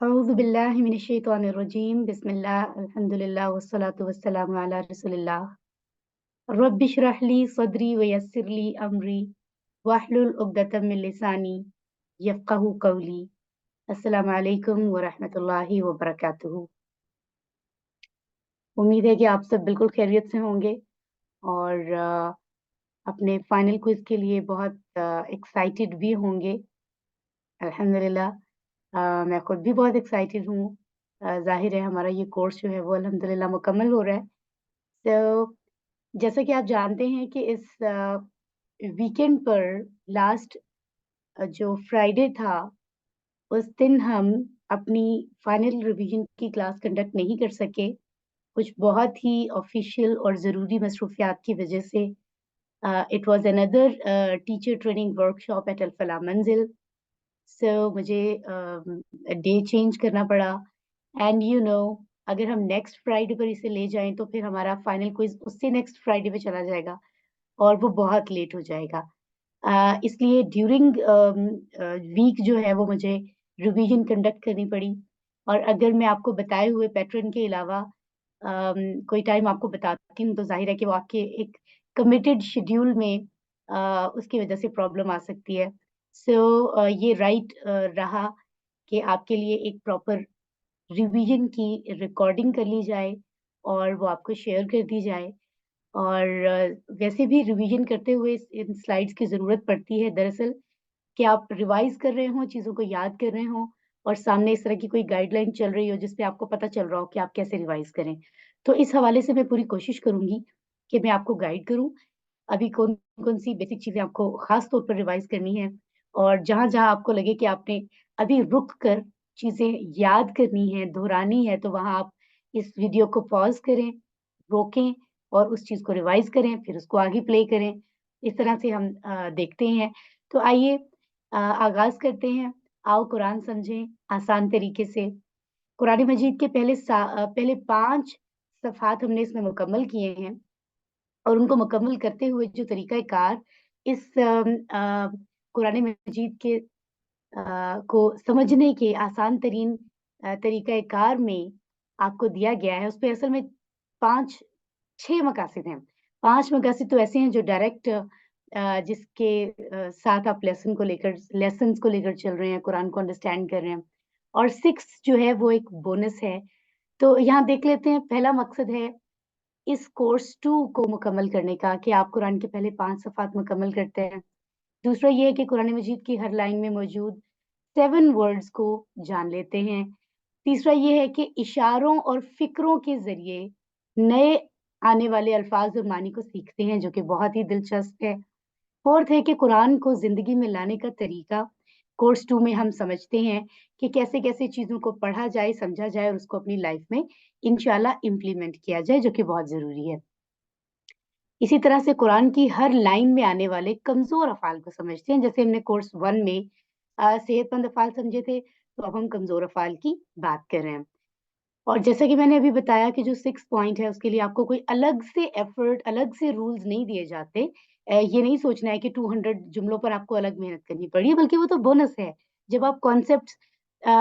أعوذ بالله من الشيطان الرجيم بسم الله الحمد لله والصلاة والسلام على رسول الله رب اشرح لي صدري ويسر لي أمري واحلل عقدة من لساني يفقه قولي السلام عليكم ورحمة الله وبركاته। उम्मीद है कि आप सब बिल्कुल खैरियत से होंगे और अपने फाइनल क्विज के लिए बहुत एक्साइटेड भी होंगे। अल्हम्दुलिल्लाह मैं खुद भी बहुत एक्साइटेड हूँ। ज़ाहिर है हमारा ये कोर्स जो है वो अल्हम्दुलिल्लाह मुकम्मल हो रहा है। तो जैसा कि आप जानते हैं कि इस वीकेंड पर लास्ट जो फ्राइडे था, उस दिन हम अपनी फाइनल रिवीजन की क्लास कंडक्ट नहीं कर सके। कुछ बहुत ही ऑफिशियल और ज़रूरी मसरूफियात की वजह से it was another teacher training workshop at Al Falah Manzil. So मुझे डे चेंज करना पड़ा एंड अगर हम नेक्स्ट फ्राइडे पर इसे ले जाएँ तो फिर हमारा फाइनल क्विज़ उससे नेक्स्ट फ्राइडे पे चला जाएगा और वो बहुत लेट हो जाएगा। इसलिए ड्यूरिंग वीक जो है वो मुझे रिवीजन कंडक्ट करनी पड़ी और अगर मैं आपको बताए हुए पैटर्न के अलावा कोई टाइम आपको बताती हूँ तो ज़ाहिर है कि वो आपके एक कमिटेड शेड्यूल में उसकी वजह से प्रॉब्लम आ सकती है। सो ये राइट रहा कि आपके लिए एक प्रॉपर रिवीजन की रिकॉर्डिंग कर ली जाए और वो आपको शेयर कर दी जाए। और वैसे भी रिवीजन करते हुए इन स्लाइड्स की ज़रूरत पड़ती है दरअसल कि आप रिवाइज़ कर रहे हों, चीज़ों को याद कर रहे हों और सामने इस तरह की कोई गाइडलाइन चल रही हो जिसपे आपको पता चल रहा हो कि आप कैसे रिवाइज़ करें। तो इस हवाले से मैं पूरी कोशिश करूँगी कि मैं आपको गाइड करूँ। अभी कौन-कौन सी बेसिक चीज़ें आपको ख़ास तौर पर रिवाइज़ करनी है और जहाँ-जहाँ आपको लगे कि आपने अभी रुक कर चीज़ें याद करनी है, दोहरानी है, तो वहाँ आप इस वीडियो को पॉज़ करें, रोकें और उस चीज़ को रिवाइज़ करें, फिर उसको आगे प्ले करें। इस तरह से हम देखते हैं। तो आइए आगाज़ करते हैं। आओ कुरान समझें आसान तरीके से। कुरान मजीद के पहले 5 सफ़हात हमने इसमें मुकम्मल किए हैं। और उनको मुकम्मल करते हुए जो तरीक़ा-ए-कार इस कुरान मजीद के को समझने के आसान तरीन तरीक़ा-ए-कार में आपको दिया गया है, उसपे असल में 5-6 मकासिद हैं। 5 मकासिद तो ऐसे हैं जो डायरेक्ट जिसके साथ आप लेसन्स को लेकर चल रहे हैं, कुरान को अंडरस्टैंड कर रहे हैं और 6 जो है वो एक बोनस है। तो यहाँ देख लेते हैं पहला मकसद है इस कोर्स 2 को मुकम्मल करने का कि आप कुरान के पहले 5 सफ़हात मुकम्मल करते हैं। दूसरा ये है कि कुरान मजीद की हर लाइन में मौजूद 7 वर्ड्स को जान लेते हैं। तीसरा ये है कि इशारों और फ़िक्रों के ज़रिए नए आने वाले अल्फ़ाज़ और मानी को सीखते हैं, जो कि बहुत ही दिलचस्प है। फ़ोर्थ है कि कुरान को ज़िंदगी में लाने का तरीका कोर्स 2 में हम समझते हैं कि कैसे-कैसे चीज़ों को पढ़ा जाए, समझा जाए और उसको अपनी लाइफ़ में इंशाअल्लाह इम्प्लीमेंट किया जाए, जो कि बहुत ज़रूरी है। इसी तरह से कुरान की हर लाइन में आने वाले कमज़ोर अफ़आल को समझते हैं। जैसे हमने कोर्स 1 में सेहतमंद अफ़आल समझे थे, तो अब हम कमज़ोर अफ़आल की बात कर रहे हैं। और जैसा कि मैंने अभी बताया कि जो 6 पॉइंट है, उसके लिए आपको कोई अलग से एफ़र्ट, अलग से रूल्स नहीं दिए जाते। ये नहीं सोचना है कि 200 जुमलों पर आपको अलग मेहनत करनी पड़ी, बल्कि वो तो बोनस है। जब आप कॉन्सेप्ट्स अ,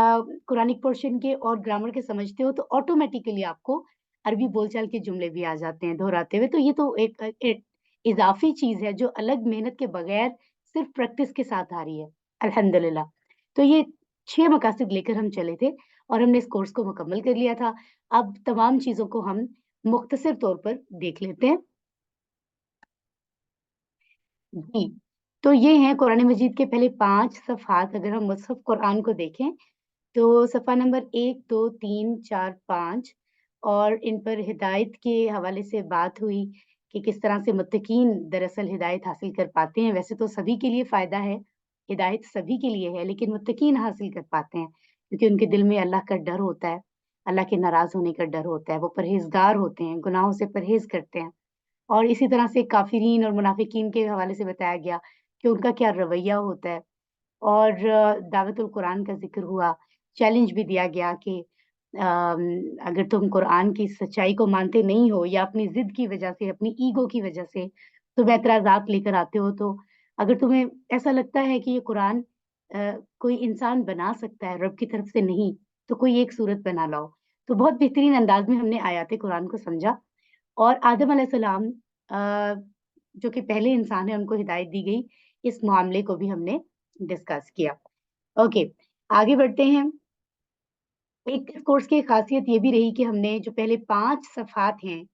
कुरानिक पोर्शन के और ग्रामर के समझते हो, तो ऑटोमैटिकली आपको अरबी बोलचाल के जुमले भी आ जाते हैं दोहराते हुए। तो ये तो एक इज़ाफ़ी चीज़ है, जो अलग मेहनत के बगैर सिर्फ़ प्रैक्टिस के साथ आ रही है, अल्हम्दुलिल्लाह। तो ये 6 मकासद लेकर हम चले थे और हमने इस कोर्स को मुकम्मल कर लिया था। अब तमाम चीज़ों को हम मुख्तसर तौर पर देख लेते हैं। जी, तो ये हैं कुरान मजीद के पहले 5 सफ़हात अगर हम मुसहफ़ कुरान को देखें, तो सफ़ा नंबर 1, 2, 3, 4, 5 और इन पर हिदायत के हवाले से बात हुई कि किस तरह से मुत्तकीन दरअसल हिदायत हासिल कर पाते हैं। वैसे तो सभी के लिए फ़ायदा है, हिदायत सभी के लिए है, लेकिन मुत्तकीन हासिल कर पाते हैं, क्योंकि उनके दिल में अल्लाह का डर होता है, अल्लाह के नाराज़ होने का डर होता है, वो परहेज़गार होते हैं, गुनाहों से परहेज़ करते हैं। और इसी तरह से काफ़िरीन और मुनाफ़िकीन के हवाले से बताया गया कि उनका क्या रवैया होता है और दावतुल कुरान का ज़िक्र हुआ, चैलेंज भी दिया गया कि अगर तुम कुरान की सच्चाई को मानते नहीं हो या अपनी ज़िद की वजह से, अपनी ईगो की वजह से तुम एतराज़ात लेकर आते हो, तो अगर तुम्हें ऐसा लगता है कि ये कुरान कोई इंसान बना सकता है, रब की तरफ से नहीं, तो कोई एक सूरत बना लाओ। तो बहुत बेहतरीन अंदाज में हमने आयात कुरान को समझा और आदम अलैहिस्सलाम जो कि पहले इंसान है उनको हिदायत दी गई, इस मामले को भी हमने डिस्कस किया। ओके, आगे बढ़ते हैं। एक इस कोर्स की खासियत ये भी रही कि हमने जो पहले 5 सफ़हात हैं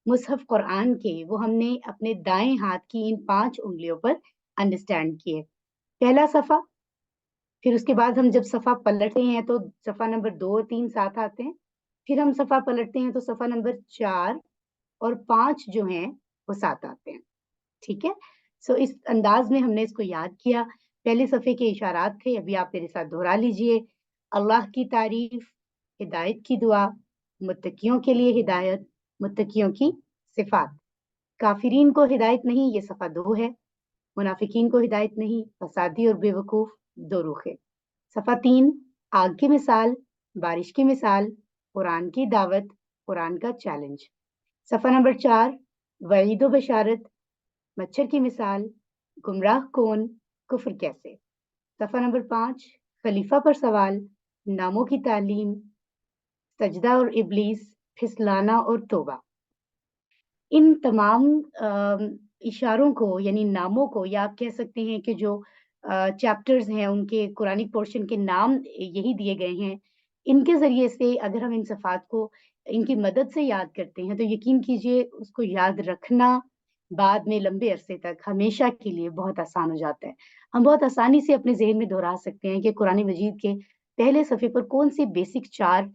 मुसहफ कुरान के, वो हमने अपने दाएँ हाथ की इन 5 उँगलियों पर अंडरस्टैंड किए। पहला सफ़ा, फिर उसके बाद हम जब सफ़ा पलटते हैं तो सफ़ा नंबर 2 और 3 साथ आते हैं। फिर हम सफ़ा पलटते हैं तो सफ़ा नंबर 4 और 5 जो हैं वो साथ आते हैं। ठीक है? सो इस अंदाज़ में हमने इसको याद किया। पहले सफ़े के इशारात थे, अभी आप मेरे साथ दोहरा लीजिए। अल्लाह की तारीफ़, हिदायत की दुआ, मुत्तकियों के लिए हिदायत, मुत्तकियों की सिफ़ात। काफ़िरीन को हिदायत नहीं, ये सफ़ा 2 है। मुनाफ़िकीन को हिदायत नहीं, फ़सादी और बेवकूफ़ 2 रुख़। सफ़ा 3, आग की मिसाल, बारिश की मिसाल, कुरान की दावत, कुरान का चैलेंज। सफ़ा नंबर 4, वईद व बशारत, मच्छर की मिसाल, गुमराह कौन, कुफ्र कैसे। सफ़ा नंबर 5, खलीफा पर सवाल, नामों की तालीम, सजदा और इब्लीस, फिसलाना और तौबा। इन तमाम इशारों को यानी नामों को, या आप कह सकते हैं कि जो चैप्टर्स हैं उनके कुरानिक पोर्शन के नाम यही दिए गए हैं। इनके ज़रिए से अगर हम इन सफ़ात को इनकी मदद से याद करते हैं तो यकीन कीजिए उसको याद रखना बाद में लंबे अरसे तक हमेशा के लिए बहुत आसान हो जाता है। हम बहुत आसानी से अपने ज़हन में दोहरा सकते हैं कि कुरान मजीद के पहले सफ़े पर कौन-सी बेसिक 4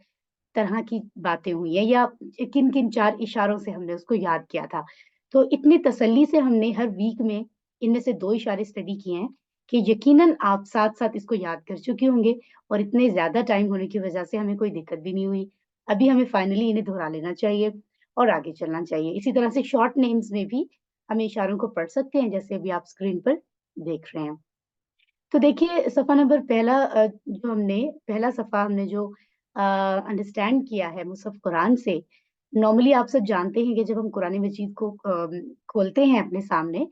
तरह की बातें हुई हैं या किन-किन 4 इशारों से हमने उसको याद किया था। तो इतनी तसल्ली से हमने हर वीक में इनमें से 2 इशारे स्टडी किए हैं कि यकीनन आप साथ-साथ इसको याद कर चुके होंगे और इतने ज़्यादा टाइम होने की वजह से हमें कोई दिक्कत भी नहीं हुई। अभी हमें फाइनली इन्हें दोहरा लेना चाहिए और आगे चलना चाहिए। इसी तरह से शॉर्ट नेम्स में भी हम इशारों को पढ़ सकते हैं, जैसे अभी आप स्क्रीन पर देख रहे हैं। तो देखिए सफ़ा नंबर जो हमने पहला सफ़ा हमने जो अंडरस्टैंड किया है मुसहफ कुरान से, नॉर्मली आप सब जानते हैं कि जब हम कुरान मजीद को खोलते हैं अपने सामने,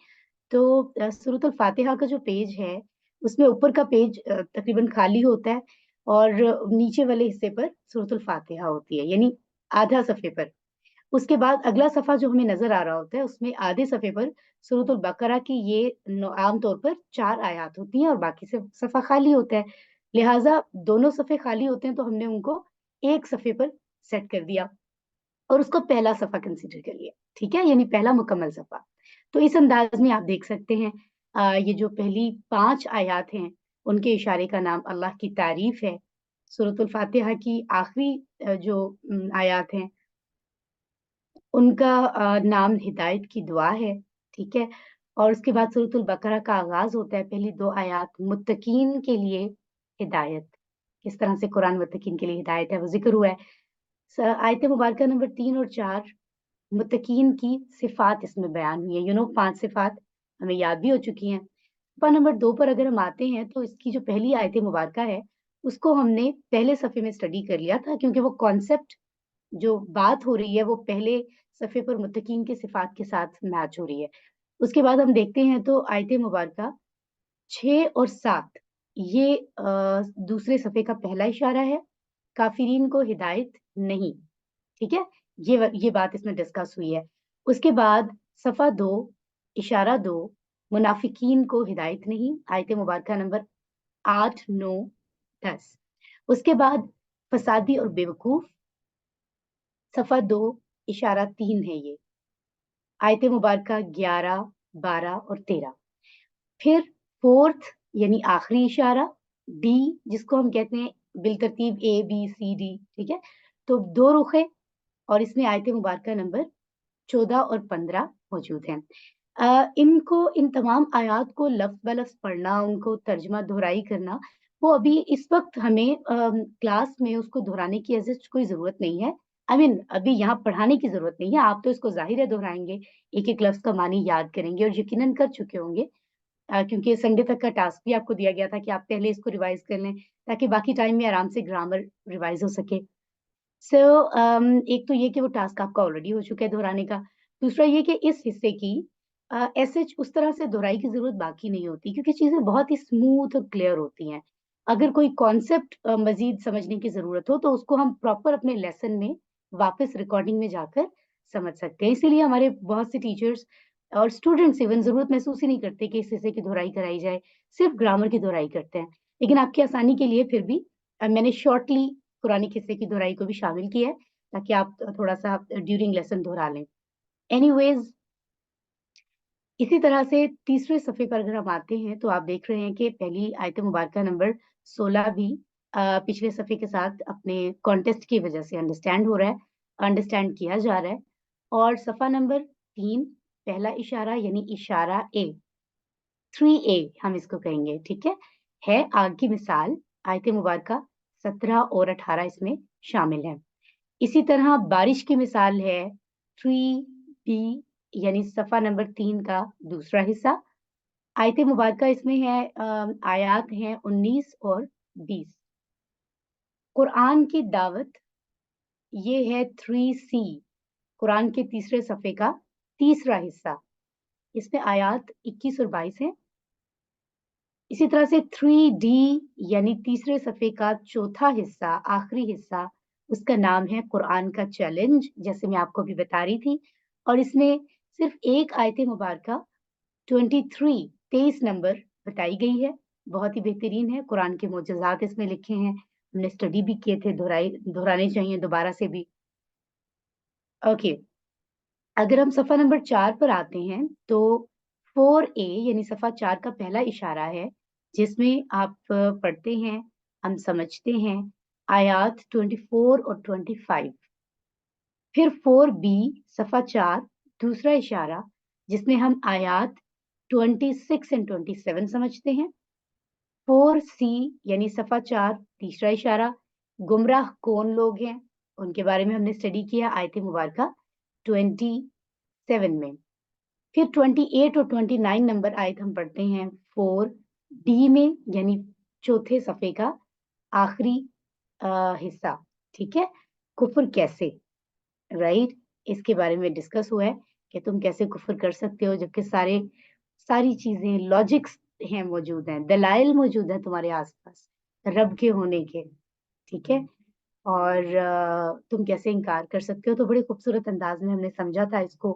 तो सूरतुल फ़ातिहा का जो पेज है, उसमें ऊपर का पेज तकरीबन खाली होता है और नीचे वाले हिस्से पर सूरतुल फ़ातिहा होती है, यानी आधा सफ़े पर। उसके बाद अगला सफ़ा जो हमें नज़र आ रहा होता है, उसमें आधे सफ़े पर सूरतुल बकरा की ये आम तौर पर 4 आयत होती हैं और बाकी से सफ़ा खाली होता है। लिहाज़ा दोनों सफ़े खाली होते हैं तो हमने उनको एक सफ़े पर सेट कर दिया और उसको पहला सफ़ा कंसीडर कर लिया, ठीक है? यानी पहला मुकम्मल सफ़ा। तो इस अंदाज़ में आप देख सकते हैं ये जो पहली 5 आयत हैं, उनके इशारे का नाम अल्लाह की तारीफ़ है। सूरतुल फ़ातिहा की आखिरी जो आयत हैं उनका नाम हिदायत की दुआ है, ठीक है? और उसके बाद सूरतुल बकरा का आगाज़ होता है, पहली 2 आयत मुत्तकीन के लिए हिदायत। किस तरह से कुरान मुत्तकीन के लिए हिदायत है, वो ज़िक्र हुआ है। आयत मुबारका नंबर 3 और 4 मुत्तकीन की सिफ़ात इसमें बयान हुई है। 5 सिफ़ात हमें याद भी हो चुकी हैं। सिफ़ा नंबर 2 पर अगर हम आते हैं, तो इसकी जो पहली आयत मुबारका है, उसको हमने पहले सफ़े में स्टडी कर लिया था क्योंकि वो कॉन्सेप्ट जो बात हो रही है वो पहले सफ़े पर मुत्तकीन की सिफ़ात के साथ मैच हो रही है। उसके बाद हम देखते हैं तो आयत मुबारका 6 और 7 ये दूसरे सफ़े का पहला इशारा है, काफ़िरीन को हिदायत नहीं, ठीक है? ये बात इसमें डिस्कस हुई है। उसके बाद सफ़ा 2 इशारा 2 मुनाफ़िकीन को हिदायत नहीं, आयत मुबारका नंबर 8, 9, 10 उसके बाद फ़सादी और बेवकूफ़ सफ़ा 2 इशारा 3 है ये। आयत मुबारका 11, 12 और 13 फिर 4th यानी आखिरी इशारा डी जिसको हम कहते हैं बिलतरतीब ए, बी, सी, डी ठीक है? तो 2 रुख़ और इसमें आयत मुबारका नंबर 14 और 15 मौजूद हैं। इनको इन तमाम आयात को लफ्ज़ ब लफ्ज़ पढ़ना, उनको तर्जुमा दोहराई करना, वो अभी इस वक़्त हमें क्लास में उसको दोहराने की ऐसे कोई ज़रूरत नहीं है। आई मीन अभी यहाँ पढ़ाने की ज़रूरत नहीं है, आप तो इसको ज़ाहिर है दोहराएँगे, एक-एक लफ्ज़ का मानी याद करेंगे और यकीनन कर चुके होंगे क्योंकि संडे तक का टास्क भी आपको दिया गया था कि आप पहले इसको रिवाइज़ कर लें, ताकि बाकी टाइम में आराम से ग्रामर रिवाइज़ हो सके। एक तो ये कि वो टास्क आपका ऑलरेडी हो चुका है दोहराने का। दूसरा ये कि इस हिस्से की एसएच उस तरह से दोहराई की ज़रूरत बाकी नहीं होती क्योंकि चीज़ें बहुत ही स्मूथ और क्लियर होती हैं। अगर कोई कॉन्सेप्ट मजीद समझने की जरूरत हो तो उसको हम प्रॉपर अपने लेसन में वापस रिकॉर्डिंग में जाकर समझ सकते हैं। इसीलिए हमारे बहुत से टीचर्स और स्टूडेंट्स इवन जरूरत महसूस ही नहीं करते कि इस हिस्से की दोहराई कराई जाए, सिर्फ ग्रामर की दोहराई करते हैं। लेकिन आपकी आसानी के लिए फिर भी मैंने शॉर्टली पुरानी किस्से की दोहराई को भी शामिल किया है, ताकि आप थोड़ा सा ड्यूरिंग लेसन दोहरा लें। एनीवेज, इसी तरह से तीसरे सफ़े पर अगर हम आते हैं तो आप देख रहे हैं कि पहली आयत मुबारका नंबर 16 भी पिछले सफ़े के साथ अपने कॉन्टेस्ट की वजह से अंडरस्टैंड हो रहा है, अंडरस्टैंड किया जा रहा है। और सफ़ा नंबर 3 पहला इशारा यानी इशारा ए, 3A हम इसको कहेंगे, ठीक है आग की मिसाल। आयत मुबारका 17 और 18 इसमें शामिल है। इसी तरह बारिश की मिसाल है 3B यानी सफ़ा नंबर 3 का दूसरा हिस्सा। आयत मुबारका इसमें है आयात हैं 19 और 20। कुरान की दावत ये है 3C, कुरान के तीसरे सफ़े का तीसरा हिस्सा। इसमें आयात 21 और 22 हैं। इसी तरह से 3D यानी तीसरे सफ़े का चौथा हिस्सा, आखिरी हिस्सा, उसका नाम है कुरान का चैलेंज, जैसे मैं आपको अभी बता रही थी। और इसमें सिर्फ एक आयत मुबारका 23 नंबर बताई गई है। बहुत ही बेहतरीन है, कुरान के मोजज़ात इसमें लिखे हैं, हमने स्टडी भी किए थे, दोहराने चाहिए दोबारा से भी। ओके, अगर हम सफ़ा नंबर 4 पर आते हैं तो 4A यानी सफ़ा 4 का पहला इशारा है, जिसमें आप पढ़ते हैं, हम समझते हैं आयात 24 और 25। फिर 4B सफ़ा 4 दूसरा इशारा, जिसमें हम आयात 26 एंड 27 समझते हैं। 4C यानी सफ़ा 4 तीसरा इशारा, गुमराह कौन लोग हैं उनके बारे में हमने स्टडी किया आयत मुबारका 27 में। फिर 28 और 29 नंबर आयत हम पढ़ते हैं 4D में यानी चौथे सफ़े का आखिरी हिस्सा, ठीक है। कुफ्र कैसे, राइट, इसके बारे में डिस्कस हुआ है कि तुम कैसे कुफ्र कर सकते हो जबकि सारी चीजें लॉजिक्स हैं, मौजूद हैं, दलाइल मौजूद है तुम्हारे आसपास रब के होने के, ठीक है। और तुम कैसे इनकार कर सकते हो। तो बड़े खूबसूरत अंदाज में हमने समझा था इसको।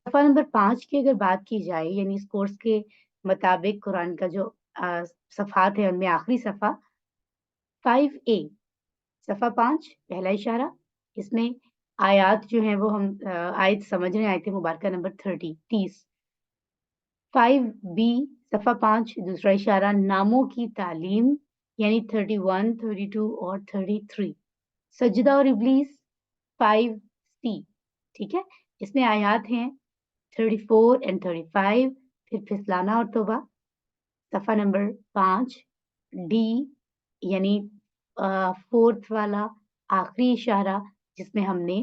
सफ़ा नंबर 5 की अगर बात की जाए यानी इस कोर्स के मुताबिक कुरान का जो सफ़ात है उनमें आखिरी सफ़ा 5A, सफ़ा 5 पहला इशारा, इसमें आयात जो है वो हम आयत समझ रहे हैं, आयत मुबारका नंबर 30। 5B सफ़ा 5 दूसरा इशारा, नामों की तालीम यानी 31, 32 और 33। सजदा और इब्लीस 5C, ठीक है। इसमें आयात हैं 34 एंड 35। फिर फिसलाना और तौबा सफ़ा नंबर 5D यानी फोर्थ वाला आखिरी इशारा, जिसमें हमने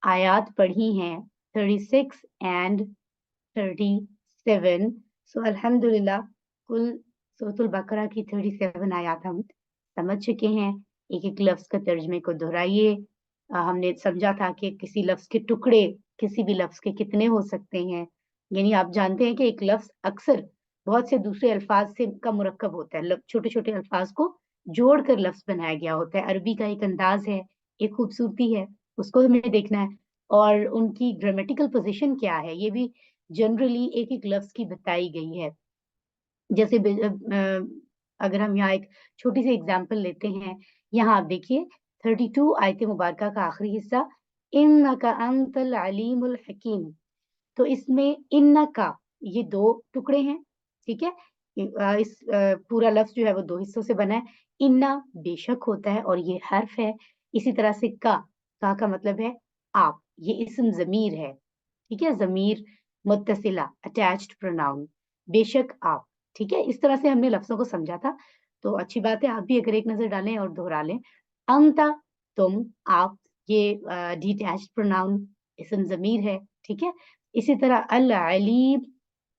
आयात पढ़ी हैं 36 एंड 37। सो अल्हम्दुलिल्लाह कुल सूरतुल बकरा की 37 आयात हम समझ चुके हैं। एक एक लफ्ज का तर्जमे को दोहराइए। हमने समझा था कि किसी लफ्ज के टुकड़े किसी भी लफ्ज के कितने हो सकते हैं। यानी आप जानते हैं कि एक लफ्ज अक्सर बहुत से दूसरे अल्फाज से का मुरक्कब होता है, छोटे छोटे अल्फाज को जोड़कर लफ्ज बनाया गया होता है। अरबी का एक अंदाज है, एक खूबसूरती है, उसको हमें देखना है। और उनकी ग्रामेटिकल पोजीशन क्या है ये भी जनरली एक एक लफ्ज की बताई गई है। जैसे अगर हम यहाँ एक छोटी सी एग्जांपल लेते हैं, यहाँ आप देखिए 32 आयत मुबारका का आखिरी हिस्सा, इन्नका अंतल अलीमुल हकीम। तो इसमें इन्ना का ये दो टुकड़े हैं, ठीक है। इस पूरा लफ्ज जो है वो दो हिस्सों से बना है। इन्ना बेशक होता है और ये हर्फ है। इसी तरह से का मतलब है आप, ये इस्म जमीर है, ठीक है, जमीर मुत्तसिला अटैच्ड प्रोनाउन, बेशक आप, ठीक है। इस तरह से हमने लफ्जों को समझा था। तो अच्छी बात है, आप भी अगर एक नजर डालें और दोहरा लें। अंता तुम, आप, ये डिटैच्ड प्रोनाउन इस्म जमीर है, ठीक है। इसी तरह अल अलीम,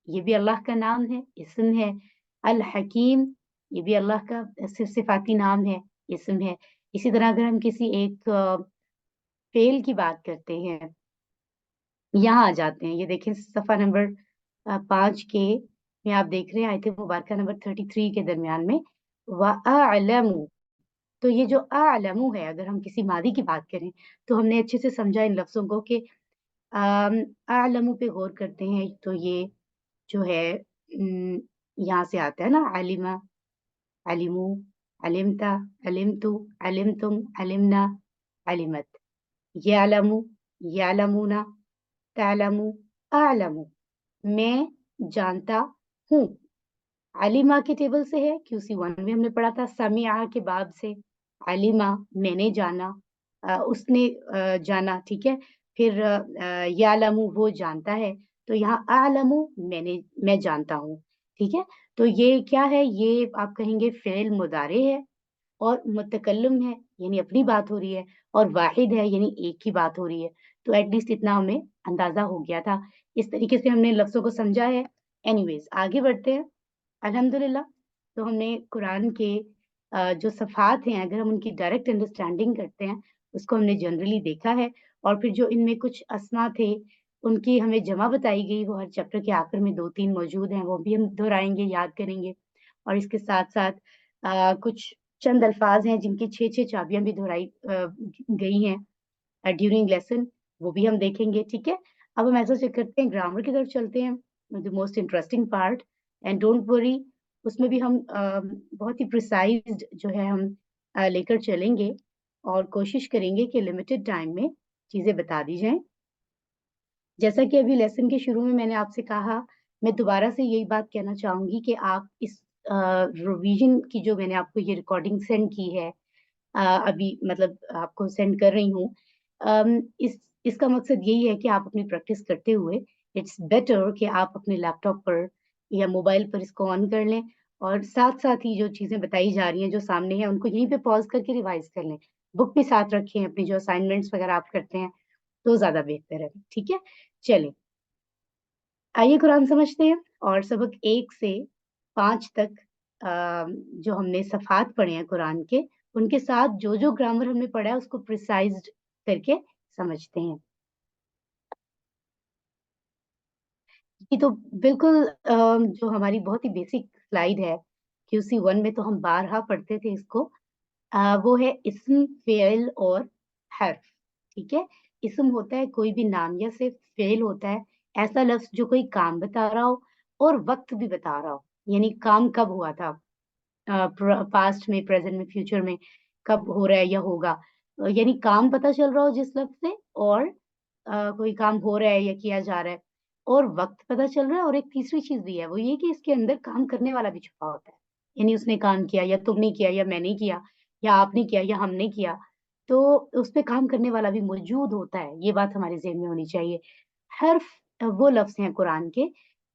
ये भी अल्लाह का नाम है, इस्म है। अल हकीम, ये भी अल्लाह का सिफाती नाम है, इस्म है। इसी तरह अगर हम किसी एक फेल की बात करते हैं, यहाँ आ जाते हैं, ये देखें सफ़ा नंबर 5 के में आप देख रहे हैं आयत मुबारका नंबर 33 के दरमियान में वअअलमु। तो ये जो अअलमु है, अगर हम किसी मादी की बात करें तो हमने अच्छे से समझा इन लफ्ज़ों को कि अअलमु पे गौर करते हैं तो ये जो है यहाँ से आता है ना, अलिमा, अलिमू, अलिमता, अलिमतु, अलिमतुम, अलिमना, अलिमत। यअलमु, यअलमूना, तअलमु, अअलमु। मैं जानता हूँ। अलीमा के टेबल से है, QC1 में हमने पढ़ा था। समिआ के बाब से, अलीमा मैंने जाना, उसने जाना, ठीक है। फिर यालमु वो जानता है, तो यहाँ आलमु मैं जानता हूँ, ठीक है। तो ये क्या है, ये आप कहेंगे फ़िल मुदारे है और मुतकल्लिम है, यानी अपनी बात हो रही है, और वाहिद है यानी एक की बात हो रही है। तो एट लीस्ट इतना हमें अंदाज़ा हो गया था। इस तरीके से हमने लफ्ज़ों को समझा है। एनीवेज़ आगे बढ़ते हैं। अल्हम्दुलिल्लाह, तो हमने कुरान के जो सफ़हात हैं, अगर हम उनकी डायरेक्ट अंडरस्टैंडिंग करते हैं, उसको हमने जनरली देखा है। और फिर जो इनमें कुछ अस्मा थे, उनकी हमें जमा बताई गई, वो हर चैप्टर के आखिर में 2-3 मौजूद हैं, वो भी हम दोहराएँगे, याद करेंगे। और इसके साथ-साथ कुछ चंद अल्फ़ाज़ हैं जिनकी 6-6 चाबियाँ भी दोहराई गई हैं ड्यूरिंग लेसन, वो भी हम देखेंगे, ठीक है? अब हम ऐसा करते हैं, ग्रामर की तरफ चलते हैं, the most interesting part. And don't worry, उसमें भी हम बहुत ही प्रिसाइज़्ड जो है हम लेकर चलेंगे और कोशिश करेंगे कि लिमिटेड टाइम में चीज़ें बता दी जाएँ। जैसा कि अभी लेसन के शुरू में मैंने आपसे कहा, मैं दोबारा से यही बात कहना चाहूँगी कि आप इस रिवीजन की जो मैंने आपको ये रिकॉर्डिंग सेंड की है, अभी मतलब आपको सेंड कर रही हूँ। इसका मकसद यही है कि आप अपनी प्रैक्टिस करते हुए इट्स बेटर कि आप अपने लैपटॉप पर या मोबाइल पर इसको ऑन कर लें और साथ-साथ ही जो चीज़ें बताई जा रही हैं, जो सामने हैं, उनको यहीं पे पॉज़ करके रिवाइज़ कर लें। बुक भी साथ रखें, अपनी जो असाइनमेंट्स वगैरह आप करते हैं, तो ज़्यादा बेहतर है, ठीक है? चलें, आइए कुरान समझते हैं और सबक 1 से 5 तक जो हमने सफ़हात पढ़े हैं कुरान के, उनके साथ जो-जो ग्रामर हमने पढ़ा है उसको प्रिसाइज़्ड करके समझते हैं। जी, तो बिल्कुल जो हमारी बहुत ही बेसिक स्लाइड है, QC1 में तो हम बारहा पढ़ते थे इसको। वो है इस्म, फ़िल और हर्फ, ठीक है? इस्म होता है कोई भी नाम या सिर्फ़, फ़िल होता है ऐसा लफ्ज़ जो कोई काम बता रहा हो और वक़्त भी बता रहा हो, यानी काम कब हुआ था। पास्ट में, प्रेज़ेंट में, फ्यूचर में कब हो रहा है या होगा। यानी काम पता चल रहा हो जिस लफ्ज़ से, और कोई काम हो रहा है या किया जा रहा है और वक़्त पता चल रहा है, और एक तीसरी चीज़ भी है, वो ये कि इसके अंदर काम करने वाला भी छुपा होता है। यानी उसने काम किया या तुमने किया या मैंने किया या आपने किया या हमने किया, तो उसपे काम करने वाला भी मौजूद होता है। ये बात हमारे ज़हन में होनी चाहिए। हर्फ़ वो लफ्ज़ हैं कुरान के,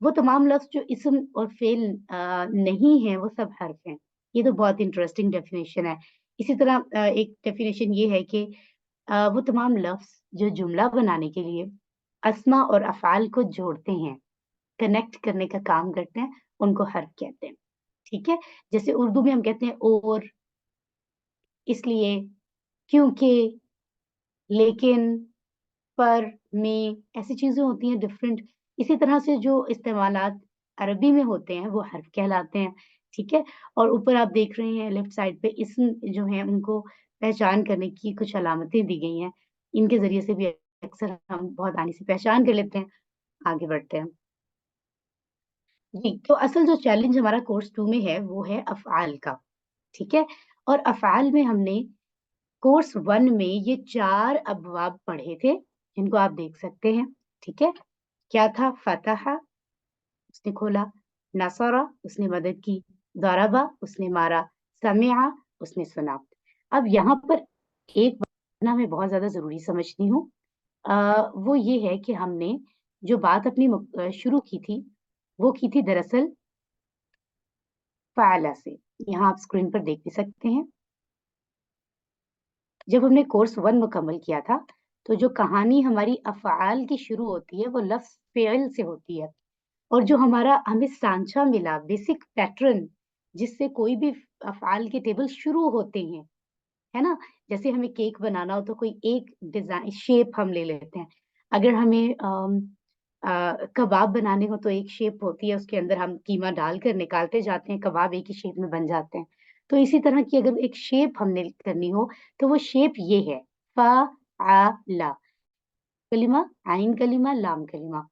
वो तमाम लफ्ज़ जो इस्म और फ़िल नहीं हैं, वो सब हर्फ़ हैं। ये तो बहुत इंटरेस्टिंग डेफ़िनेशन है। इसी तरह एक डेफ़िनेशन ये है कि वो तमाम लफ्ज़ जो जुमला बनाने के लिए अस्मा और अफ़आल को जोड़ते हैं, कनेक्ट करने का काम करते हैं, उनको हर्फ़ कहते हैं, ठीक है? जैसे उर्दू में हम कहते हैं और, इसलिए, क्योंकि, लेकिन, पर, में, ऐसी चीज़ें होती हैं डिफरेंट। इसी तरह से जो इस्तेमालात अरबी में होते हैं, वो हर्फ कहलाते हैं, ठीक है? और ऊपर आप देख रहे हैं लेफ्ट साइड पे इस्म जो हैं उनको पहचान करने की कुछ अलामतें दी गई हैं। इनके ज़रिए से भी अक्सर हम बहुत आसानी से पहचान कर लेते हैं। आगे बढ़ते हैं। जी, तो असल जो चैलेंज हमारा कोर्स 2 में है, वो है अफ़आल का, ठीक है? और अफ़आल में हमने कोर्स 1 में ये 4 अबवाब पढ़े थे, जिनको आप देख सकते हैं, ठीक है? क्या था? फ़तह, उसने खोला, नसरा, उसने मदद की, ज़रबा, उसने मारा, समिअ, उसने सुना। अब यहाँ पर एक बात ना मैं बहुत ज़्यादा ज़रूरी समझती हूँ, वो ये है कि हमने जो बात अपनी शुरू की थी, वो की थी दरअसल फ़अला से। यहाँ आप स्क्रीन पर देख भी सकते हैं। जब हमने कोर्स 1 मुकम्मल किया था, तो जो कहानी हमारी अफ़आल की शुरू होती है, वो लफ्ज़ फ़िल से होती है। और जो हमारा हमें सांचा मिला, बेसिक पैटर्न, जिससे कोई भी अफ़आल के टेबल शुरू होते हैं, है ना? जैसे हमें केक बनाना हो तो कोई एक डिज़ाइन शेप हम ले लेते हैं। अगर हमें कबाब बनाने हो तो एक शेप होती है, उसके अंदर हम कीमा डालकर निकालते जाते हैं, कबाब एक ही शेप में बन जाते हैं। तो इसी तरह की अगर एक शेप हमने करनी हो तो वो शेप ये है, फा आ ला, कलिमा, आइन कलिमा, लाम कलिमा।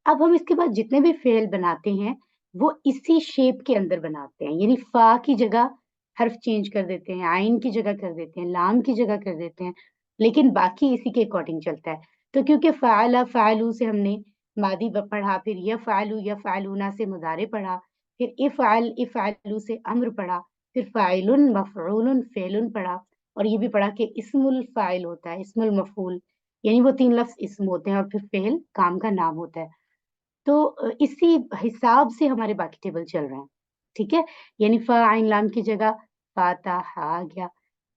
अब हम इसके बाद जितने भी फ़ेल बनाते हैं, वो इसी शेप के अंदर बनाते हैं। यानी फ़ा की जगह हर्फ चेंज कर देते हैं, आइन की जगह कर देते हैं, लाम की जगह कर देते हैं, लेकिन बाकी इसी के अकॉर्डिंग चलता है। तो क्योंकि फ़अला, फ़अलू से हमने मादी पढ़ा, फिर यफ़अलु, यफ़अलूना से मुज़ारे पढ़ा, फिर इफ़अल, इफ़अलू से अम्र पढ़ा, फिर फ़ाइलुन, मफ़ऊलुन, फ़ेलुन पढ़ा, और ये भी पढ़ा कि इस्मुल फ़ाइल होता है, इस्मुल मफ़ऊल, यानी वो 3 लफ़्ज़ इस्म होते हैं और फिर फ़ेल काम का नाम होता है। तो इसी हिसाब से हमारे बाकी टेबल चल रहे हैं, ठीक है? यानी फ़ आइन लाम की जगह फ़ा ता हा आ गया,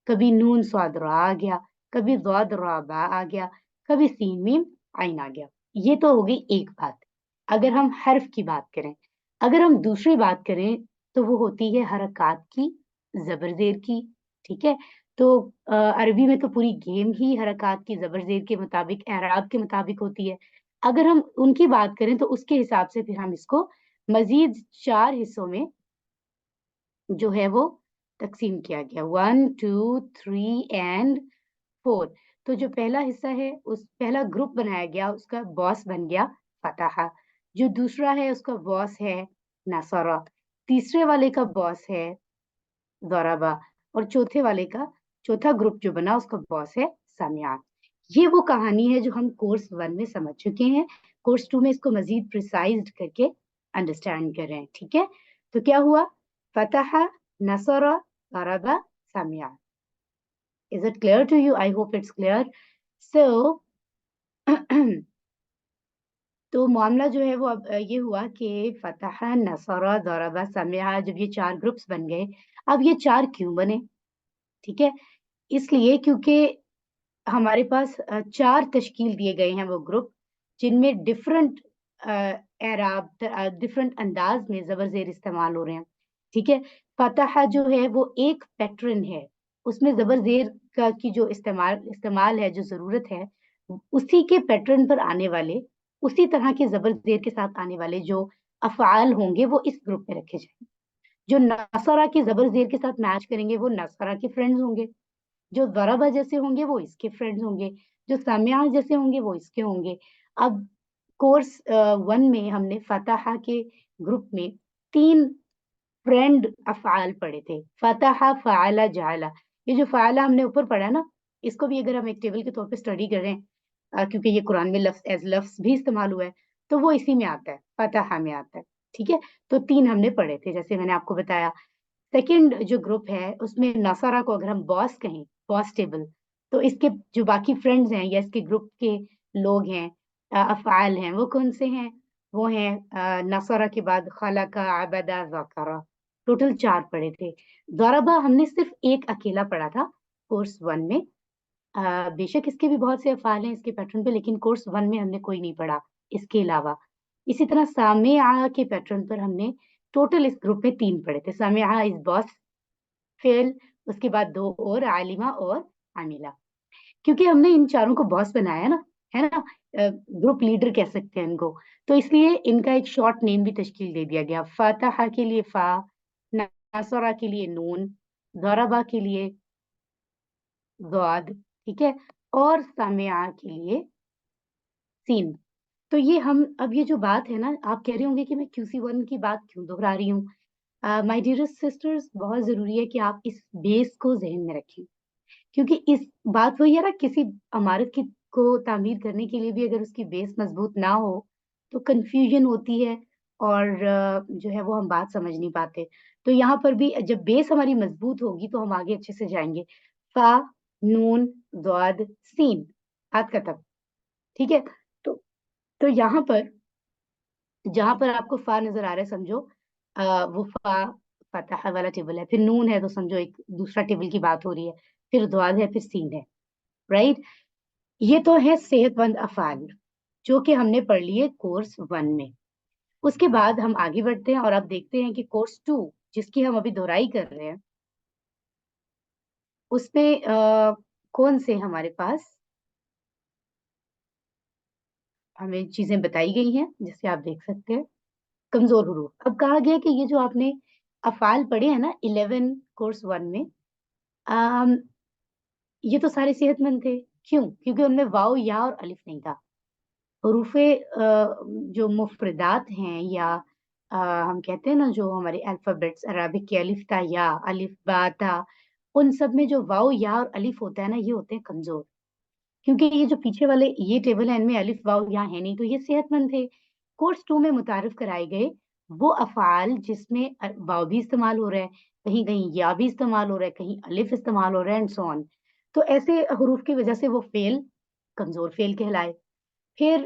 कभी नून स्वाद रा आ गया, कभी ज़ाद रा बा आ गया, कभी सीन मीम आइन आ गया। ये तो हो गई एक बात। अगर हम हर्फ की बात करें, अगर हम दूसरी बात करें तो वो होती है हरकत की, ज़बर-ज़ेर की, ठीक है? तो अरबी में तो पूरी गेम ही हरकत की, ज़बर-ज़ेर के मुताबिक, एराब के मुताबिक होती है। अगर हम उनकी बात करें तो उसके हिसाब से फिर हम इसको मज़ीद 4 हिस्सों में जो है वो तक़सीम किया गया, 1, 2, 3 एंड 4। तो जो पहला हिस्सा है, उस पहला ग्रुप बनाया गया, उसका बॉस बन गया फ़तह। जो दूसरा है उसका बॉस है नसरा, तीसरे वाले का बॉस है ज़रबा, और चौथे वाले का चौथा ग्रुप जो बना उसका बॉस है समिआ। ये वो कहानी है जो हम कोर्स 1 में समझ चुके हैं। कोर्स 2 में इसको मज़ीद प्रिसाइज़्ड करके अंडरस्टैंड कर रहे हैं, ठीक है? तो क्या हुआ? फ़तह, नसरा, ज़रबा, समिआ। Is it clear to you? I hope it's clear. So तो मामला जो है वो अब ये हुआ कि फ़तह, नसरा, ज़रबा, समिआ, जब ये 4 ग्रुप्स बन गए, अब ये 4 क्यों बने? ठीक है? इसलिए क्योंकि हमारे पास 4 तश्कील दिए गए हैं वो ग्रुप, जिनमें डिफरेंट डिफरेंट अंदाज़ में ज़बर-ज़ेर इस्तेमाल हो रहे हैं, ठीक है? फ़तह जो है वो एक पैटर्न है, उसमें ज़बर-ज़ेर का की जो इस्तेमाल इस्तेमाल है, जो ज़रूरत है, उसी के पैटर्न पर आने वाले, उसी तरह के ज़बर-ज़ेर के साथ आने वाले जो अफ़आल होंगे, वो इस ग्रुप में रखे जाएँगे। जो नसरा के ज़बर-ज़ेर के साथ मैच करेंगे, वो नसरा के फ्रेंड्स होंगे। जो ज़रबा जैसे होंगे वो इसके फ्रेंड्स होंगे, जो समिआ जैसे होंगे वो इसके होंगे। अब कोर्स 1 में हमने फ़तह के ग्रुप में 3 फ्रेंड अफ़आल पढ़े थे। फ़तह, फ़अल, जअल। ये जो फ़अल हमने ऊपर पढ़ा ना, इसको भी अगर हम एक टेबल के तौर पे स्टडी करें, क्योंकि ये कुरान में लफ्ज़ एज़ लफ्ज़ भी इस्तेमाल हुआ है, तो वो इसी में आता है, फ़तह में आता है, ठीक है? तो 3 हमने पढ़े थे, जैसे मैंने आपको बताया। सेकंड जो ग्रुप है, उसमें नसरा को अगर हम बॉस कहें, बॉस टेबल, तो इसके जो बाकी फ्रेंड्स हैं या इसके ग्रुप के लोग हैं, अफ़आल हैं, वो कौन-से हैं? वो हैं नसरा के बाद खलक़ा, अबदा, ज़करा, टोटल 4 पढ़े थे। ज़रबा हमने सिर्फ़ 1 अकेला पढ़ा था कोर्स 1 में। बेशक इसके भी बहुत से अफ़आल हैं इसके पैटर्न पे, लेकिन कोर्स 1 में हमने कोई नहीं पढ़ा इसके अलावा। इसी तरह सामिआ के पैटर्न पर हमने टोटल इस ग्रुप में 3 पढ़े थे। सामिआ इज़ बॉस फ़ेल, उसके बाद 2 और आलिमा और आमिला। क्योंकि हमने इन चारों को बॉस बनाया ना, है ना? ग्रुप लीडर कह सकते हैं इनको, तो इसलिए इनका एक शॉर्ट नेम भी तश्कील दे दिया गया। फ़ातहा के लिए फ़ा, नसरा के लिए नून, ज़रबा के लिए ज़ाद, ठीक है? और सामिआ के लिए सीन। तो ये हम अब ये जो बात है ना, आप कह रहे होंगे कि मैं QC1 की बात क्यों दोहरा रही हूँ? माय डियरेस्ट सिस्टर्स, बहुत ज़रूरी है कि आप इस बेस को ज़हन में रखें। क्योंकि इस बात वही है ना, किसी इमारत की को तामीर करने के लिए भी अगर उसकी बेस मज़बूत ना हो, तो कन्फ्यूज़न होती है और जो है वो हम बात समझ नहीं पाते। तो यहाँ पर भी जब बेस हमारी मज़बूत होगी तो हम आगे अच्छे से जाएँगे। फ़ा, नून, ज़ाद, सीन, हाथ का तब, ठीक है? तो तो यहाँ पर जहाँ पर आपको फ़ा नज़र आ रहा है, समझो वो फ़ा फ़तह वाला टेबल है, फिर नून है तो समझो एक दूसरा टेबल की बात हो रही है, फिर ज़ाद है, फिर सीन है, राइट? ये तो है सेहतमंद अफ़आल, जो कि हमने पढ़ लिए कोर्स 1 में। उसके बाद हम आगे बढ़ते हैं और अब देखते हैं कि कोर्स 2 जिसकी हम अभी दोहराई कर रहे हैं, उसमें कौन से हमारे पास हमें चीज़ें बताई गई हैं, जैसे आप देख सकते हैं, कमज़ोर हुरूफ। अब कहा गया है कि ये जो आपने अफ़ाल पढ़े हैं ना 11 कोर्स 1 में। अम, ये तो सारे सेहतमंद थे। क्यों? क्योंकि उनमें वाव, या और अलिफ नहीं था। हरूफ़े जो मुफ़्रदात हैं या हम कहते हैं ना जो हमारे अल्फ़ाबेट्स अरबिक के अलिफ ता या, अलिफ बा ता, उन सब में जो वाव, या और अलिफ होता है ना, ये होते हैं कमज़ोर। क्योंकि ये जो पीछे वाले ये टेबल है इनमें अलिफ वाव यहाँ है नहीं, तो ये सेहतमंद थे। कोर्स 2 में मुतारिफ कराए गए वो अफ़आल जिसमें वाव भी इस्तेमाल हो रहा है, कहीं-कहीं या भी इस्तेमाल हो रहा है, कहीं अलिफ इस्तेमाल हो रहा है एंड सो ऑन। तो ऐसे हरूफ की वजह से वो फ़ेल कमज़ोर फ़ेल कहलाए। फिर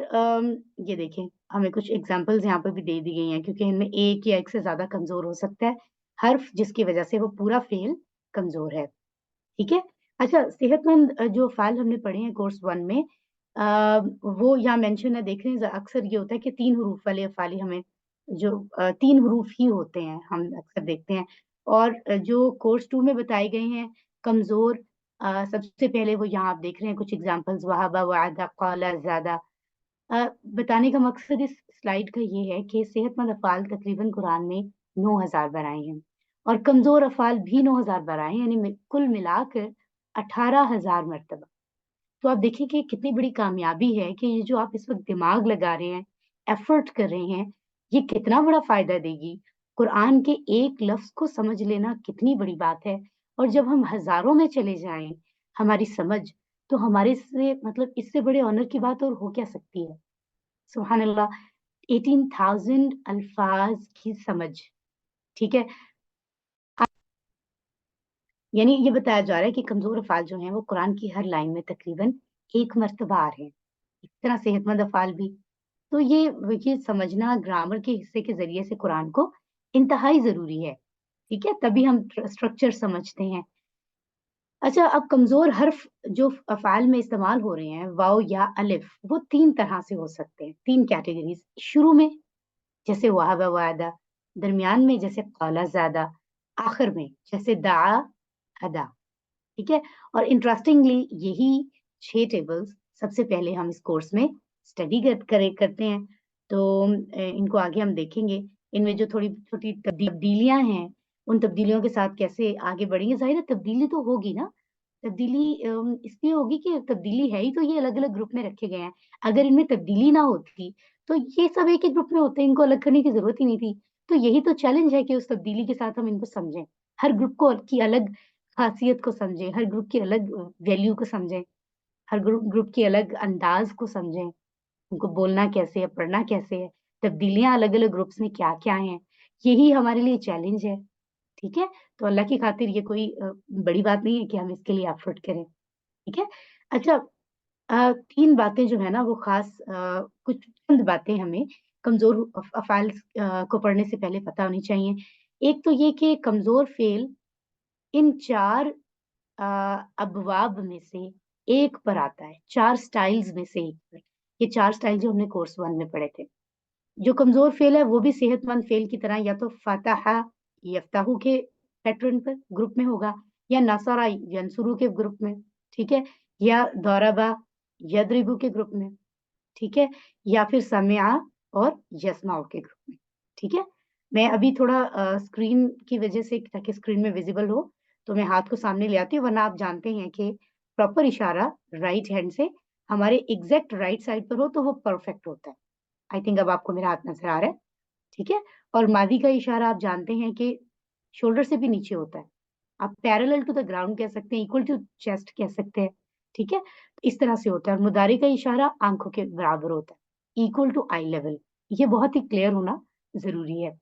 ये देखें हमें कुछ एग्ज़ाम्पल्स यहाँ पे भी दे दी गई हैं क्योंकि इनमें एक या एक से ज़्यादा कमज़ोर हो सकता है, हर्फ जिसकी वजह से वो पूरा फ़ेल कमज़ोर है। ठीक है? अच्छा सेहतमंद जो फ़ाइल हमने पढ़े हैं कोर्स 1 में वो यहाँ मेंशन है देख रहे हैं अक्सर ये होता है कि 3 हरूफ वाले अफ़ाली हमें जो 3 हरूफ ही होते हैं, हम अक्सर देखते हैं और जो कोर्स 2 में बताए गए हैं कमज़ोर सबसे पहले वो यहाँ आप देख रहे हैं कुछ एग्ज़ाम्पल्स वहाबा, वअदा, क़ाला, ज़ादा बताने का मकसद इस स्लाइड का ये है कि सेहतमंद अफ़आल तकरीबन कुरान में 9,000 बार आए हैं और कमज़ोर अफ़आल भी 9,000 बार आए हैं यानी कुल मिलाकर 18,000 मर्तबा। तो आप देखिए कि कितनी बड़ी कामयाबी है कि ये जो आप इस वक़्त दिमाग लगा रहे हैं, एफ़र्ट कर रहे हैं, ये कितना बड़ा फ़ायदा देगी। कुरान के एक लफ्ज़ को समझ लेना कितनी बड़ी बात है और जब हम हज़ारों में चले जाएँ, हमारी समझ, तो हमारे से मतलब इससे बड़े ऑनर की बात और हो क्या सकती है। सुभान अल्लाह 18,000 अल्फाज की समझ, ठीक है? यानी ये बताया जा रहा है कि कमज़ोर अफ़आल जो हैं वो कुरान की हर लाइन में तकरीबन 1 मर्तबा आ रहे हैं। इस तरह सेहतमंद अफ़आल भी। तो ये समझना ग्रामर के हिस्से के ज़रिए से कुरान को इंतहाई ज़रूरी है, ठीक है? तभी हम स्ट्रक्चर समझते हैं। अच्छा अब कमज़ोर हर्फ जो अफ़आल में इस्तेमाल हो रहे हैं वाव या अलिफ, वो 3 तरह से हो सकते हैं, 3 कैटेगरीज़। शुरू में जैसे वहाबा वादा, दरमियान में जैसे क़ाला ज़ादा, आखिर में जैसे दाआ हदा, ठीक है? और इंटरेस्टिंगली यही 6 टेबल्स सबसे पहले हम इस कोर्स में स्टडी करते हैं। तो इनको आगे हम देखेंगे। इनमें जो थोड़ी छोटी तब्दीलियाँ हैं, उन तब्दीलियों के साथ कैसे आगे बढ़ेंगे। ज़ाहिर है तब्दीली तो होगी ना, तब्दीली इसलिए होगी कि तब्दीली है ही तो ये अलग-अलग ग्रुप में रखे गए हैं। अगर इनमें तब्दीली ना होती, तो ये सब एक ही ग्रुप में होते, इनको अलग करने की ज़रूरत ही नहीं थी। तो यही तो चैलेंज है कि उस तब्दीली के साथ हम इनको समझें। हर ग्रुप को की अलग ख़ासियत को समझें, हर ग्रुप की अलग वैल्यू को समझें, हर ग्रुप की अलग अंदाज़ को समझें, उनको बोलना कैसे है, पढ़ना कैसे है, तब्दीलियाँ अलग-अलग ग्रुप्स में क्या-क्या हैं, यही हमारे लिए चैलेंज है। ठीक है? तो अल्लाह की खातिर ये कोई बड़ी बात नहीं है कि हम इसके लिए एफर्ट करें, ठीक है? अच्छा 3 बातें जो है ना वो ख़ास कुछ चंद बातें हमें कमज़ोर अफ़आल को पढ़ने से पहले पता होनी चाहिए। एक तो ये कि कमज़ोर फ़ेल इन 4 अ, अबवाब में से एक पर आता है, 4 स्टाइल्स में से एक पर। ये 4 स्टाइल जो हमने कोर्स 1 में पढ़े थे। जो कमज़ोर फ़ेल है, वो भी सेहतमंद फ़ेल की तरह या तो फ़तह यफ़्तहू के पैटर्न पर ग्रुप में होगा या नसरा यंसुरू के ग्रुप में, ठीक है? या ضरबा यضरबु के ग्रुप में, ठीक है? या फिर समिअ और यस्मउ के ग्रुप में, ठीक है? मैं अभी थोड़ा स्क्रीन की वज़ह से ताकि स्क्रीन में विज़िबल हो, तो मैं हाथ को सामने ले आती हूँ, वरना आप जानते हैं कि प्रॉपर इशारा राइट हैंड से हमारे एग्ज़ैक्ट राइट साइड पर हो, तो वो परफ़ेक्ट होता है। आई थिंक अब आपको मेरा हाथ नज़र आ रहा है, ठीक है? और मादी का इशारा आप जानते हैं कि शोल्डर से भी नीचे होता है। आप पैरेलल टू द ग्राउंड कह सकते हैं, इक्वल टू चेस्ट कह सकते हैं, ठीक है? इस तरह से होता है और मुदारी का इशारा आँखों के बराबर होता है, इक्वल टू आई लेवल। ये बहुत ही क्लियर होना ज़रूरी है।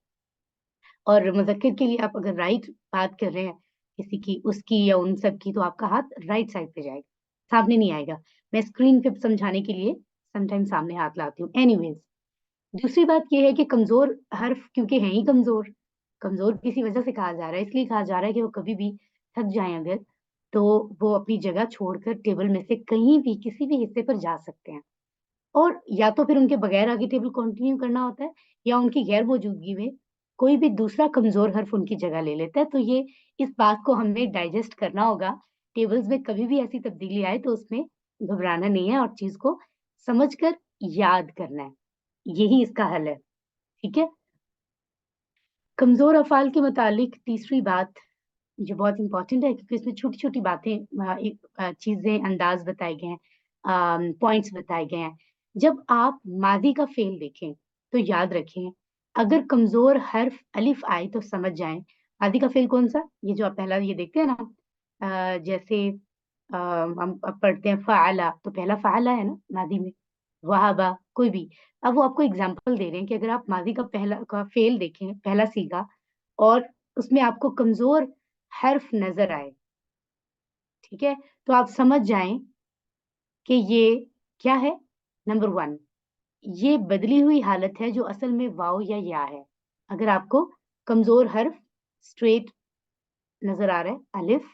और मुज़क्किर के लिए आप अगर राइट बात कर रहे हैं किसी की, उसकी या उन सब की, तो आपका हाथ राइट साइड पे जाएगा, सामने नहीं आएगा। मैं स्क्रीन पे समझाने के लिए समटाइम सामने हाथ लाती हूँ। एनीवेज़ दूसरी बात ये है कि कमज़ोर हर्फ क्योंकि हैं ही कमज़ोर, कमज़ोर किसी वजह से कहा जा रहा है, इसलिए कहा जा रहा है कि वो कभी भी थक जाएँ अगर, तो वो अपनी जगह छोड़कर टेबल में से कहीं भी, किसी भी हिस्से पर जा सकते हैं। और या तो फिर उनके बगैर आगे टेबल कंटिन्यू करना होता है या उनकी गैर मौजूदगी में कोई भी दूसरा कमज़ोर हर्फ उनकी जगह ले लेता है। तो ये इस बात को हमें डाइजेस्ट करना होगा, टेबल्स में कभी भी ऐसी तब्दीली आए तो उसमें घबराना नहीं है और चीज़ को समझकर याद करना है। यही इसका हल है, ठीक है? कमज़ोर अफ़ाल के मुतालिक तीसरी बात जो बहुत इम्पोर्टेंट है, क्योंकि इसमें छोटी-छोटी बातें चीज़ें, अंदाज़ बताए गए हैं, पॉइंट्स बताए गए हैं। जब आप माज़ी का फ़ेल देखें, तो याद रखें, अगर कमज़ोर हर्फ़ अलिफ़ आए तो समझ जाएँ, माज़ी का फ़ेल कौन-सा? ये जो आप पहला ये देखते हैं ना, जैसे हम अब पढ़ते हैं फ़अला, तो पहला फ़अला है ना माज़ी में, वहबा, कोई भी। अब वो आपको एग्ज़ाम्पल दे रहे हैं कि अगर आप माज़ी का पहला का फ़ेल देखें, पहला सीगा और उसमें आपको कमज़ोर हर्फ नज़र आए, ठीक है? तो आप समझ जाएँ कि ये क्या है? नंबर 1, ये बदली हुई हालत है जो असल में वाव या या है। अगर आपको कमज़ोर हर्फ स्ट्रेट नज़र आ रहा है, अलिफ,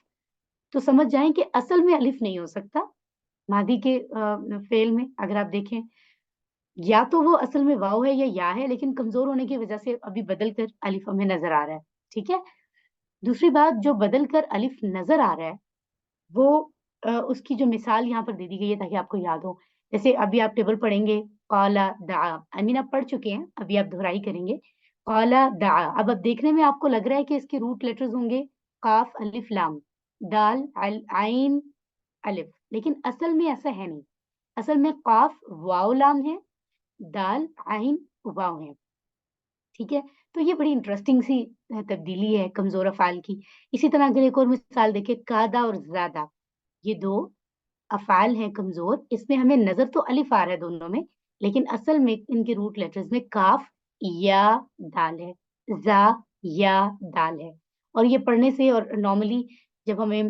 तो समझ जाएँ कि असल में अलिफ नहीं हो सकता, मादी के फ़ेल में अगर आप देखें, या तो वो असल में वाव है या या है, लेकिन कमज़ोर होने की वज़ह से अभी बदल कर अलिफ हमें नज़र आ रहा है, ठीक है? दूसरी बात, जो बदल कर अलिफ नज़र आ रहा है, वो उसकी जो मिसाल यहाँ पर दे दी गई है ताकि आपको याद हो। जैसे अभी आप टेबल पढ़ेंगे, क़ाला दआ, आई मीन आप पढ़ चुके हैं, अभी आप दोहराई करेंगे। क़ाला दआ, अब देखने में आपको लग रहा है कि इसके रूट लेटर्स होंगे क़ाफ, अलिफ, लाम, दाल, आइन, अलिफ, लेकिन असल में ऐसा है नहीं। असल में क़ाफ वाव लाम है, दाल, आइन, वाव है। ठीक है? तो ये बड़ी इंटरेस्टिंग सी तब्दीली है कमज़ोर अफ़आल की। इसी तरह अगर एक और मिसाल देखें, कादा और ज़ादा, ये 2 अफ़आल हैं कमज़ोर, इसमें हमें नज़र तो अलिफ़ आ रहा है दोनों में, लेकिन असल में इनके रूट लेटर्स में काफ़, या, दाल है, ज़ा, या, दाल है। और ये पढ़ने से और नॉर्मली जब हमें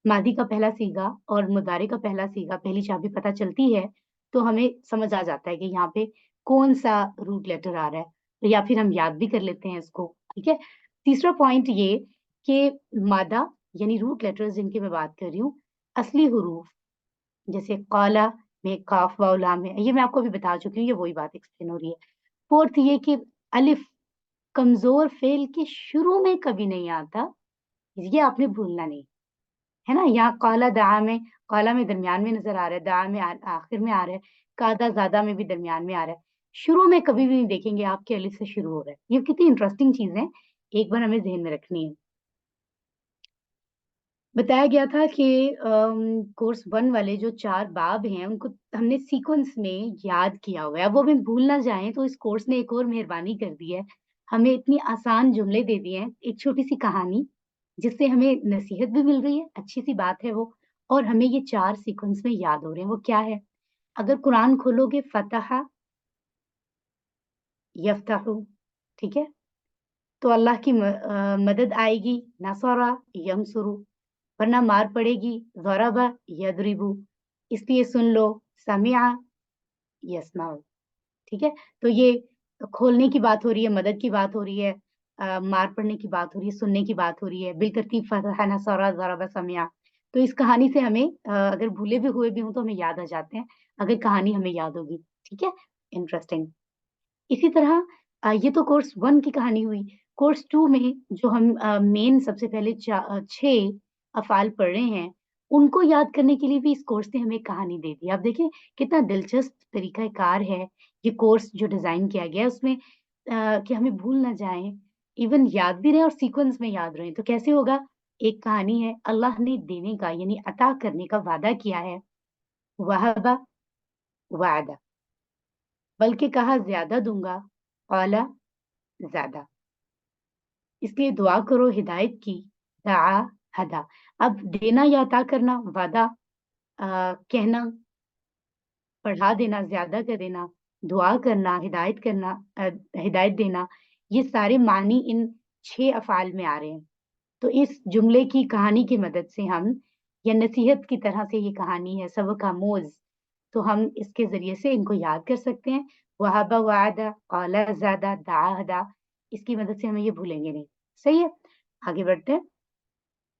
मादी का पहला सीगा और मुदारे का पहला सीगा, पहली चाबी पता चलती है, तो हमें समझ आ जाता है कि यहाँ पे कौन-सा रूट लेटर आ रहा है। तो या फिर हम याद भी कर लेते हैं इसको, ठीक है? तीसरा पॉइंट ये कि मादा यानी रूट लेटर्स जिनकी मैं बात कर रही हूँ, असली हुरूफ जैसे क़ाला में काफ वाव लाम है, ये मैं आपको अभी बता चुकी हूँ, ये वही बात एक्सप्लेन हो रही है। फोर्थ ये कि अलिफ कमज़ोर फ़ेल के शुरू में कभी नहीं आता, ये आपने भूलना नहीं, है ना? यहाँ क़ाला में दरमियान में नज़र आ रहा है, दा में आखिर में आ रहा है, कादा ज़ादा में भी दरमियान में आ रहा है। शुरू में कभी भी नहीं देखेंगे आप कि अलिफ से शुरू हो रहा है। ये कितनी इंटरेस्टिंग चीज़ है, एक बार हमें ज़हन में रखनी है। बताया गया था कि कोर्स 1 वाले जो 4 बाब हैं, उनको हमने सीक्वेंस में याद किया हुआ है। अब वो हमें भूल ना जाएँ, तो इस कोर्स ने एक और मेहरबानी कर दी है। हमें इतनी आसान जुमले दे दिए हैं, एक छोटी-सी कहानी, जिससे हमें नसीहत भी मिल रही है, अच्छी-सी बात है वो, और हमें ये 4 सीक्वेंस में याद हो रहे हैं। वो क्या है? अगर कुरान खोलोगे फ़तह, यफ़्तहु, ठीक है? तो अल्लाह की मदद आएगी, नसरा, यंसुरु, वरना मार पड़ेगी, ज़रबा, यदरिबु। इसलिए सुन लो, समिअ, यस्मउ, ठीक है? तो ये खोलने की बात हो रही है, मदद की बात हो रही है, मार पड़ने की बात हो रही है, सुनने की बात हो रही है। बिलतरतीब फ़तह, नसरा, ज़रबा, समिअ। तो इस कहानी से हमें अगर भूले भी हुए भी हों तो हमें याद आ जाते हैं, अगर कहानी हमें याद होगी, ठीक है? इंटरेस्टिंग। इसी तरह ये तो कोर्स 1 की कहानी हुई। कोर्स 2 में जो हम मेन सबसे पहले 6 अफ़ाल पढ़ रहे हैं, उनको याद करने के लिए भी इस कोर्स ने हमें एक कहानी दे दी। आप देखिए कितना दिलचस्प तरीक़ा-ए-कार है, ये कोर्स जो डिज़ाइन किया गया है उसमें कि हमें भूल ना जाएँ, इवन याद भी रहें और सीक्वेंस में याद रहें। तो कैसे होगा? एक कहानी है, अल्लाह ने देने का यानी अता करने का वादा किया है, वहबा, वअदा, बल्कि कहा ज़्यादा दूँगा, क़ाला ज़्यादा। इसलिए दुआ करो हिदायत की, दआ हदा। अब देना या अता करना, वादा कहना, बढ़ा देना, ज़्यादा कर देना, दुआ करना, हिदायत देना, ये सारे मानी इन 6 अफ़आल में आ रहे हैं। तो इस जुमले की कहानी की मदद से हम या नसीहत की तरह से ये कहानी है, सबक आमोज़, तो हम इसके ज़रिए से इनको याद कर सकते हैं। वहब वअदा, क़ाला ज़ादा, दआ हदा, इसकी मदद से हमें ये भूलेंगे नहीं। सही है? आगे बढ़ते हैं।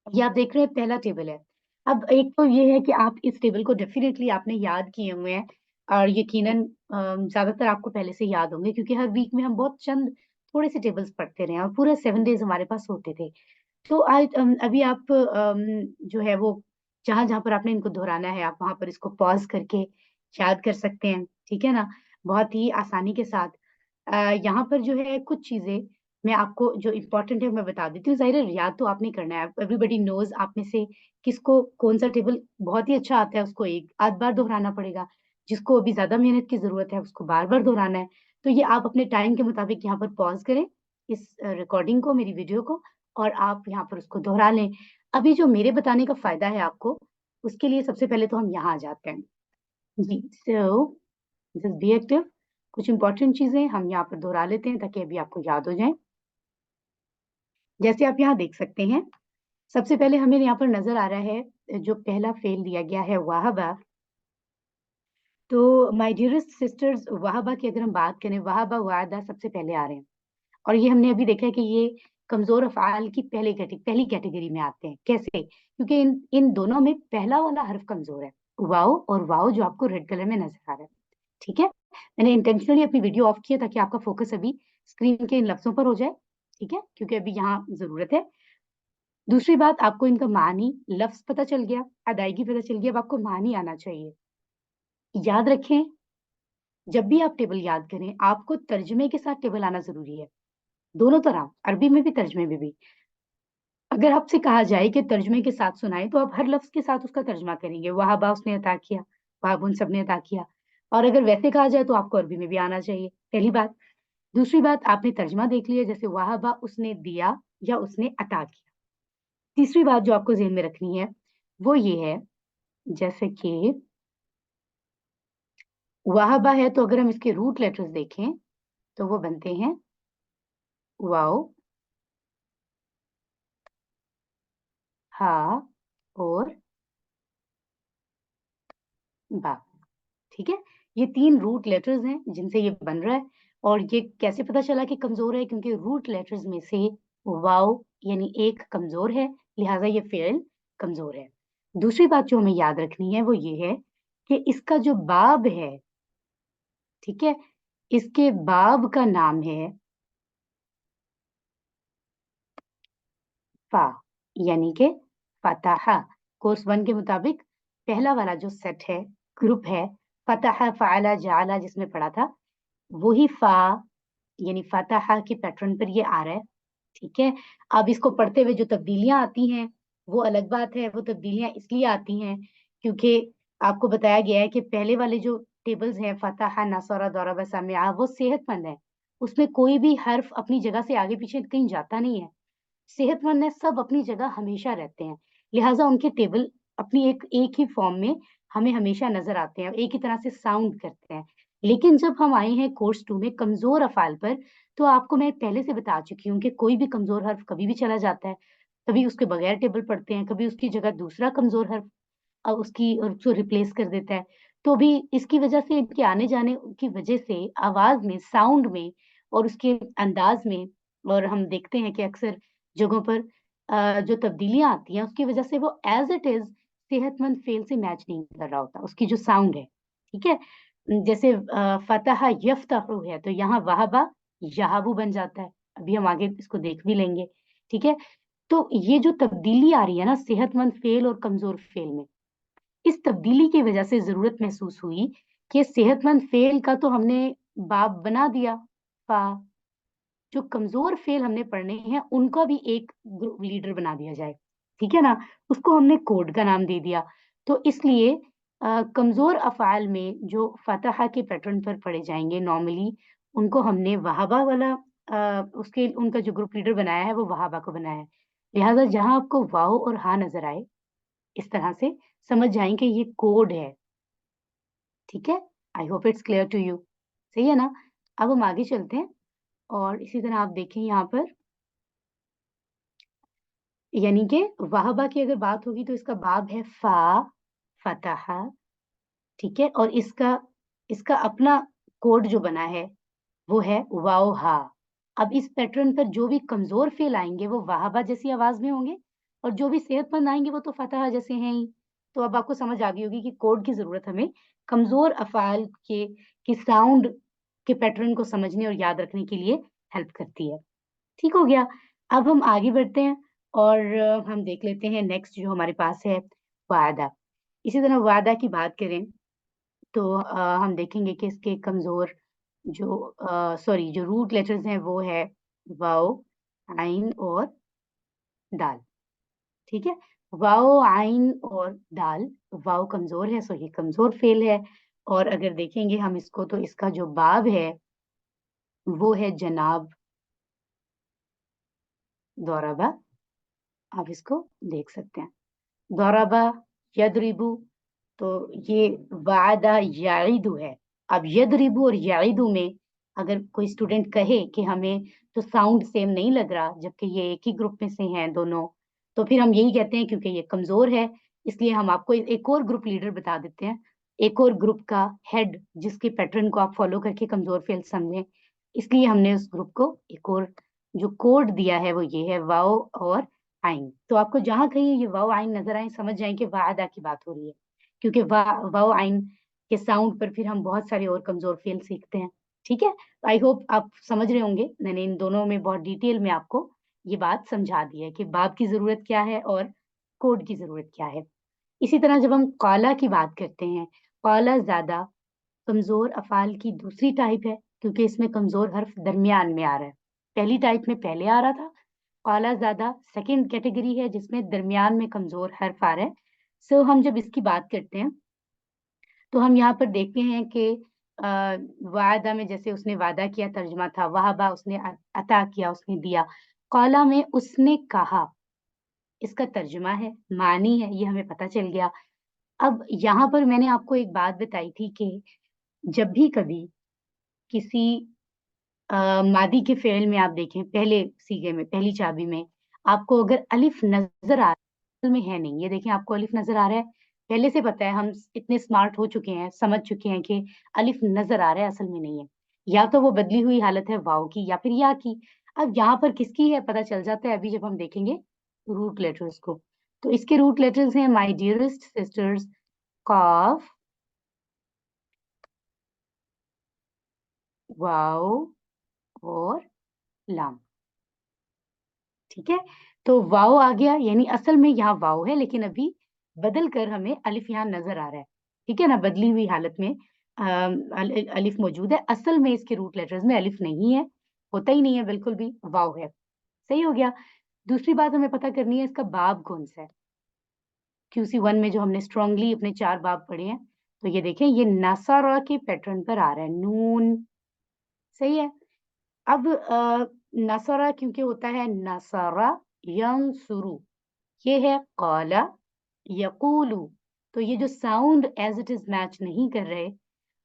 ये आप देख रहे हैं पहला टेबल है। अब एक तो ये है कि आप इस टेबल को डेफ़िनिटली आपने याद किए हुए हैं और यकीनन ज़्यादातर आपको पहले से याद होंगे क्योंकि हर वीक में हम बहुत चंद थोड़े-से टेबल्स पढ़ते रहे हैं और पूरे 7 डेज़ हमारे पास होते थे। तो आज अभी आप जो है वो जहाँ-जहाँ पर आपने इनको दोहराना है, आप वहाँ पर इसको पॉज़ करके याद कर सकते हैं, ठीक है ना? बहुत ही आसानी के साथ। यहाँ पर जो है कुछ चीज़ें मैं आपको जो इम्पोर्टेंट है मैं बता देती हूँ। ज़ाहिर है याद तो आपने करना है, एवरीबॉडी नोज़ आप में से किसको कौन-सा टेबल बहुत ही अच्छा आता है, उसको एक आध बार दोहराना पड़ेगा। जिसको अभी ज़्यादा मेहनत की ज़रूरत है, उसको बार-बार दोहराना है। तो ये आप अपने टाइम के मुताबिक यहाँ पर पॉज़ करें, इस रिकॉर्डिंग को, मेरी वीडियो को, और आप यहाँ पर उसको दोहरा लें। अभी जो मेरे बताने का फ़ायदा है आपको, उसके लिए सबसे पहले तो हम यहाँ आ जाते हैं। जी, सो जस्ट बी एक्टिव। कुछ इम्पोर्टेंट चीज़ें हम यहाँ पर दोहरा लेते हैं ताकि अभी आपको याद हो जाएँ। जैसे आप यहाँ देख सकते हैं, सबसे पहले हमें यहाँ पर नज़र आ रहा है जो पहला फ़ेल दिया गया है वहाबा। तो माय डियरेस्ट सिस्टर्स वहाबा की अगर हम बात करें, वहाबा, वादा सबसे पहले आ रहे हैं। और ये हमने अभी देखा है कि ये कमज़ोर अफ़आल की पहली कैटेगरी में आते हैं। कैसे? क्योंकि इन इन दोनों में पहला वाला हर्फ़ कमज़ोर है। वाओ और वाओ जो आपको रेड कलर में नज़र आ रहा है। ठीक है? मैंने इंटेंशनली अपनी वीडियो ऑफ की है ताकि आपका फ़ोकस अभी स्क्रीन के इन लफ्ज़ों पर हो जाए। ठीक है? क्योंकि अभी यहाँ ज़रूरत है। दूसरी बात, आपको इनका मानी, लफ्ज़ पता चल गया, अदायगी पता चल गई, अब आपको मानी आना चाहिए। याद रखें, जब भी आप टेबल याद करें, आपको तर्जुमे के साथ टेबल आना ज़रूरी है। दोनों तरह, अरबी में भी, तर्जुमे में भी। अगर आपसे कहा जाए कि तर्जुमे के साथ सुनाएँ, तो आप हर लफ्ज़ के साथ उसका तर्जुमा करेंगे। वहाबा उसने अता किया, वाबुन सबने अता किया। और अगर वैसे कहा जाए, तो आपको अरबी में भी आना चाहिए, पहली बात। दूसरी बात, आपने तर्जुमा देख लिया, जैसे वहाबा उसने दिया या उसने अता किया। तीसरी बात जो आपको ज़हन में रखनी है, वो ये है, जैसे कि वहाबा है, तो अगर हम इसके रूट लेटर्स देखें, तो वो बनते हैं वाओ, हा और बा। ठीक है? ये 3 रूट लेटर्स हैं जिनसे ये बन रहा है। और ये कैसे पता चला कि कमज़ोर है? क्योंकि रूट लेटर्स में से वाओ यानी एक कमज़ोर है, लिहाज़ा ये फ़ेल कमज़ोर है। दूसरी बात जो हमें याद रखनी है, वो ये है कि इसका जो बाब है, ठीक है? इसके बाब का नाम है फ़ा, यानी कि फ़तहा। कोर्स 1 के मुताबिक पहला वाला जो सेट है, ग्रुप है, फ़तहा, फ़अला, जअला जिसमें पढ़ा था, वही फ़ा यानी फ़तहा के पैटर्न पर ये आ रहा है, ठीक है? अब इसको पढ़ते हुए जो तब्दीलियाँ आती हैं, वो अलग बात है। वो तब्दीलियाँ इसलिए आती हैं क्योंकि आपको बताया गया है कि पहले वाले जो टेबल्स हैं, फ़तहा, नसरा, दरबा, समिअ, वो सेहतमंद हैं। उसमें कोई भी हर्फ अपनी जगह से आगे-पीछे कहीं जाता नहीं है। सेहतमंद है, सब अपनी जगह हमेशा रहते हैं। लिहाज़ा उनके टेबल अपनी एक एक ही फ़ॉर्म में हमें हमेशा नज़र आते हैं, एक ही तरह से साउंड करते हैं। लेकिन जब हम आए हैं कोर्स 2 में कमज़ोर अफ़आल पर, तो आपको मैं पहले से बता चुकी हूँ कि कोई भी कमज़ोर हर्फ कभी भी चला जाता है। कभी उसके बगैर टेबल पढ़ते हैं, कभी उसकी जगह दूसरा कमज़ोर हर्फ उसको रिप्लेस कर देता है। तो भी इसकी वजह से, इनके आने-जाने की वजह से आवाज़ में, साउंड में और उसके अंदाज़ में, और हम देखते हैं कि अक्सर जगहों पर जो तब्दीलियाँ आती हैं, उसकी वजह से वो एज़ इट इज़ सेहतमंद फ़ेल से मैच नहीं कर रहा होता, उसकी जो साउंड है, ठीक है? जैसे फ़तह यफ़्तहु है, तो यहाँ वहबा यहबु बन जाता है। अभी हम आगे इसको देख भी लेंगे, ठीक है? तो ये जो तब्दीली आ रही है ना सेहतमंद फ़ेल और कमज़ोर फ़ेल में, इस तब्दीली की वजह से ज़रूरत महसूस हुई कि सेहतमंद फ़ेल का तो हमने बाब बना दिया, फ़ा, जो कमज़ोर फ़ेल हमने पढ़ने हैं, उनका भी एक लीडर बना दिया जाए, ठीक है ना? उसको हमने कोड का नाम दे दिया। तो इसलिए कमज़ोर अफ़आल में जो फ़तहा के पैटर्न पर पढ़े जाएँगे नॉर्मली, उनको हमने वहाबा वाला उसके उनका जो ग्रुप लीडर बनाया है, वो वहाबा को बनाया है। लिहाज़ा जहाँ आपको वाओ और हा नज़र आए, इस तरह से समझ जाएँ कि ये कोड है, ठीक है? I hope it's clear to you. सही है ना? अब हम आगे चलते हैं और इसी तरह आप देखें यहाँ पर, यानी कि वहबा की अगर बात होगी तो इसका बाब है फ़ा, फ़तहा, ठीक है? और इसका इसका अपना कोड जो बना है, वो है वाओ हा। अब इस पैटर्न पर जो भी कमज़ोर फ़ेल आएँगे, वो वहाबा जैसी आवाज़ में होंगे, और जो भी सेहतमंद आएँगे, वो तो फ़तहा जैसे हैं ही। तो अब आपको समझ आ गई होगी कि कोड की ज़रूरत हमें कमज़ोर अफ़आल के साउंड के पैटर्न को समझने और याद रखने के लिए हेल्प करती है। ठीक हो गया? अब हम आगे बढ़ते हैं और हम देख लेते हैं नेक्स्ट जो हमारे पास है, वादा। इसी तरह वादा की बात करें, तो हम देखेंगे कि इसके कमज़ोर जो जो रूट लेटर्स हैं, वो है वाओ आइन और दाल। ठीक है, वाओ आइन और दाल। वाओ कमजोर है, सो ये कमजोर फेल है। और अगर देखेंगे हम इसको, तो इसका जो बाब है वो है जनाब दौराबा। आप इसको देख सकते हैं, दौराबा यदरिबू, तो ये वादा याइदु है। अब यदरिबू और याइदु में अगर कोई स्टूडेंट कहे कि हमें तो साउंड सेम नहीं लग रहा, जबकि ये एक ही ग्रुप में से हैं दोनों, तो फिर हम यही कहते हैं क्योंकि ये कमजोर है, इसलिए हम आपको एक और ग्रुप लीडर बता देते हैं, एक और ग्रुप का हेड, जिसके पैटर्न को आप फॉलो करके कमजोर फेल समझें। इसलिए हमने उस ग्रुप को एक और जो कोड दिया है वो ये है, वाओ और आइन। तो आपको जहां कहीं ये वाओ आइन नजर आए, समझ जाएं कि वादा की बात हो रही है, क्योंकि वाओ आइन के साउंड पर फिर हम बहुत सारे और कमजोर फेल सीखते हैं। ठीक है, आई होप आप समझ रहे होंगे, मैंने इन दोनों में बहुत डिटेल में आपको ये बात समझा दी है कि बाब की जरूरत क्या है और कोड की जरूरत क्या है। इसी तरह जब हम काला की बात करते हैं, काला ज्यादा कमजोर अफाल की दूसरी टाइप है, क्योंकि इसमें कमजोर हर्फ दरमियान में आ रहा है। पहली टाइप में पहले आ रहा था, काला ज्यादा सेकंड कैटेगरी है जिसमें दरमियान में कमजोर हर्फ आ रहा है। सो हम जब इसकी बात करते हैं तो हम यहाँ पर देखते हैं कि वादा में जैसे उसने वादा किया तर्जुमा था, वहाबा उसने अता किया, उसने दिया। काला में उसने कहा, इसका तर्जुमा है, मानी है, ये हमें पता चल गया। अब यहाँ पर मैंने आपको एक बात बताई थी कि जब भी कभी किसी मादी के फेल में आप देखें, पहले सीगे में, पहली चाबी में आपको अगर अलिफ नजर आ असल में है नहीं, ये देखें आपको अलिफ नजर आ रहा है, पहले से पता है, हम इतने स्मार्ट हो चुके हैं, समझ चुके हैं कि अलिफ नजर आ रहा है, असल में नहीं है। या तो वो बदली हुई हालत है वाव की या फिर या की। अब यहाँ पर किसकी है पता चल जाता है अभी जब हम देखेंगे रूट लेटर्स को। तो इसके रूट लेटर्स हैं my dearest sisters, calf, wow और लाम। ठीक है, तो वाओ आ गया, यानी असल में यहाँ वाओ है, लेकिन अभी बदल कर हमें अलिफ यहाँ नजर आ रहा है। ठीक है ना, बदली हुई हालत में अलिफ मौजूद है, असल में इसके रूट लेटर्स में अलिफ नहीं है, होता ही नहीं है, बिल्कुल भी वाओ है। सही हो गया। दूसरी बात हमें पता करनी है, इसका बाब कौन सा है। QC1 में जो हमने स्ट्रांगली अपने 4 बाब पढ़े हैं, तो ये देखें, ये नसारा के पैटर्न पर आ रहा है, नून। सही है। अब नसरा क्योंकि होता है नसरा यंसुरु, ये है काला यकूलू। तो ये जो sound as it is match नहीं कर रहे,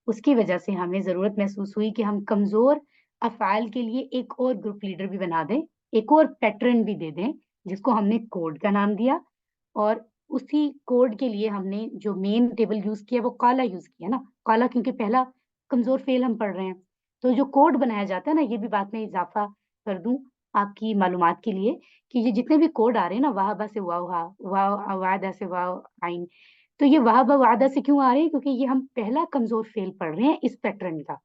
उसकी वजह से हमें जरूरत महसूस हुई कि हम कमजोर अफआल के लिए एक और ग्रुप लीडर भी बना दें, एक और पैटर्न भी दे दें, जिसको हमने कोड का नाम दिया। और उसी कोड के लिए हमने जो मेन टेबल यूज किया वो काला यूज किया ना, काला क्योंकि पहला कमजोर फेल हम पढ़ रहे हैं। तो जो कोड बनाया जाता है ना, ये भी बात में इजाफा कर दूं आपकी मालूमात के लिए, कि ये जितने भी कोड आ रहे हैं ना, वाहबा से वाहा, वाह वादा से वाह आइन, तो ये वाहबा वादा से क्यों आ रहे हैं, क्योंकि ये हम पहला कमजोर फेल पढ़ रहे हैं इस पैटर्न का,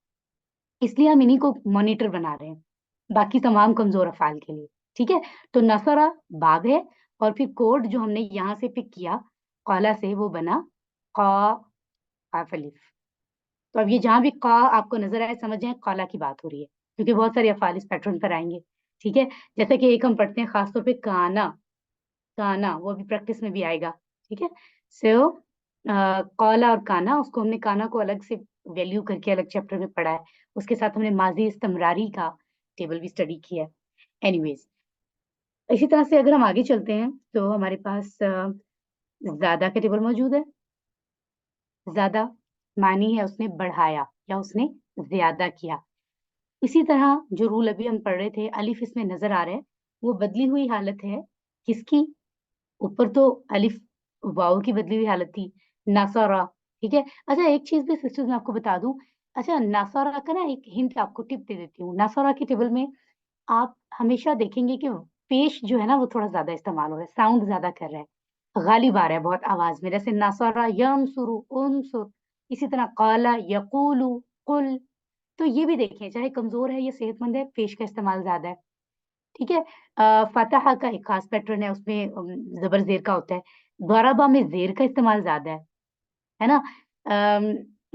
इसलिए हम इन्हीं को मॉनिटर बना रहे हैं बाकी तमाम कमजोर अफाल के लिए। ठीक है, तो नसरा बाब है, और फिर कोड जो हमने यहाँ से पिक किया काला से, वो बना का काफ अलिफ। तो अब ये जहां भी का आपको नजर आए, समझ जाए काला की बात हो रही है, क्योंकि बहुत सारे अफाल इस पैटर्न पर आएंगे। ठीक है, जैसे कि एक हम पढ़ते हैं खासतौर पे काना, काना वो अभी प्रैक्टिस में भी आएगा। ठीक है, सो काला और काना, उसको हमने काना को अलग से वैल्यू करके अलग चैप्टर में पढ़ा है, उसके साथ हमने माजी इस्तमरारी का टेबल भी स्टडी किया है। एनीवेज, इसी तरह से अगर हम आगे चलते हैं तो हमारे पास ज्यादा का टेबल मौजूद है। ज्यादा मानी है उसने बढ़ाया या उसने ज्यादा किया। इसी तरह जो रूल अभी हम पढ़ रहे थे, अलिफ इसमें नजर आ रहा है, वो बदली हुई हालत है किसकी, ऊपर तो अलिफ वाव की बदली हुई हालत थी, नासारा। ठीक है, अच्छा एक चीज भी सिस्टर्स मैं आपको बता दूं, अच्छा नासारा का ना एक हिंट आपको टिप दे देती हूँ। नासारा के टेबल में आप हमेशा देखेंगे कि पेश जो है ना वो थोड़ा ज्यादा इस्तेमाल हो रहा है, साउंड ज्यादा कर रहा है, गालिब आ रहा है बहुत आवाज में, जैसे नासारा यंसुरु उनसुर, इसी तरह काला यकूलु कुल। तो ये भी देखें, चाहे कमजोर है या सेहतमंद है, पेश का इस्तेमाल ज्यादा है। ठीक है, फतहा का एक खास पैटर्न है, उसमें जबर जेर का होता है। द्वाराबा में जेर का इस्तेमाल ज्यादा है ना।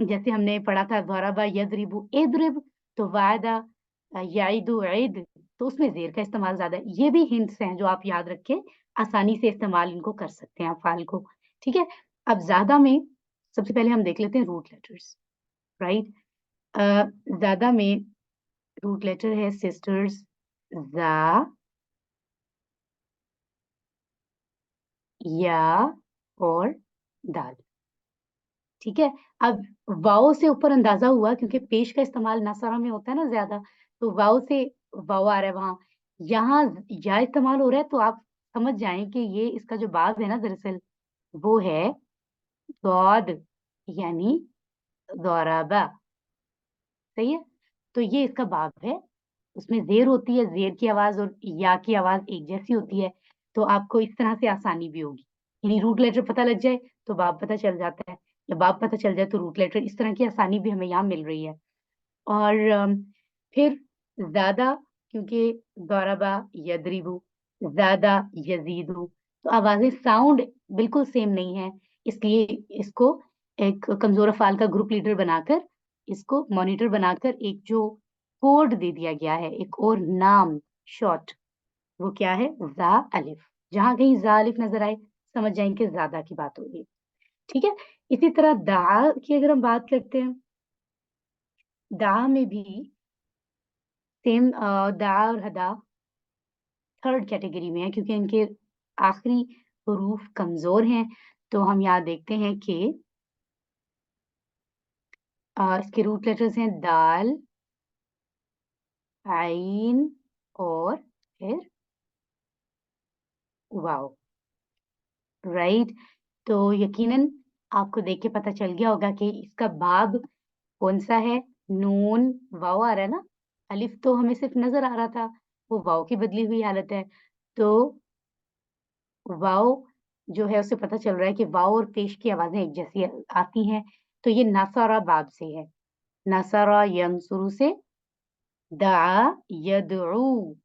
जैसे हमने पढ़ा था द्वाराबा यदरिबु इदरिब, तो वादा याइदु ईद, तो उसमें ज़ेर का इस्तेमाल ज़्यादा है। ये भी हिंट्स हैं जो आप याद रख के आसानी से इस्तेमाल इनको कर सकते हैं अफ़आल को, ठीक है? अब ज़्यादा में सबसे पहले हम देख लेते हैं रूट लेटर्स, राइट? ज़्यादा में रूट लेटर है सिस्टर्स ज़ा, या और दाल, ठीक है? अब वाव से ऊपर अंदाज़ा हुआ क्योंकि पेश का इस्तेमाल नसरा में होता है ना ज़्यादा, तो वाव से वाव आ रहा है वहाँ। यहाँ या इस्तेमाल हो रहा है तो आप समझ जाएँ कि ये इसका जो बाब है ना दरअसल, वो है दौद यानी दौराबा, सही है? तो ये इसका बाब है। उसमें ज़ेर होती है, ज़ेर की आवाज़ और या की आवाज़ एक जैसी होती है, तो आपको इस तरह से आसानी भी होगी। यानी रूट लेटर पता लग जाए, तो बाब पता चल जाता है, या बाब पता चल जाए तो रूट लेटर, इस तरह की आसानी भी हमें यहाँ मिल रही है। और फिर ज़्यादा क्योंकि दौराबा, यदरिबु, ज़्यादा, यज़ीदु, तो आवाज़ें साउंड बिल्कुल सेम नहीं है, इसलिए इसको एक कमज़ोर अफ़आल का ग्रुप लीडर बनाकर, इसको मॉनिटर बनाकर एक जो कोड दे दिया गया है, एक और नाम शॉर्ट, वो क्या है? ज़ा अलिफ। जहाँ कहीं ज़ा अलिफ नज़र आए, समझ जाएँ कि ज़्यादा की बात हो रही है, ठीक है? इसी तरह दा की अगर हम बात करते हैं, दा में भी सेम दा और हदा थर्ड कैटेगरी में है क्योंकि इनके आखिरी हुरूफ कमज़ोर हैं, तो हम यहाँ देखते हैं कि इसके रूट लेटर्स हैं दाल, आइन और फिर वाव, राइट? तो यकीनन आपको देख के पता चल गया होगा कि इसका बाब कौन-सा है? नून, वाव आ रहा है ना? अलिफ तो हमें सिर्फ़ नज़र आ रहा था, वो वाव की बदली हुई हालत है। तो वाव जो है उससे पता चल रहा है कि वाव और पेश की आवाज़ें एक जैसी आती हैं, तो ये नसरा बाब से है। नसरा यंसुरु से, दआ यदउ,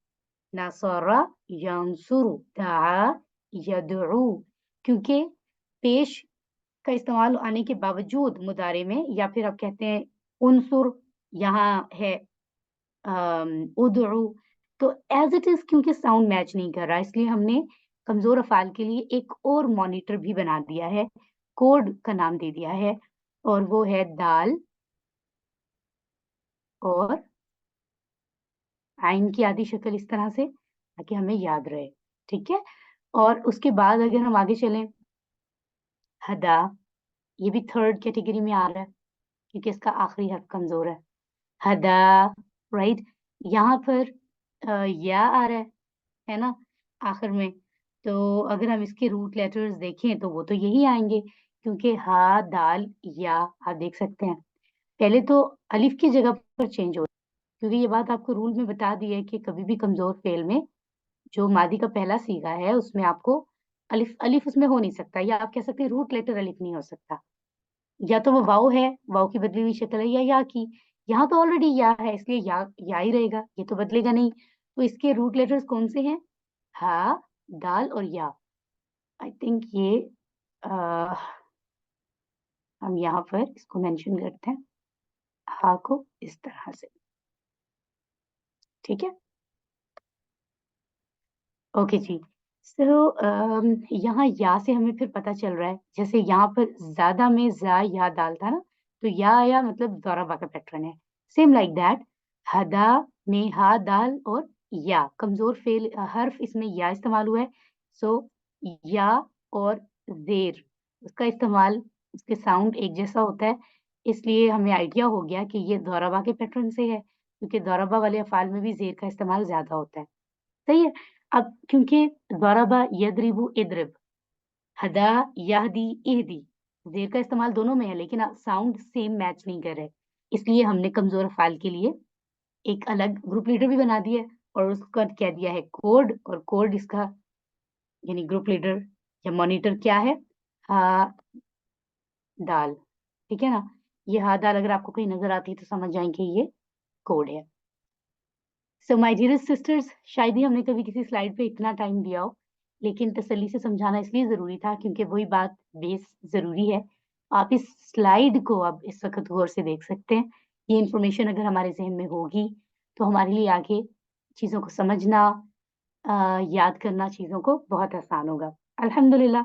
नसरा यंसुरु, दआ यदउ, क्योंकि पेश का इस्तेमाल आने के बावजूद मुदारे में या फिर आप कहते हैं उनसुर, यहाँ है उदउ, तो एज़ इट इज़ क्योंकि साउंड मैच नहीं कर रहा, इसलिए हमने कमज़ोर अफ़आल के लिए एक और मॉनिटर भी बना दिया है, कोड का नाम दे दिया है और वो है दाल और आइन की आधी शक्ल इस तरह से, ताकि हमें याद रहे, ठीक है? और उसके बाद अगर हम आगे चलें, हदा, ये भी थर्ड कैटेगरी में आ रहा है, क्योंकि इसका आखिरी हर्फ कमज़ोर है। हदा, राइट? यहाँ पर या आ रहा है ना? आखिर में। तो अगर हम इसके रूट लेटर्स देखें तो वो तो यही आएँगे क्योंकि हा, दाल, या आप देख सकते हैं। पहले तो अलिफ की जगह पर चेंज हो, क्योंकि ये बात आपको रूल में बता दी है कि कभी भी कमज़ोर फ़ेल में जो मादी का पहला सीगा है उसमें आपको अलिफ अलिफ उसमें हो नहीं सकता, या आप कह सकते हैं रूट लेटर अलिफ नहीं हो सकता। या तो वो वाव है, वाव की बदली हुई शक्ल है, या की। यहाँ तो ऑलरेडी या है इसलिए या ही रहेगा, ये तो बदलेगा नहीं। तो इसके रूट लेटर्स कौन से हैं? हा, दाल और या। आई थिंक ये अ, हम यहाँ पर इसको मेंशन करते हैं, हा को इस तरह से, ठीक है? ओके जी। सो यहाँ या से हमें फिर पता चल रहा है, जैसे यहाँ पर ज़्यादा में ज़ा या दाल था ना, तो या आया मतलब ज़ोराबा का पैटर्न है। सेम लाइक दैट हदा में हा, दाल और या, कमज़ोर फ़ेल हर्फ इसमें या इस्तेमाल हुआ है। सो या और ज़ेर, उसका इस्तेमाल, उसके साउंड एक जैसा होता है, इसलिए हमें आइडिया हो गया कि ये ज़ोराबा के पैटर्न से है, क्योंकि ज़ोराबा वाले अफ़आल में भी ज़ेर का इस्तेमाल ज़्यादा होता है। सही है? अब क्योंकि ज़रबा यदरिबु इदरिब, हदा यहदी इहदी, ज़ेर का इस्तेमाल दोनों में है लेकिन साउंड सेम मैच नहीं कर रहे। इसलिए हमने कमज़ोर अफ़आल के लिए एक अलग ग्रुप लीडर भी बना दिया है और उसका कह दिया है कोड, और कोड इसका यानी ग्रुप लीडर या मॉनिटर क्या है? हा, दाल, ठीक है ना? ये हा, दाल अगर आपको कहीं नज़र आती है तो समझ जाएँ कि ये कोड है। सो माय डियरेस्ट सिस्टर्स, शायद ही हमने कभी किसी स्लाइड पे इतना टाइम दिया हो, लेकिन तसल्ली से समझाना इसलिए ज़रूरी था क्योंकि वही बात बेस ज़रूरी है। आप इस स्लाइड को अब इस वक़्त गौर से देख सकते हैं। ये इन्फॉर्मेशन अगर हमारे ज़हन में होगी, तो हमारे लिए आगे चीज़ों को समझना, याद करना चीज़ों को बहुत आसान होगा। अल्हम्दुलिल्लाह।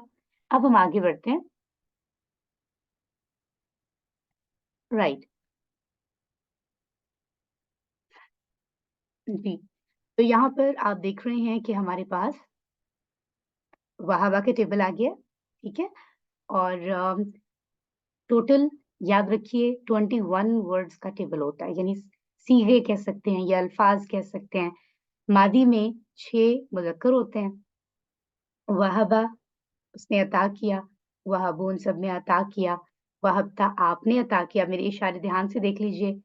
अब हम आगे बढ़ते हैं। राइट। जी। तो यहाँ पर आप देख रहे हैं कि हमारे पास वहाबा के टेबल आ गया, ठीक है? और टोटल याद रखिए 21 वर्ड्स का टेबल होता है, यानी सीगे कह सकते हैं या अल्फाज कह सकते हैं। मादी में 6 मुज़क्कर होते हैं। वहबा उसने अता किया, वहबून सबने अता किया, वहबता आपने अता किया, मेरे इशारे ध्यान से देख लीजिए।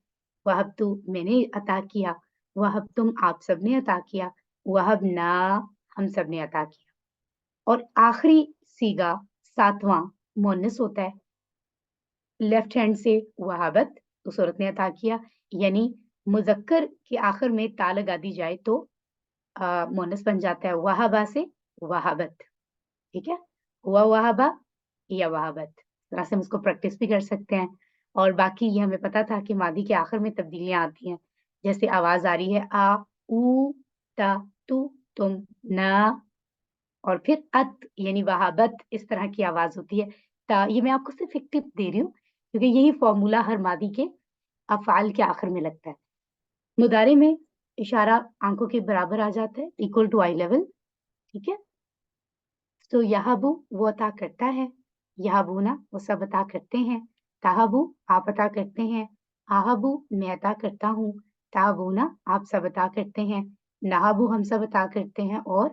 वहबतु मैंने अता किया, वहबतुम आप सबने अता किया, वहबना हम सबने अता किया। और आखिरी सीगा 7वां मुअन्नस होता है। लेफ्ट हैंड से वहाबत उस औरत ने अता किया, यानी मुज़क्कर के आखिर में ता लगा दी जाए तो मुअन्नस बन जाता है। वहाबा से वहाबत, ठीक है? हुआ वहाबा या वहाबत। इस तरह से हम इसको प्रैक्टिस भी कर सकते हैं। और बाकी ये हमें पता था कि मादी के आखिर में तब्दीलियाँ आती हैं। जैसे आवाज़ आ रही है आ, ऊ, ता, तू, तुम, ना और फिर अत यानी वहाबत इस तरह की आवाज़ होती है। ये मैं आपको सिर्फ़ एक टिप दे रही हूँ, क्योंकि यही फ़ॉर्मूला हर मादी के अफ़आल के आखिर में लगता है। मुदारे में इशारा आँखों के बराबर आ जाता है, इक्वल टू आई लेवल, ठीक है? तो यहाबू वो अता करता है, यहाबूना वो सब अता करते हैं, ताहाबू आप अता करते हैं, आहाबू मैं अता करता हूँ, ताहाबूना आप सब अता करते हैं, नहाबू हम सब अता करते हैं और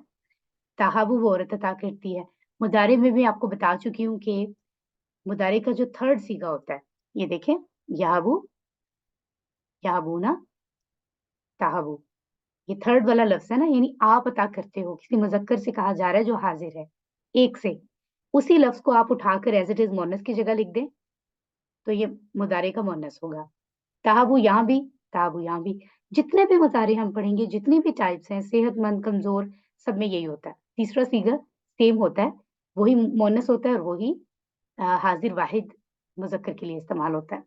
ताहाबू वो औरत अता करती है। मुदारे में भी आपको बता चुकी हूँ कि मुदारे का जो थर्ड सीगा होता है, ये देखें याबू, याबूना, ताहाबू। ये थर्ड वाला लफ्ज़ है ना, यानी आप अता करते हो, किसी मुज़क्कर से कहा जा रहा है जो हाज़िर है, एक से। उसी लफ्ज़ को आप उठाकर एज़ इट इज़ मुअन्नस की जगह लिख दें, तो ये मुदारे का मुअन्नस होगा। ताहाबू यहाँ भी, ताहाबू यहाँ भी। जितने भी मुज़ारे हम पढ़ेंगे, जितनी भी टाइप्स हैं, सेहतमंद, कमज़ोर, सब में यही होता है। तीसरा सीगा सेम होता है, वही मुअन्नस होता है और वही हाज़िर वाहिद मुज़क्कर के लिए इस्तेमाल होता है,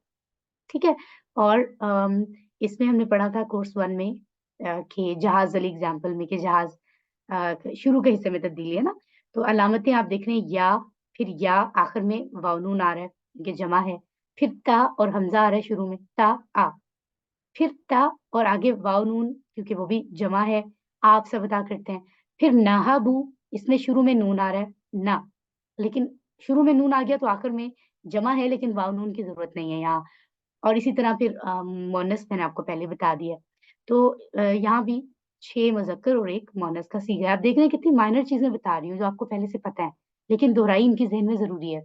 ठीक है? और इसमें हमने पढ़ा था कोर्स 1 में कि जहाज़ वाली एग्ज़ाम्पल में कि जहाज़ शुरू के हिस्से में तब्दीली है ना, तो अलामतें आप देख रहे हैं या, फिर या आखिर में वाव नून आ रहा है, ये जमा है, फिर ता और हमज़ा आ रहा है शुरू में, ता, आ, फिर ता और आगे वाव नून क्योंकि वो भी जमा है, आप सब अता करते हैं। फिर नहाबू इसमें शुरू में नून आ रहा है, ना, लेकिन शुरू में नून आ गया तो आखिर में जमा है लेकिन वाव नून की ज़रूरत नहीं है यहाँ। और इसी तरह फिर मुअन्नस मैंने आपको पहले बता दिया। तो यहाँ भी 6 मुज़क्कर और 1 मुअन्नस का सीगा है। आप देख रहे हैं कितनी माइनर चीज़ें बता रही हूँ जो आपको पहले से पता है, लेकिन दोहराई इनकी ज़हन में ज़रूरी है।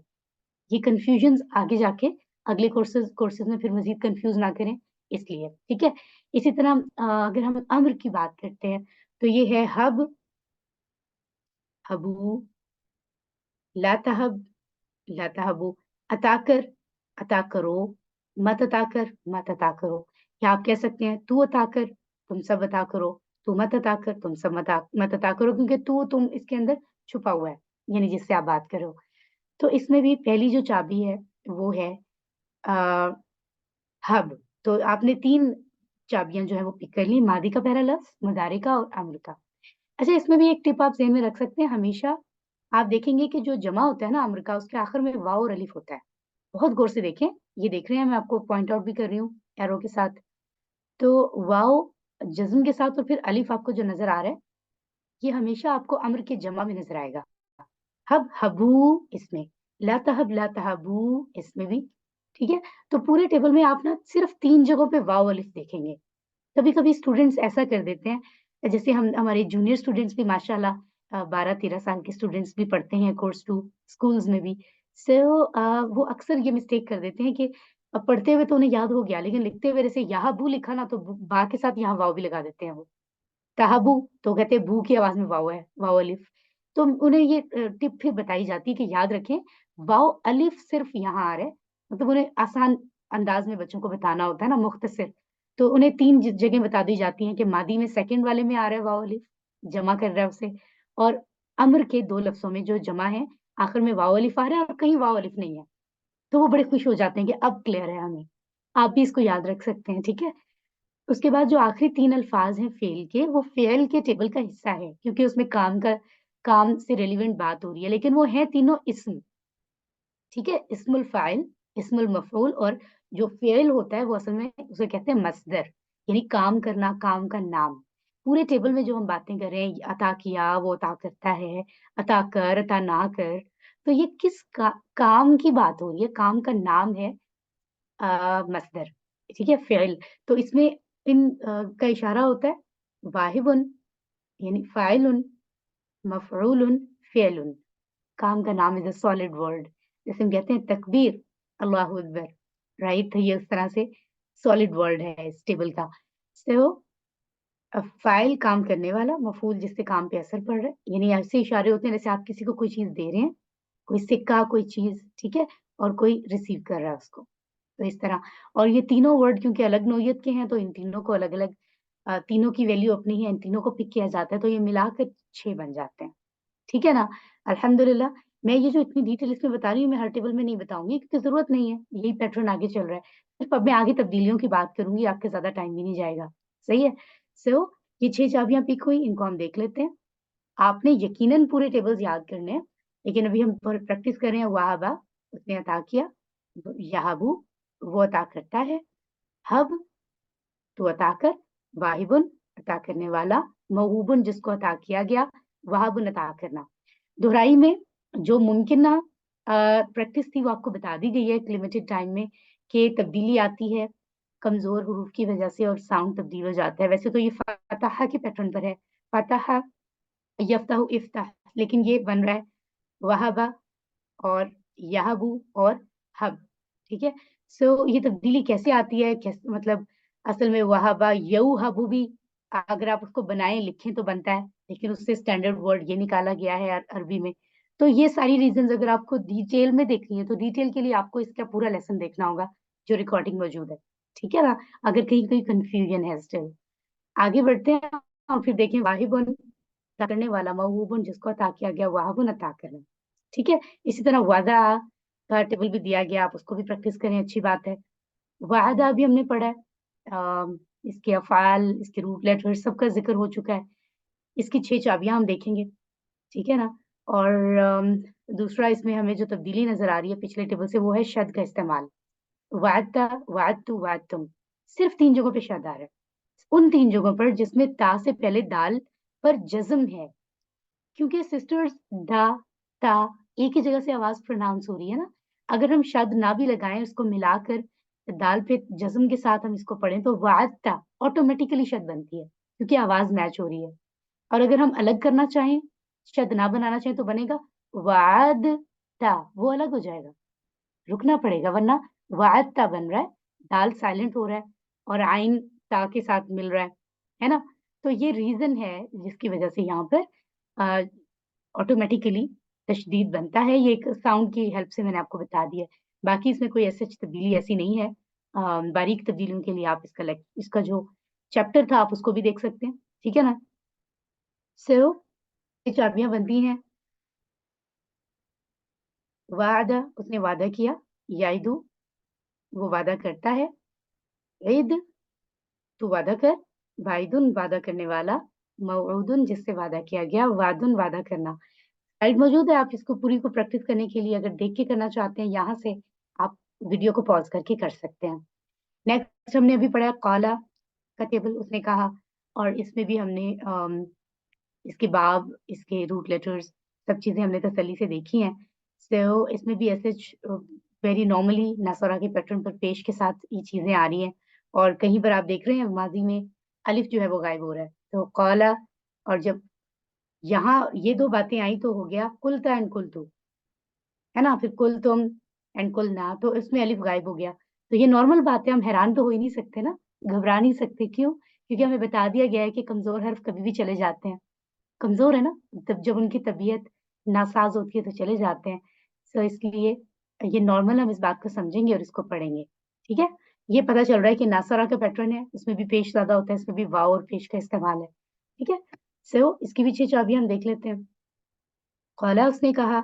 ये कन्फ्यूजन्स आगे जाके अगले कोर्सेज़ में फिर मज़ीद कन्फ्यूज़ ना करें इसलिए, ठीक है? इसी तरह अगर हम अम्र की बात करते हैं, तो ये है हब, हबू, ला तहब, ला तहबू, अता कर, अता करो, मत अता कर, मत अता करो। या आप कह सकते हैं तू अता कर, तुम सब अता करो, तू मत अता कर, तुम सब मत अता करो क्योंकि तू, तुम इसके अंदर छुपा हुआ है, यानी जिससे आप बात कर रहे हो। तो इसमें भी पहली जो चाबी है, वो है अ, हब। तो आपने 3 चाबियाँ जो है वो पिक कर ली, मादी का पहला लफ्ज़, मुज़ारे का और अम्र का। अच्छा इसमें भी एक टिप आप ज़हन में रख सकते हैं, हमेशा आप देखेंगे कि जो जमा होता है ना अम्र का, उसके आखिर में वाव और अलिफ होता है। बहुत गौर से देखें, ये देख रहे हैं मैं आपको पॉइंट आउट भी कर रही हूँ एरो के साथ। तो वाव जज़्म के साथ और फिर अलिफ आपको जो नज़र आ रहा है, ये हमेशा आपको अम्र के जमा में नज़र आएगा। हब, हबू इसमें, ला तहब, ला तहबू इसमें भी, ठीक है? तो पूरे टेबल में आप ना सिर्फ़ 3 जगहों पे वाव अलिफ देखेंगे। कभी-कभी स्टूडेंट्स ऐसा कर देते हैं, जैसे हम हमारे जूनियर स्टूडेंट्स भी माशाल्लाह 12-13 साल के स्टूडेंट्स भी पढ़ते हैं कोर्स 2 स्कूल्स में भी। वो अक्सर ये मिस्टेक कर देते हैं कि पढ़ते हुए तो उन्हें याद हो गया, लेकिन लिखते हुए जैसे यहाँ बू लिखा ना तो बा के साथ यहाँ वाव भी लगा देते हैं वो। तहाबू तो कहते हैं बू की आवाज़ में वाव है, वाव अलिफ। तो उन्हें ये टिप फिर बताई जाती है कि याद रखें, वाव अलिफ सिर्फ़ यहाँ आ रहा है, मतलब उन्हें आसान अंदाज़ में बच्चों को बताना होता है ना मुख्तसर, तो उन्हें 3 जगह बता दी जाती हैं कि मादी में सेकंड वाले में आ रहा है वाव अलिफ, जमा कर रहा है उसे और अम्र के 2 लफ्ज़ों में जो जमा है, आखिर में वाव अलिफ आ रहा है और कहीं वाव अलिफ नहीं है। तो वो बड़े खुश हो जाते हैं कि अब क्लियर है हमें। आप भी इसको याद रख सकते हैं, ठीक है? اس کے بعد جو آخری 3 الفاظ ہیں فعل کے، وہ فعل کے ٹیبل کا حصہ ہے، کیونکہ اس میں کام سے ریلیونٹ بات ہو رہی ہے، لیکن وہ ہیں تینوں اسم. ٹھیک ہے، اسم الفاعل، اسم المفعول، اور جو فعل ہوتا ہے وہ اصل میں اسے کہتے ہیں مصدر، یعنی کام کرنا، کام کا نام. پورے ٹیبل میں جو ہم باتیں کر رہے ہیں، عطا کیا، وہ عطا کرتا ہے، عطا کر، عطا نہ کر، تو یہ کس کام کی بات ہو رہی ہے؟ کام کا نام ہے مصدر. ٹھیک ہے، فعل. تو اس میں ان کا اشارہ ہوتا ہے واہب، یعنی فاعل، مفعول، فعل. کام کا نام از اے سالڈ ورڈ، جیسے ہم کہتے ہیں تکبیر، اللہ اکبر، رائٹ. یہ اس طرح سے سالڈ ورڈ ہے اس ٹیبل کا. سو فاعل کام کرنے والا، مفعول جس سے کام پہ اثر پڑ رہا ہے، یعنی ایسے اشارے ہوتے ہیں جیسے آپ کسی کو کوئی چیز دے رہے ہیں، کوئی سکہ، کوئی چیز، ٹھیک ہے، اور کوئی ریسیو کر رہا ہے اس کو. تو اس طرح. اور یہ تینوں ورڈ کیونکہ الگ نوعیت کے ہیں، تو ان تینوں کو الگ الگ، تینوں کی ویلیو اپنی ہے، ان تینوں کو پک کیا جاتا ہے، تو یہ ملا کر 6 بن جاتے ہیں. ٹھیک ہے نا. الحمدللہ. میں یہ جو اتنی ڈیٹیل اس میں بتا رہی ہوں، میں ہر ٹیبل میں نہیں بتاؤں گی کیونکہ ضرورت نہیں ہے، یہی پیٹرن آگے چل رہا ہے. صرف اب میں آگے تبدیلیوں کی بات کروں گی، آپ کے زیادہ ٹائم بھی نہیں جائے گا. صحیح ہے. سو یہ 6 چابیاں پک ہوئی، ان کو ہم دیکھ لیتے ہیں. آپ نے یقیناً پورے ٹیبلز یاد کرنے ہیں، لیکن ابھی ہم پریکٹس کر رہے ہیں. وہابا، اس نے عطا کیا. یہابو، وہ عطا کرتا ہے. ہب، تو عطا کر. واہبن، عطا کرنے والا. موہوبن، جس کو عطا کیا گیا. وہابن، عطا کرنا. دہرائی میں جو ممکنہ پریکٹس تھی وہ آپ کو بتا دی گئی ہے ایک لمیٹڈ ٹائم میں، کہ تبدیلی آتی ہے کمزور حروف کی وجہ سے اور ساؤنڈ تبدیل ہو جاتا ہے. ویسے تو یہ فتح کے پیٹرن پر ہے، فتح، یفتح، افتح، لیکن یہ بن رہا ہے وہابا اور یہبو اور ہب. ٹھیک ہے. سو یہ تبدیلی کیسے آتی ہے؟ مطلب اصل میں وہابا یوہبو بھی اگر آپ اس کو بنائیں، لکھیں تو بنتا ہے، لیکن اس سے اسٹینڈرڈ ورڈ یہ نکالا گیا ہے عربی میں. تو یہ ساری ریزنز اگر آپ کو ڈیٹیل میں دیکھنی ہے تو ڈیٹیل کے لیے آپ کو اس کا پورا لیسن دیکھنا ہوگا جو ریکارڈنگ موجود ہے. ٹھیک ہے نا. اگر کہیں کوئی کنفیوژن ہے اسٹل. آگے بڑھتے ہیں اور پھر دیکھیں واہبن، عطا کرنے والا. موہوبن، جس کو عطا کیا گیا. وہابن، عطا کرنا. ٹھیک ہے. اسی طرح وعدہ کا ٹیبل بھی دیا گیا، آپ اس کو بھی پریکٹس کریں، اچھی بات ہے. وعدہ بھی ہم نے پڑھا ہے، اس کے افعال، اس کے روٹ لیٹر سب کا ذکر ہو چکا ہے. اس کی 6 چابیاں ہم دیکھیں گے. ٹھیک ہے نا. اور دوسرا اس میں ہمیں جو تبدیلی نظر آ رہی ہے پچھلے ٹیبل سے، وہ ہے شد کا استعمال. وعدتا، وعدتو، وعدتم، صرف 3 جگہوں پہ شد آ رہا ہے، ان 3 جگہوں پر جس میں تا سے پہلے دال پر جزم ہے. کیونکہ سسٹرز دا، تا ایک ہی جگہ سے آواز پروناؤنس ہو رہی ہے نا. اگر ہم شد نہ بھی لگائیں، اس کو ملا کر دال پہ جزم کے ساتھ ہم اس کو پڑھیں تو وعدتا آٹومیٹیکلی شد بنتی ہے، کیونکہ آواز میچ ہو رہی ہے. اور اگر ہم الگ کرنا چاہیں، شد نہ بنانا چاہیں، تو بنے گا وعدتا، وہ الگ ہو جائے گا، رکنا پڑے گا، ورنہ وعدتا بن رہا ہے، دال سائلنٹ ہو رہا ہے اور عین تا کے ساتھ مل رہا ہے نا. تو یہ ریزن ہے جس کی وجہ سے یہاں پر آٹومیٹیکلی تشدید بنتا ہے. یہ ایک ساؤنڈ کی ہیلپ سے میں نے آپ کو بتا دیا. باقی اس میں کوئی ایسی تبدیلی ایسی نہیں ہے. باریک تبدیلیوں کے لیے آپ اس کا جو چیپٹر تھا آپ اس کو بھی دیکھ سکتے ہیں. ٹھیک ہے نا. سو یہ چابیاں بنتی ہیں. وعدہ، اس نے وعدہ کیا. یعدو، وہ وعدہ کرتا ہے. عید، تو وعدہ کر. وعیدن، وعدہ کرنے والا. موعودن، جس سے وعدہ کیا گیا. وعدن، وعدہ کرنا. سلائڈ موجود ہے، آپ اس کو پوری کو پریکٹس کرنے کے لیے اگر دیکھ کے کرنا چاہتے ہیں یہاں سے آپ ویڈیو کو پاز کر کے کر سکتے ہیں. نیکسٹ ہم نے ابھی پڑھا قالا کا ٹیبل، اس نے کہا، اور اس میں بھی ہم نے اس کے باب، اس کے روٹ لیٹرز، سب چیزیں ہم نے تسلی سے دیکھی ہیں. سو اس میں بھی ایسے ویری نارملی ناسورا کے پیٹرن پر پیش کے ساتھ یہ چیزیں آ رہی ہیں. اور کہیں پر آپ دیکھ رہے ہیں ماضی میں الف جو ہے وہ غائب ہو رہا ہے. تو قالا، اور جب یہاں یہ 2 باتیں آئی تو ہو گیا قلتا اینڈ قلتو، ہے نا. پھر قل تم اینڈ قلنا، تو اس میں الف غائب ہو گیا. تو یہ نارمل بات ہے، ہم حیران تو ہو ہی نہیں سکتے نا، گھبرا نہیں سکتے. کیوں؟ کیونکہ ہمیں بتا دیا گیا ہے کہ کمزور حرف کبھی بھی چلے جاتے ہیں. کمزور ہے نا، جب ان کی طبیعت ناساز ہوتی ہے تو چلے جاتے ہیں. سو اس لیے یہ نارمل، ہم اس بات کو سمجھیں گے اور اس کو پڑھیں گے. ٹھیک ہے. یہ پتہ چل رہا ہے کہ ناسورا کا پیٹرن ہے، اس میں بھی پیش زیادہ ہوتا ہے، اس میں بھی واو اور پیش کا استعمال ہے. ٹھیک ہے. سو اس کی بھی 6 چابیاں ہم دیکھ لیتے ہیں. قالا، اس نے کہا.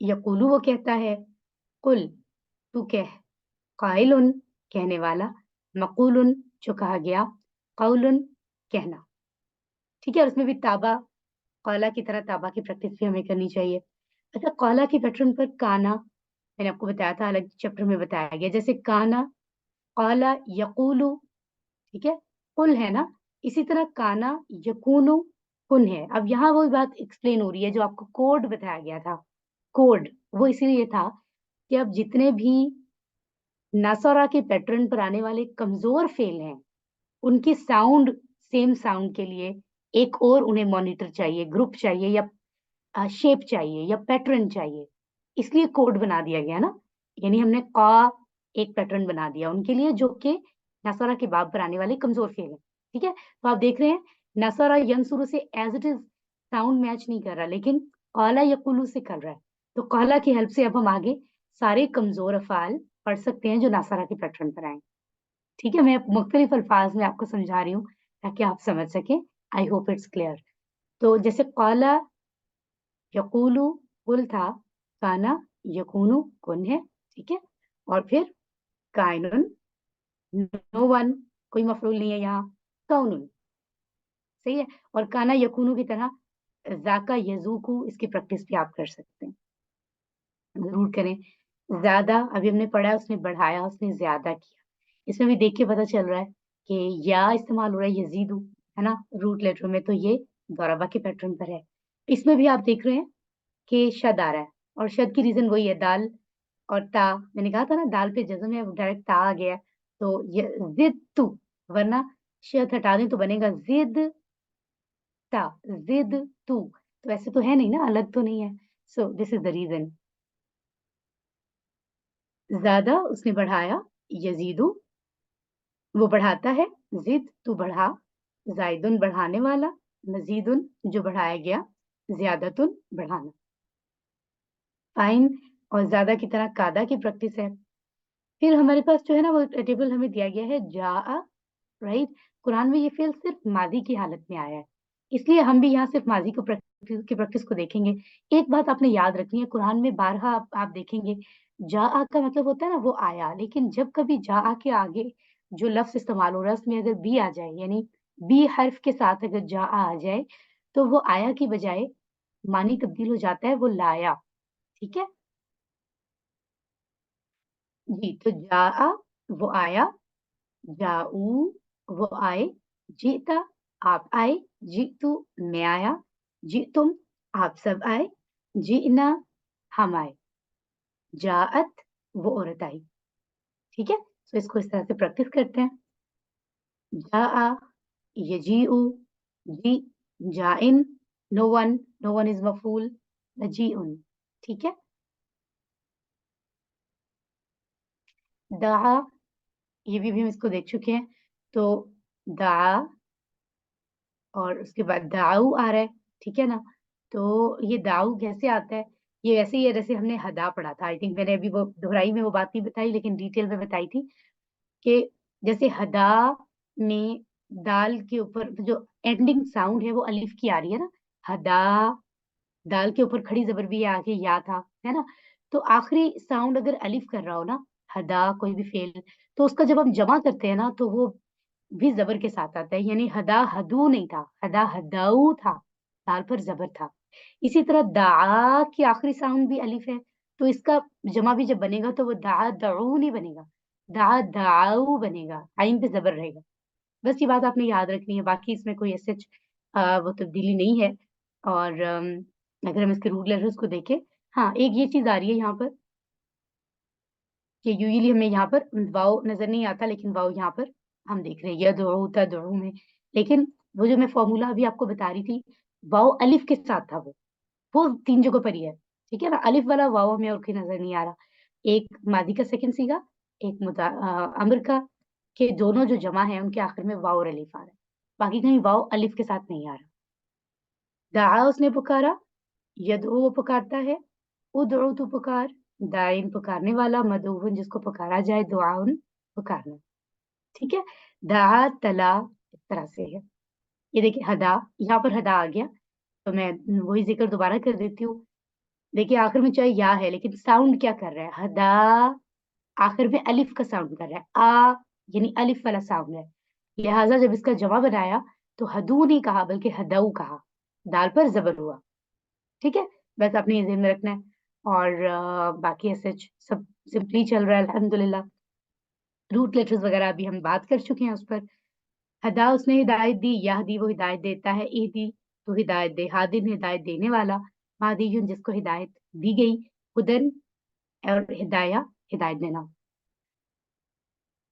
یقولو، وہ کہتا ہے. قل، تو کہہ. قائل، کہنے والا. مقول، जो कहा गया, कौलन कहना, ठीक है। और उसमें भी ताबा, कौला की तरह ताबा की प्रैक्टिस भी हमें करनी चाहिए। अच्छा, कौला के पैटर्न पर काना मैंने आपको बताया था, अलग चैप्टर में बताया गया। जैसे काना, कौला, यकूलू, ठीक है, कुल है ना। इसी तरह काना, यकूनु, कुन है। अब यहाँ वो बात एक्सप्लेन हो रही है जो आपको कोड बताया गया था। कोड वो इसीलिए था कि अब जितने भी नासौरा के पैटर्न पर आने वाले कमजोर फेल हैं, उनकी साउंड, सेम साउंड के लिए एक और उन्हें मॉनिटर चाहिए, ग्रुप चाहिए, या शेप चाहिए, या पैटर्न चाहिए। इसलिए कोड बना दिया गया ना। यानी हमने का एक पैटर्न बना दिया उनके लिए, जो कि नसरा के बाब पर आने वाले कमजोर फेल है। ठीक है, तो आप देख रहे हैं नसरा यंसुरु से as it is sound match नहीं कर रहा, लेकिन कौला यकुलू से कर रहा है। तो कौला की हेल्प से अब हम आगे सारे कमजोर अफाल पढ़ सकते हैं जो नासरा के पैटर्न पर आए। ठीक है, मैं मुख्तलिफ अल्फाज में आपको समझा रही हूँ ताकि आप समझ सकें। आई होप इट्स क्लियर। तो जैसे कौला यकूलू कुल था, काना यकूनु कुन है, ठीक है। और फिर काइनुन, नो वन, कोई मफरूल नहीं है यहाँ, कौनुन, सही है। और काना यकूनु की तरह जाका यजूकू, इसकी प्रैक्टिस भी आप कर सकते हैं, जरूर करें। ज्यादा अभी हमने पढ़ा है, उसने बढ़ाया, उसने ज्यादा किया। इसमें भी देख के पता चल रहा है कि या इस्तेमाल हो रहा है यजीदू, है ना, रूट लेटर में, तो ये दौराबा के पैटर्न पर है। इसमें भी आप देख रहे हैं कि शद आ रहा है, और शद की रीजन वही है, दाल और ता। मैंने कहा था ना दाल पे जज्म है, डायरेक्ट ता आ गया। तो ये जिद तू, वरना शद हटा दें तो बनेगा जिद ता, जिद तू। तो ऐसे तो है नहीं ना, अलग तो नहीं है। So this is the reason. ज्यादा उसने बढ़ाया, यजीदू वो बढ़ाता है, जिद तू बढ़ा, जायदुन बढ़ाने वाला, मजीदुन जो बढ़ाया गया, ज्यादतुन बढ़ाना। फाइन और ज्यादा की तरह कादा की प्रैक्टिस है। फिर हमारे पास जो है ना वो टेबल हमें दिया गया है, जा, राइट। कुरान में ये फेल सिर्फ माजी की हालत में आया है, इसलिए हम भी यहाँ सिर्फ माजी को प्रैक्टिस को देखेंगे। एक बात आपने याद रखनी है, कुरान में बारहा आप देखेंगे जा का मतलब होता है ना वो आया, लेकिन जब कभी जा के आगे जो लफ्ज इस्तेमाल हो रहा है उसमें अगर बी आ जाए, यानी बी हर्फ के साथ अगर जा आ जाए, तो वो आया की बजाय मानी तब्दील हो जाता है, वो लाया। ठीक है जी, तो जा वो आया, जाऊ वो आए, जीता आप आए, जीतू मैं आया, जी तुम आप सब आए, जीना हम आए, जाअत वो औरत आई। ठीक है, तो इसको इस तरह से प्रैक्टिस करते हैं। जाआ, यजीउ, जी, जाइन, नो वन इज मफूल, नजीउन। ठीक है, दाआ, ये भी हम इसको देख चुके हैं। तो दाआ और उसके बाद दाऊ आ रहा है, ठीक है ना। तो ये दाऊ कैसे आता है, ये वैसे ही है जैसे हमने हदा पढ़ा था। आई थिंक मैंने अभी वो दोहराई में वो बात नहीं बताई, लेकिन डिटेल में बताई थी कि जैसे हदा में दाल के ऊपर जो एंडिंग साउंड है वो अलिफ की आ रही है ना, हदा, दाल के ऊपर खड़ी जबर भी है, आगे या था, है ना। तो आखिरी साउंड अगर अलिफ कर रहा हो ना, हदा कोई भी फेल, तो उसका जब हम जमा करते हैं ना तो वो भी जबर के साथ आता है, यानी हदा हदू नहीं था, हदा हदाऊ था, दाल पर जबर था। इसी तरह दा की आखिरी साउंड भी अलिफ है, तो इसका जमा भी जब बनेगा तो वो दा दाऊ नहीं बनेगा, दा दाऊ बनेगा, आइन पे जबर रहेगा। बस ये बात आपने याद रखनी है, बाकी इसमें कोई ऐसे वो तब्दीली नहीं है। और अगर हम इसके रूट लेटर्स को देखें, हाँ एक ये चीज आ रही है यहाँ पर कि यूजुअली हमें यहाँ पर वाव नजर नहीं आता, लेकिन वाव यहाँ पर हम देख रहे हैं यदउ तदउ में। लेकिन वो जो मैं फॉर्मूला अभी आपको बता रही थी, वाव अलिफ के साथ था, वो तीन जगहों पर ही है। ठीक है ना, अलिफ वाला वाव हमें और कहीं नजर नहीं आ रहा। एक मादी का सेकंड सीगा, एक अम्र का, के दोनों जो जमा है उनके आखिर में वाव और अलिफ आ रहा है, बाकी कहीं वाव अलिफ के साथ नहीं आ रहा। दआ उसने पुकारा, यदउ वो पुकारता है, उदउ तू पुकार, दाइन पुकारने वाला, मदऊन जिसको पुकारा जाए, दुआउन पुकारना। ठीक है, दआ तला इस तरह से है। ये देखिए हदा, यहाँ पर हदा आ गया, तो मैं वही जिक्र दोबारा कर देती हूँ। देखिए आखिर में चाहे या है, लेकिन साउंड क्या कर रहा है, हदा आखिर में अलिफ का साउंड कर रहा है, आ यानी अलिफ वाला साउंड है। लिहाजा जब इसका जमा बनाया तो हदू नहीं कहा बल्कि हदऊ कहा, दाल पर जबर हुआ। ठीक है, बस आपने ये ध्यान में रखना है। और बाकी ऐसे सब सिंपली चल रहा है अल्हम्दुलिल्लाह। रूट लेटर्स वगैरह अभी हम बात कर चुके हैं उस पर। हदा उसने हिदायत दी, यहदी वो हिदायत देता है, इहदी तो हिदायत दे, हादिन हिदायत देने वाला, मादियुन जिसको हिदायत दी गई, हुदन और हिदाया हिदायत देना।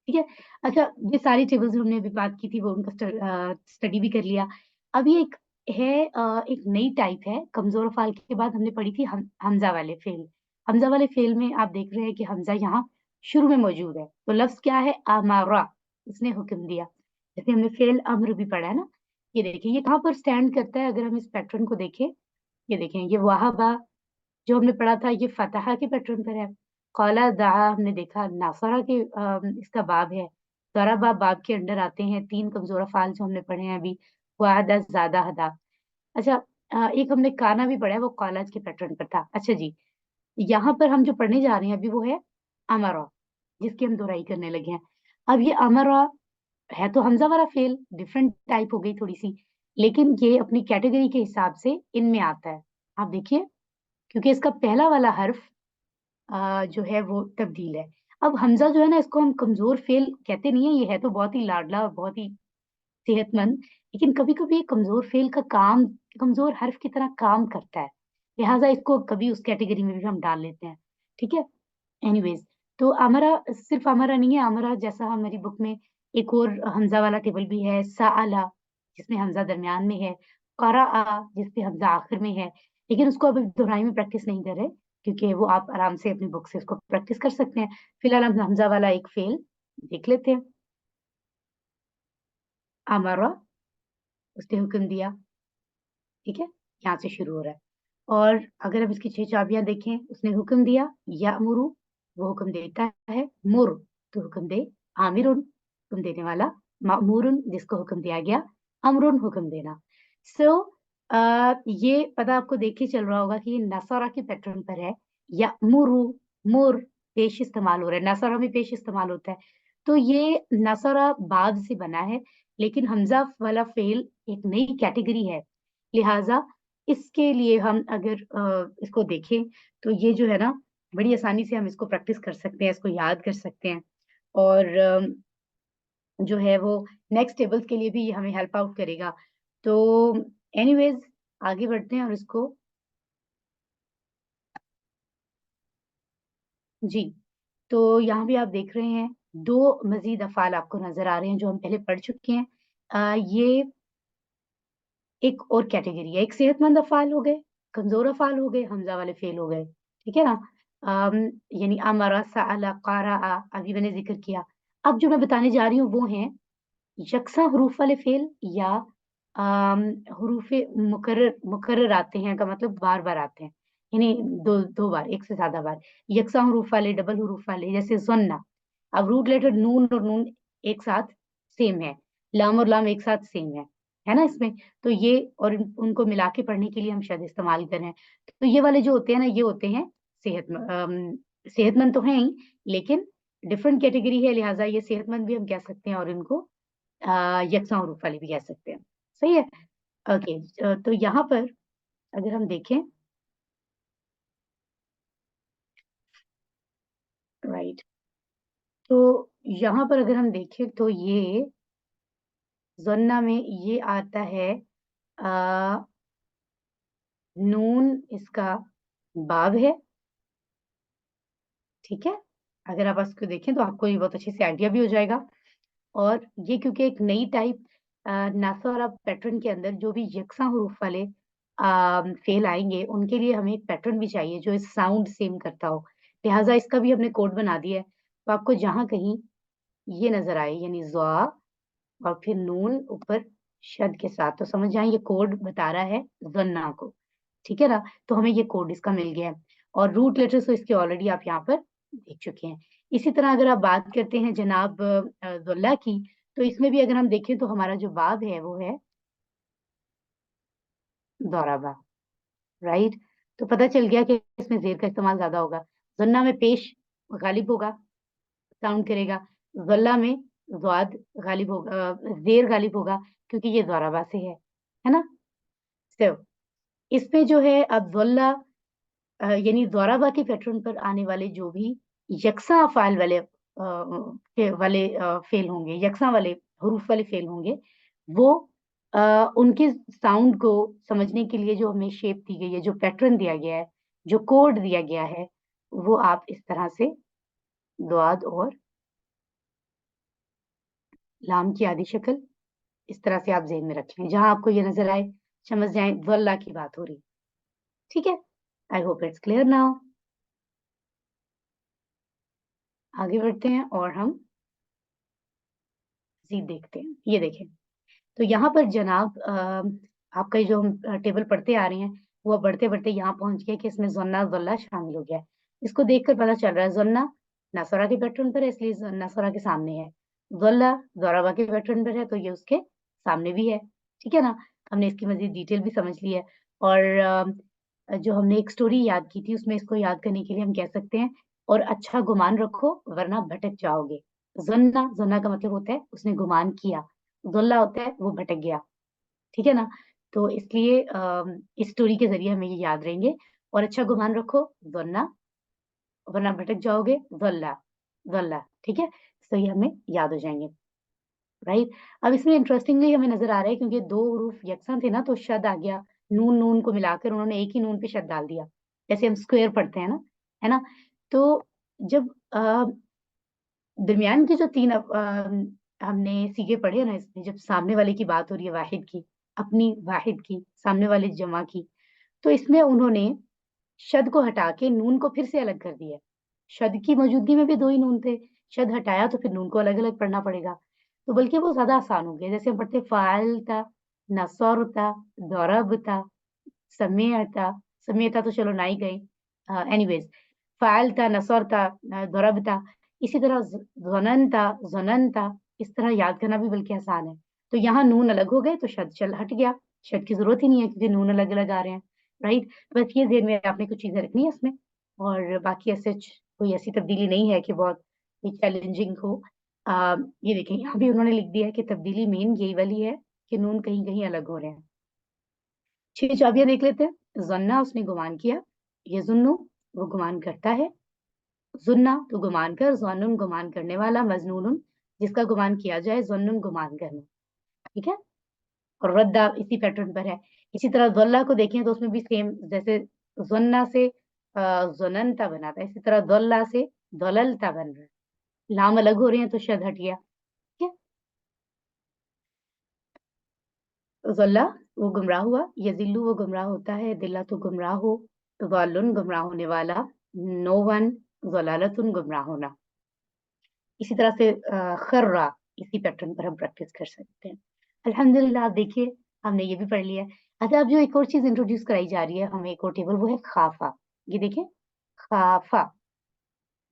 ठीक है। अच्छा, ये सारी टेबल्स जो हमने अभी बात की थी वो उनका स्टडी भी कर लिया। अब ये एक है एक नई टाइप है कमजोर अफ़ाल के बाद हमने पढ़ी थी हमजा वाले फेल। हमजा वाले फेल में आप देख रहे हैं कि हमजा यहाँ शुरू में मौजूद है, तो लफ्ज क्या है? अमारा, उसने हुक्म दिया। जैसे हमने फेल अम्र भी पढ़ा है ना, ये देखिए ये कहाँ पर स्टैंड करता है अगर हम इस पैटर्न को देखें। ये देखें, ये वहाबा जो हमने पढ़ा था ये फतहा के पैटर्न पर है। कौला दआ हमने देखा नासरा के इसका बाब है। दरबा बाब के अंडर आते हैं तीन कमजोर अफ़ाल जो हमने पढ़े हैं अभी, वादा ज्यादा हदा। अच्छा, एक हमने काना भी पढ़ा है, वो कॉलेज के पैटर्न पर था। अच्छा जी, यहाँ पर हम जो पढ़ने जा रहे हैं अभी वो है अमरा, जिसकी हम दोहराई करने लगे हैं। अब ये अमरा है तो हमजा वाला फेल, डिफरेंट टाइप हो गई थोड़ी सी, लेकिन ये अपनी कैटेगरी के हिसाब से इनमें आता है। आप देखिए, क्योंकि इसका पहला वाला हर्फ जो है वो तब्दील है। अब हमजा जो है ना, इसको हम कमजोर फेल कहते नहीं है, ये है तो बहुत ही लाडला और बहुत ही सेहतमंद, लेकिन कभी-कभी कमजोर फेल का काम कमजोर हर्फ की तरह काम करता है। लिहाजा इसको कभी उस कैटेगरी में भी हम डाल लेते हैं। ठीक है? एनीवेज, तो अमरा सिर्फ अमरा नहीं है, अमरा जैसा हमारी बुक में एक और हमजा वाला टेबल भी है, सअला जिसमें हमजा दरमियान में है, क़रअ जिसमें हमजा आखिर में है, लेकिन उसको अभी दोहराई में प्रैक्टिस नहीं कर रहे, क्योंकि वो आप आराम से अपनी बुक से उसको प्रैक्टिस कर सकते हैं। फिलहाल हम हमजा वाला एक फेल देख लेते हैं। अमरा, उसने हुक्म दिया। ठीक है? यहाँ से शुरू हो रहा है। और अगर अब इसकी 6 चाबियाँ देखें, उसने हुक्म दिया, यामुरु, वो हुक्म देता है, मुर, तो हुक्म दे, आमिरुन, हुक्म देने वाला, मामूरुन, जिसको हुक्म दिया गया, अमरुन, हुक्म देना। सो ये पता आपको देख के चल रहा होगा कि ये नसरा के पैटर्न पर है, यामुरु, मुर, पेश इस्तेमाल हो रहा है, नसरा में पेश इस्तेमाल होता है। तो ये नसरा बाद से बना है, लेकिन हमज़ा वाला फ़ेल एक नई कैटेगरी है। लिहाजा इसके लिए हम अगर इसको देखें तो ये जो है ना, बड़ी आसानी से हम इसको प्रैक्टिस कर सकते हैं, इसको याद कर सकते हैं। और जो है वो नेक्स्ट टेबल्स के लिए भी ये हमें हेल्प आउट करेगा। तो एनीवेज़, आगे बढ़ते हैं और इसको जी, तो यहाँ भी आप देख रहे हैं 2 मज़ीद अफ़आल आपको नज़र आ रहे हैं जो हम पहले पढ़ चुके हैं। ये एक और कैटेगरी है, एक सेहतमंद अफ़आल हो गए, कमज़ोर अफ़आल हो गए, हमज़ा वाले फ़ेल हो गए, ठीक है ना? यानी अमरा, सअला, क़रअ अभी मैंने ज़िक्र किया। अब जो मैं बताने जा रही हूँ वो हैं यकसा हरूफ वाले फ़ेल या हरूफ़े मुकर्रर आते हैं का मतलब बार-बार आते हैं, यानी 2 बार, 1 से ज़्यादा बार। यकसा हरूफ वाले, डबल हरूफ वाले जैसे ज़न्ना, अब रूट लेटर नून और नून एक साथ सेम है, लाम और लाम एक साथ सेम है ना इसमें? तो ये और उनको मिला के पढ़ने के लिए हम शायद इस्तेमाल करें। तो ये वाले जो होते हैं ना, ये होते हैं सेहतमंद तो हैं ही, लेकिन डिफरेंट कैटेगरी है, लिहाज़ा ये सेहतमंद भी हम कह सकते हैं और इनको यकसा हरूफ वाले भी कह सकते हैं। सही है? ओके, तो यहाँ पर अगर हम देखें, राइट, तो यहाँ पर अगर हम देखें तो ये ज़न्ना में ये आता है अ, नून इसका बाब है, ठीक है? अगर आप इसको देखें तो आपको ये बहुत अच्छे से आइडिया भी हो जाएगा। और ये क्योंकि एक नई टाइप नासवारा पैटर्न के अंदर जो भी यकसा हरूफ वाले फेल आएँगे, उनके लिए हमें एक पैटर्न भी चाहिए जो इस साउंड सेम करता हो। लिहाज़ा इसका भी हमने कोड बना दिया है। तो आपको जहाँ कहीं ये नज़र आए यानी ज़ा और फिर नून ऊपर शद के साथ, तो समझ जाएँ ये कोड बता रहा है ज़न्ना को, ठीक है ना? तो हमें ये कोड इसका मिल गया है और रूट लेटर्स तो इसके ऑलरेडी आप यहाँ पर देख चुके हैं। इसी तरह अगर आप बात करते हैं जनाब ज़ुल्ला की, तो इसमें भी अगर हम देखें तो हमारा जो बाब है वो है दौराबा, राइट? तो पता चल गया कि इसमें ज़ेर का इस्तेमाल ज़्यादा होगा। ज़न्ना में पेश गालिब होगा, साउंड करेगा। ज़ल्ला में ज़्वाद गालिब होगा, ज़ेर गालिब होगा क्योंकि ये ज़ोराबा से है ना? सो इसमें जो है अब ज़ुल्ला यानी ज़ोराबा के पैटर्न पर आने वाले जो भी यकसा अफ़आल वाले फ़ेल होंगे, यकसा वाले हरूफ वाले फ़ेल होंगे, वो उनके साउंड को समझने के लिए जो हमें शेप दी गई है, जो पैटर्न दिया गया है, जो कोड दिया गया है, वो आप इस तरह से दुआद और लाम की आधी शक्ल इस तरह से आप ज़हन में रख लें। जहाँ आपको ये नज़र आए, समझ जाएँ वल्लाह की बात हो रही। ठीक है? I hope it's clear now. आगे बढ़ते हैं और हम मज़ीद देखते हैं। ये देखें, तो यहाँ पर जनाब आपका ये जो हम टेबल पढ़ते आ रहे हैं, वो अब बढ़ते-बढ़ते यहाँ पहुँच गया कि इसमें ज़न्ना, ज़ल्ला शामिल हो गया है। इसको देखकर पता चल रहा है ज़न्ना नसरा के पैटर्न पर है इसलिए नसरा के सामने है। ज़ल्ला ज़ोराबा के पैटर्न पर है तो ये उसके सामने भी है। ठीक है ना? हमने इसकी मज़ीद डिटेल भी समझ ली है और जो हमने एक स्टोरी याद की थी उसमें इसको याद करने के लिए हम कह सकते हैं और अच्छा गुमान रखो वरना भटक जाओगे। ज़न्ना का मतलब होता है उसने गुमान किया। ज़ुल्ला होता है वो भटक गया। ठीक है ना? तो इसलिए इस स्टोरी के ज़रिए हमें ये याद रहेंगे और अच्छा गुमान रखो ज़न्ना वरना भटक जाओगे ज़ल्ला, ज़ल्ला ठीक है? तो ये हमें याद हो जाएँगे, राइट? अब इसमें इंटरेस्टिंगली हमें नज़र आ रहा है क्योंकि 2 हरूफ यकसा थे ना तो शद आ गया। नून को मिलाकर उन्होंने एक ही नून पे शद डाल दिया। जैसे हम स्क्वेयर पढ़ते हैं ना, है ना? तो जब दरमियान के जो 3 हमने सीगे पढ़े हैं ना इसमें जब सामने वाले की बात हो रही है वाहिद की, अपनी वाहिद की, सामने वाले जमा की, तो इसमें उन्होंने शद को हटा के नून को फिर से अलग कर दिया है। शद की मौजूदगी में भी 2 ही नून थे, शद हटाया तो फिर नून को अलग-अलग पढ़ना पड़ेगा। तो बल्कि वो ज़्यादा आसान हो गया। जैसे हम पढ़ते फ़अलता, नसरता, दरबता, समिअता, समिअता तो चलो ना ही गए। एनीवेज़ फ़अलता, नसरता, दरबता इसी तरह ज़ननता, ज़ननता इस तरह याद करना भी बल्कि आसान है। तो यहाँ नून अलग हो गए तो शद चल हट गया। शद की ज़रूरत ही नहीं है क्योंकि नून अलग-अलग आ रहे हैं, राइट? बस ये ज़हन में आपने कुछ चीज़ें रखनी है इसमें और बाकी ऐसे कोई ऐसी तब्दीली नहीं है कि बहुत ही चैलेंजिंग हो। ये देखें यहाँ भी उन्होंने लिख दिया है कि तब्दीली मेन यही वाली है कि नून कहीं-कहीं अलग हो रहे हैं। 6 चाबियाँ देख लेते हैं। ज़न्ना उसने गुमान किया, यज़ुन्नु वो गुमान करता है, ज़ुन्ना तो गुमान कर, ज़न्नुन गुमान करने वाला, मज़नूनुन जिसका गुमान किया जाए, ज़न्नुन गुमान करना, ठीक है? और रद्दा इसी पैटर्न पर है। इसी तरह ज़ल्ला को देखें तो उसमें भी सेम जैसे ज़न्ना से ज़ुननता बना था, इसी तरह ज़ल्ला से ज़ललता बन रहा है। लाम अलग हो रहे हैं तो शद हट गया, ठीक है? ज़ल्ला वो गुमराह हुआ, यज़िल्लु वो गुमराह होता है, दिल्ला तो गुमराह हो, ज़ालुन गुमराह होने वाला, नो वन ज़लालतुन गुमराह होना। इसी तरह से खर्रा इसी पैटर्न पर हम प्रैक्टिस कर सकते हैं। अल्हम्दुलिल्लाह आप देखिए हमने ये भी पढ़ लिया है। अच्छा अब जो एक और चीज़ इंट्रोड्यूस कराई जा रही है हमें एक और टेबल वो है ख़ाफ़ा। ये देखिए ख़ाफ़ा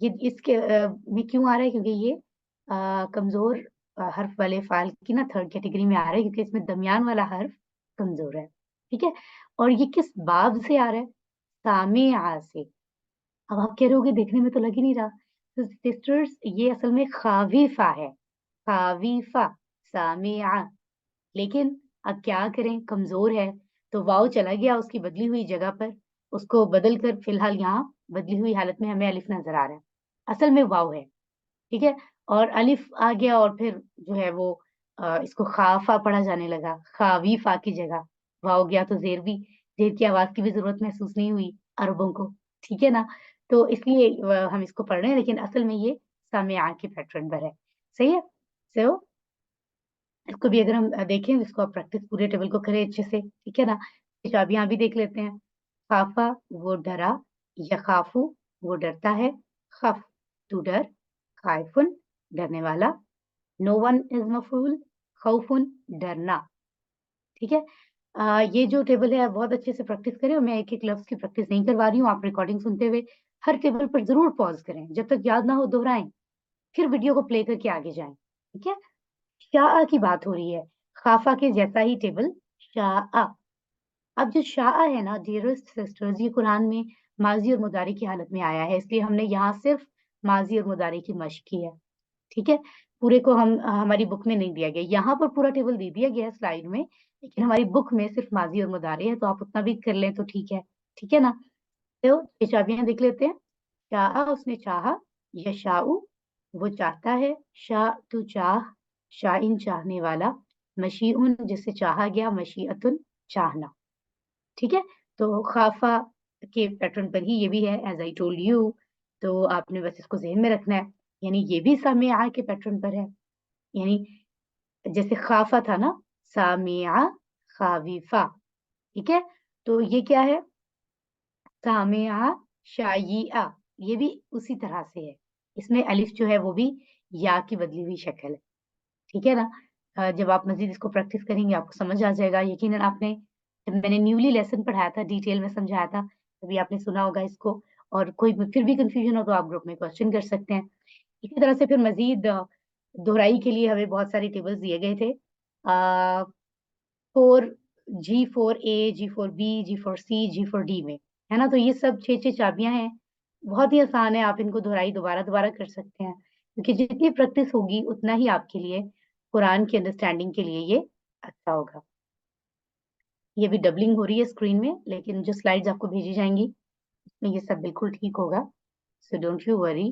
ये इसके में क्यों आ रहा है क्योंकि ये कमज़ोर हर्फ वाले फ़ाइल की ना 3rd कैटेगरी में आ रहा है क्योंकि इसमें दरमियान वाला हर्फ कमज़ोर है। ठीक है? और ये किस बाब से आ रहा है? सामिआ से। अब आप कह रहे होगे देखने में तो लग ही नहीं रहा। तो सिस्टर्स ये असल में ख़ावीफ़ा है। ख़ावीफ़ा, सामिआ लेकिन अब क्या करें कमज़ोर है, तो वाव चला गया उसकी बदली हुई जगह पर, उसको बदल कर फ़िलहाल यहाँ बदली हुई हालत में हमें अलिफ नज़र आ रहा है। असल में वाव है, ठीक है? और अलिफ आ गया और फिर जो है वो इसको ख़ाफ़ा पढ़ा जाने लगा, ख़ावीफ़ा की जगह वाव गया तो ज़ेर भी ज़ेर की आवाज़ की भी ज़रूरत महसूस नहीं हुई अरबों को, ठीक है ना? तो इसलिए हम इसको पढ़ रहे हैं लेकिन असल में ये सामिआ के पैटर्न पर है, सही है? सो इसको भी अगर हम देखें इसको आप प्रैक्टिस पूरे टेबल को करें अच्छे से, ठीक है ना? चाबियाँ भी देख लेते हैं। ख़ाफ़ा वो डरा, यख़ाफ़ु वो डरता है, ख़फ़ तू डर, ख़ाइफ़ुन डरने वाला, नो वन इज़ मफ़ऊल, ख़ौफ़ुन डरना, ठीक है? ये जो टेबल है आप बहुत अच्छे से प्रैक्टिस करें और मैं एक-एक लफ्ज़ की प्रैक्टिस नहीं करवा रही हूँ, आप रिकॉर्डिंग सुनते हुए हर टेबल पर ज़रूर पॉज़ करें, जब तक याद ना हो दोहराएँ, फिर वीडियो को प्ले करके आगे जाएँ, ठीक है? शाअ की बात हो रही है, ख़ाफ़ा के जैसा ही टेबल शाअ। अब जो शाअ है ना डियरेस्ट सिस्टर्स ये कुरान में माज़ी और मुदारी की हालत में आया है, इसलिए हमने यहाँ सिर्फ़ माज़ी और मुदारी की मश्क की है, ठीक है? पूरे को हम हमारी बुक में नहीं दिया गया, यहाँ पर पूरा टेबल दे दिया गया है स्लाइड में, लेकिन हमारी बुक में सिर्फ माजी और मुदारे है, तो आप उतना भी कर लें तो ठीक है ना। तो ये चाबियां देख लेते हैं। शाह उसने चाहा, यशाउ वो चाहता है, शाह तू चाह, शाइन चाहने वाला, मशीउन जिसे चाहा गया, मशीअतुन चाहना। ठीक है, तो खाफा के पैटर्न पर ही ये भी है, एज आई टोल्ड यू। तो आपने बस इसको ज़हन में रखना है, यानी ये भी सामिया के पैटर्न पर है, यानी जैसे खाफा था ना, सामिया खाविफा। ठीक है, तो ये क्या है, सामिया शायिआ, ये भी उसी तरह से है, इसमें अलिफ जो है वो भी या की बदली हुई शक्ल है। ठीक है ना। जब आप मजीद इसको प्रैक्टिस करेंगे आपको समझ आ जाएगा। यकीनन आपने, जब मैंने न्यूली लेसन पढ़ाया था, डिटेल में समझाया था, तभी आपने सुना होगा इसको। और कोई फिर भी कंफ्यूजन हो तो आप ग्रुप में क्वेश्चन कर सकते हैं। इसी तरह से फिर मजीद दोहराई के लिए हमें बहुत सारे टेबल्स दिए गए थे। 4 G4A, G4B, G4C, G4D में, है ना। तो ये सब 6 चाबियां हैं, बहुत ही आसान है, आप इनको दोहराई दोबारा दोबारा कर सकते हैं, क्योंकि जितनी प्रैक्टिस होगी उतना ही आपके लिए कुरान की अंडरस्टैंडिंग के लिए ये अच्छा होगा। ये भी डबलिंग हो रही है स्क्रीन में, लेकिन जो स्लाइड्स आपको भेजी जाएंगी उसमें ये सब बिल्कुल ठीक होगा, so don't you worry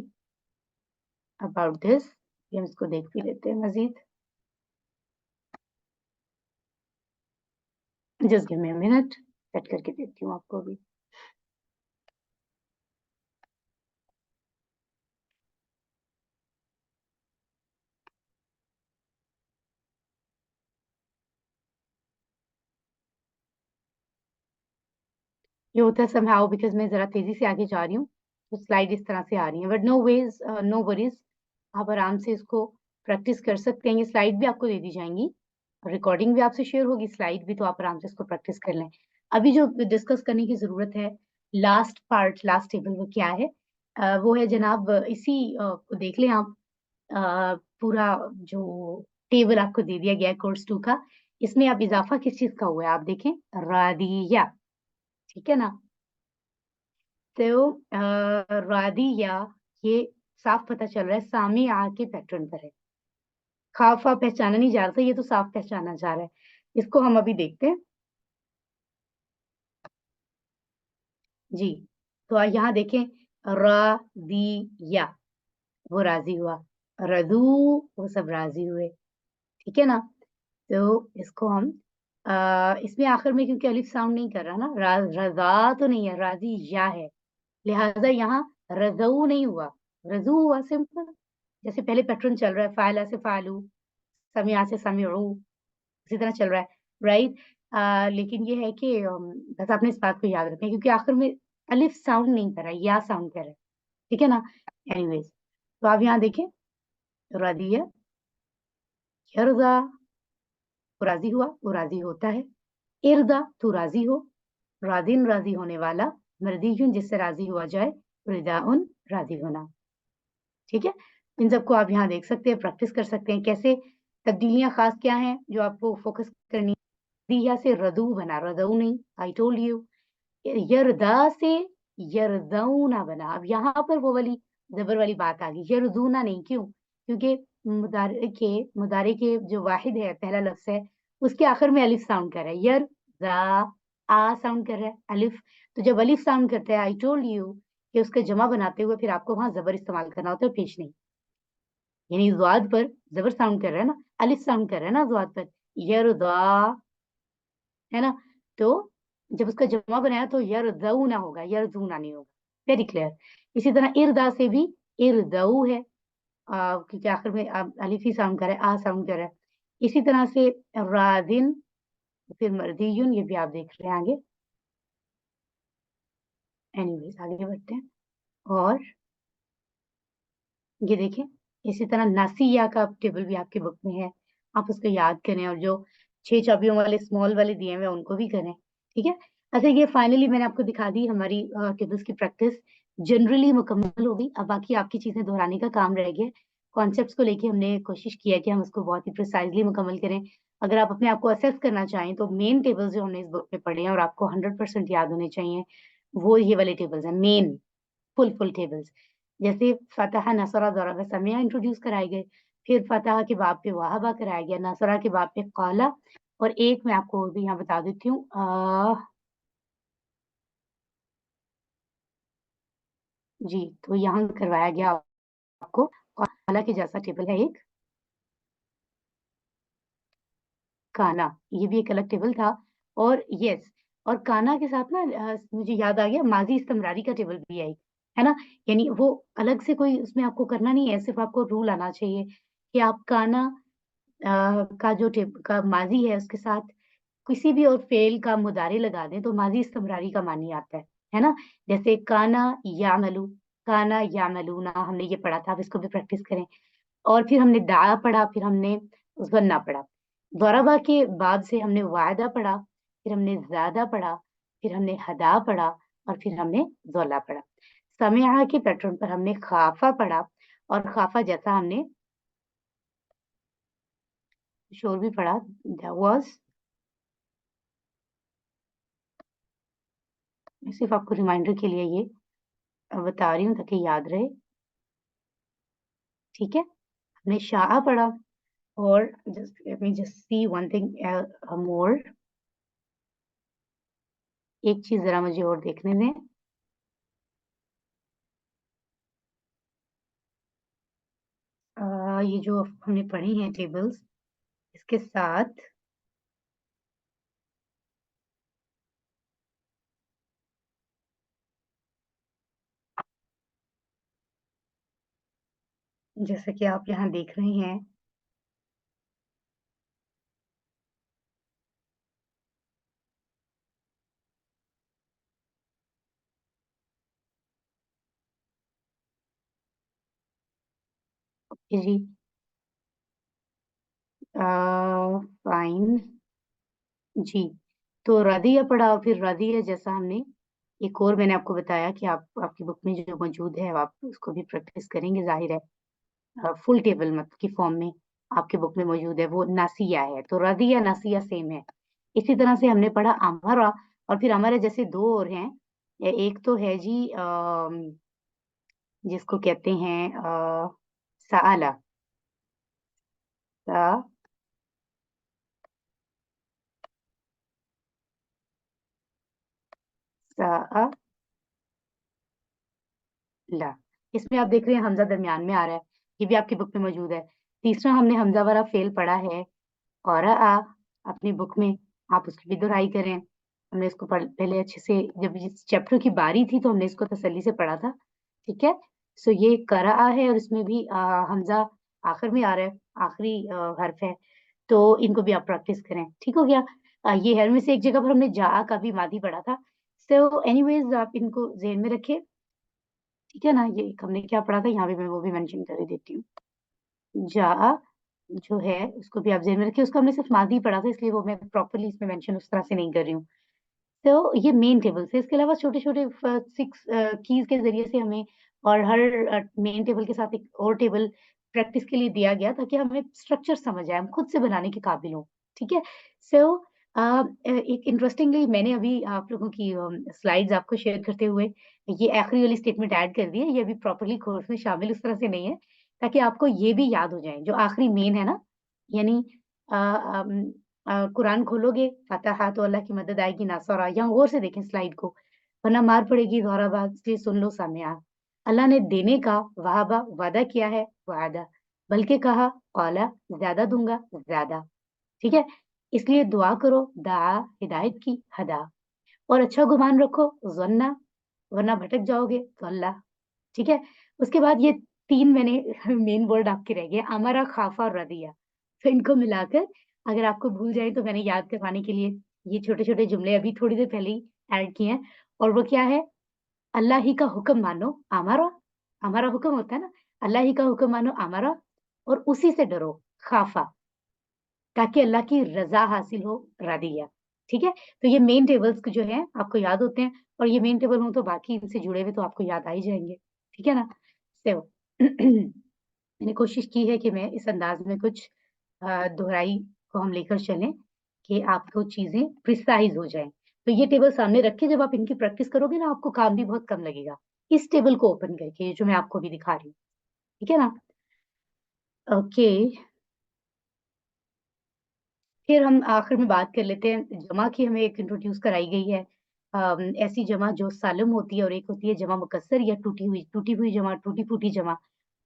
about this. हम इसको देख भी लेते हैं Majeed. Just give me a minute, set करके देती हूँ आपको भी। ये होता है समहाउ बिकॉज मैं जरा तेजी से आगे जा रही हूँ, तो स्लाइड इस तरह से आ रही है, but no ways no worries, आप आराम से इसको प्रैक्टिस कर सकते हैं। ये स्लाइड भी आपको दे दी जाएंगी, रिकॉर्डिंग भी आपसे शेयर होगी, स्लाइड भी, तो आप आराम से इसको प्रैक्टिस कर लें। अभी जो डिस्कस करने की जरूरत है, लास्ट पार्ट, लास्ट टेबल, वो क्या है, वो है जनाब, इसी को देख लें आप। पूरा जो टेबल आपको दे दिया गया है कोर्स 2 का, इसमें आप इजाफा किस चीज का हुआ है, आप देखें, रादिया। ठीक है ना। तो रादिया, ये साफ पता चल रहा है सामी आ के पैटर्न पर है, खाफा पहचाना नहीं जा रहा था, ये तो साफ पहचाना जा रहा है। इसको हम अभी देखते हैं जी। तो यहाँ देखें, रादिया वो राजी हुआ, रदू वो सब राजी हुए। ठीक है ना। तो इसको हम इसमें आखिर में क्योंकि अलिफ साउंड नहीं कर रहा ना, रजा तो नहीं है, राजी या है, लिहाजा यहाँ रजऊ नहीं हुआ, रजू हुआ सिंपल, जैसे पहले पैटर्न चल रहा है, फायला से फालू, समिया से समिऊ, इसी तरह चल रहा है, राइट। लेकिन ये है कि बस आपने इस बात को याद रखें, क्योंकि आखिर में अलिफ साउंड नहीं कर रहा है, या साउंड कर रहा है। ठीक है ना। एनीवेज, तो आप यहाँ देखें, रदिया, यरदा, वो राजी हुआ, वो राजी होता है, इरदा तू राजी हो, रादिन राजी होने वाला, मर्दीजुन जिससे राजी हुआ जाए, रिदाउन राजी होना। ठीक है, इन सबको आप यहाँ देख सकते हैं, प्रैक्टिस कर सकते हैं, कैसे तब्दीलियां खास क्या हैं जो आपको फोकस करनी। दिया से रदू बना, रदऊ नहीं, आई टोल्ड यू। यरदा से यरदऊना बना, अब यहाँ पर वो वाली जबर वाली बात आ गई, यरदूना नहीं, क्यों, क्योंकि मुदारे के जो वाहिद है, पहला लफ्ज है, उसके आखिर में अलिफ साउंड कर रहा है, यर दा, आ साउंड कर रहा है, अलिफ। तो जब अलिफ साउंड करता है, आई टोल्ड यू कि उसका जमा बनाते हुए फिर आपको वहां जबर इस्तेमाल करना होता है, पेश नहीं, यानी ज़्वाद पर जबर साउंड कर रहा है ना, अलिफ साउंड कर रहा है ना ज़्वाद पर, यरदा, है ना। तो जब उसका जमा बनाया तो यरदऊना होगा, यरजूना नहीं होगा, वेरी क्लियर। इसी तरह इरदा से भी इरदऊ है, क्योंकि आखिर में अलिफ ही साउंड कर रहा है, आ साउंड कर रहा है। इसी तरह से रादिन, फिर मर्दियुन, ये भी आप देख रहे हैं आगे। एनीवेज, आगे बढ़ते हैं। और ये देखें, इसी तरह नासिया का टेबल भी आपके बुक में है, आप उसको याद करें, और जो 6 चाबियों वाले स्मॉल वाले दिए हुए हैं उनको भी करें। ठीक है। अच्छा, ये फाइनली मैंने आपको दिखा दी हमारी टेबल्स की प्रैक्टिस जनरली मुकम्मल हो गई। अब बाकी आपकी चीजें दोहराने का काम रह गया। कॉन्सेप्ट्स को लेके हमने कोशिश किया कि हम उसको बहुत ही प्रिसाइजली मुकम्मल करें। अगर आप अपने आप को असेस करना चाहें तो मेन टेबल्स जो हमने इस बुक में पढ़े हैं और आपको 100% याद होने चाहिए, वो ये वाले टेबल्स हैं, मेन फुल टेबल्स। जैसे फतह, नसरा, ज़रब, समिया इंट्रोड्यूस कराए गए, फिर फतह के बाब पे वहाबा कराया गया, नसरा के बाब पे काला, और एक मैं आपको भी यहाँ बता देती हूँ, जी, तो यहाँ करवाया गया आपको, और काला के जैसा टेबल है एक काना, ये भी एक अलग टेबल था। और यस, और काना के साथ ना मुझे याद आ गया, माजी इस्तमरारी का टेबल भी है ना। यानी वो अलग से कोई उसमें आपको करना नहीं है, सिर्फ आपको रूल आना चाहिए कि आप काना का जो का माजी है उसके साथ किसी भी और फेल का मुदारे लगा दें तो माजी इस्तमरारी का मानी आता है ना। जैसे काना यामलूना हमने ये पढ़ा था, अब इसको भी प्रैक्टिस करें। और फिर हमने दा पढ़ा, फिर हमने ज़न्ना पढ़ा। ज़रबा के बाद से हमने वादा पढ़ा, फिर हमने ज़्यादा पढ़ा, फिर हमने हदा पढ़ा, और फिर हमने ज़ोला पढ़ा। समिआ के पैटर्न पर हमने खाफा पढ़ा, और खाफा जैसा हमने शोर भी पढ़ा, दैट वाज, मैं सिर्फ आपको रिमाइंडर के लिए ये बता रही हूँ ताकि याद रहे, ठीक है। हमने शाह पढ़ा, और just let me just see one thing more, एक चीज जरा मुझे और देखने दें। ये जो हमने पढ़ी हैं टेबल्स, इसके साथ जैसा कि आप यहाँ देख रहे हैं, जी, फाइन, जी। तो रदिया पढ़ा, फिर रदिया जैसा हमने एक और मैंने आपको बताया कि आप आपकी बुक में जो मौजूद है आप उसको भी प्रैक्टिस करेंगे, जाहिर है फुल टेबल मत की फॉर्म में आपके बुक में मौजूद है, वो नासिया है, तो रदिया नासिया सेम है। इसी तरह से हमने पढ़ा अमरा, और फिर हमारे जैसे दो और हैं, एक तो है जी जिसको कहते हैं साला, सा, सा, ला। इसमें आप देख रहे हैं हमजा दरमियान में आ रहा है, ये भी आपकी बुक में मौजूद है। तीसरा हमने हमजा वाला फेल पढ़ा है, और आ, अपनी बुक में आप उसकी भी दुहाई करें। हमने इसको पहले अच्छे से, जब इस चैप्टर की बारी थी तो हमने इसको तसल्ली से पढ़ा था, ठीक है। सो ये करा है, और इसमें भी हमजा आखिर में आ रहा है, आखिरी हर्फ है, तो इनको भी आप प्रैक्टिस करें, ठीक हो गया। ये है में से एक जगह पर हमने जा का भी मादी पढ़ा था। सो एनीवेज आप इनको जेहन में रखें, ठीक है ना। ये हमने क्या पढ़ा था यहाँ पे, मैं वो भी मेंशन कर ही देती हूँ। जा जो है उसको भी आप जेहन में रखिए, उसको हमने सिर्फ मादी पढ़ा था, इसलिए वो मैं प्रॉपरली इसमें मेंशन उस तरह से नहीं कर रही हूँ। तो ये मेन टेबल से, इसके अलावा छोटे छोटे 6 कीज के जरिए से हमें, और हर मेन टेबल के साथ एक और टेबल प्रैक्टिस के लिए दिया गया ताकि हमें स्ट्रक्चर समझ आए, हम खुद से बनाने के काबिल हों, ठीक है। सो एक इंटरेस्टिंगली मैंने अभी आप लोगों की स्लाइड्स आपको शेयर करते हुए ये आखिरी वाली स्टेटमेंट ऐड कर दी है, ये अभी प्रॉपरली कोर्स में शामिल उस तरह से नहीं है, ताकि आपको ये भी याद हो जाए जो आखिरी मेन है ना। यानी कुरान खोलोगे फतहा तो अल्लाह की मदद आएगी, नासरा, या गौर से देखें स्लाइड को, वरना मार पड़ेगी दौराबाद, इसलिए सुन लो सामया। अल्लाह ने देने का वहाबा वादा किया है, वादा, बल्कि कहा कौला, ज्यादा दूंगा, ज्यादा, ठीक है। इसलिए दुआ करो, दा, हिदायत की, हदा, और अच्छा गुमान रखो, जन्ना, वरना भटक जाओगे, तो अल्लाह, ठीक है। उसके बाद ये 3 मैंने मेन वर्ड आपके रह गए, अमरा, खाफा और रदिया। तो इनको मिलाकर अगर आपको भूल जाए तो मैंने याद करवाने के लिए ये छोटे छोटे जुमले अभी थोड़ी देर पहले ही ऐड किए हैं। और वो क्या है, अल्लाह ही का हुक्म मानो, अमरा, हमारा हुक्म होता है ना, अल्लाह ही का हुक्म मानो, अमरा, और उसी से डरो, खाफा, ताकि अल्लाह की रजा हासिल हो, रदिया, ठीक है। तो ये मेन टेबल्स जो हैं आपको याद होते हैं, और ये मेन टेबल हो तो बाकी इनसे जुड़े हुए तो आपको याद आ ही जाएंगे, ठीक है ना। सो मैंने कोशिश की है कि मैं इस अंदाज में कुछ दोहराई को हम लेकर चलें कि आपको चीजें प्रिसाइज हो जाएं। तो ये टेबल सामने रखे, जब आप इनकी प्रैक्टिस करोगे ना आपको काम भी बहुत कम लगेगा, इस टेबल को ओपन करके जो मैं आपको भी दिखा रही हूँ, ठीक है ना। ओके, फिर हम आखिर में बात कर लेते हैं जमा की, हमें एक इंट्रोड्यूस कराई गई है। ऐसी जमा जो सालिम होती है और एक होती है जमा मुकस्सर या टूटी हुई जमा, टूटी-फूटी जमा।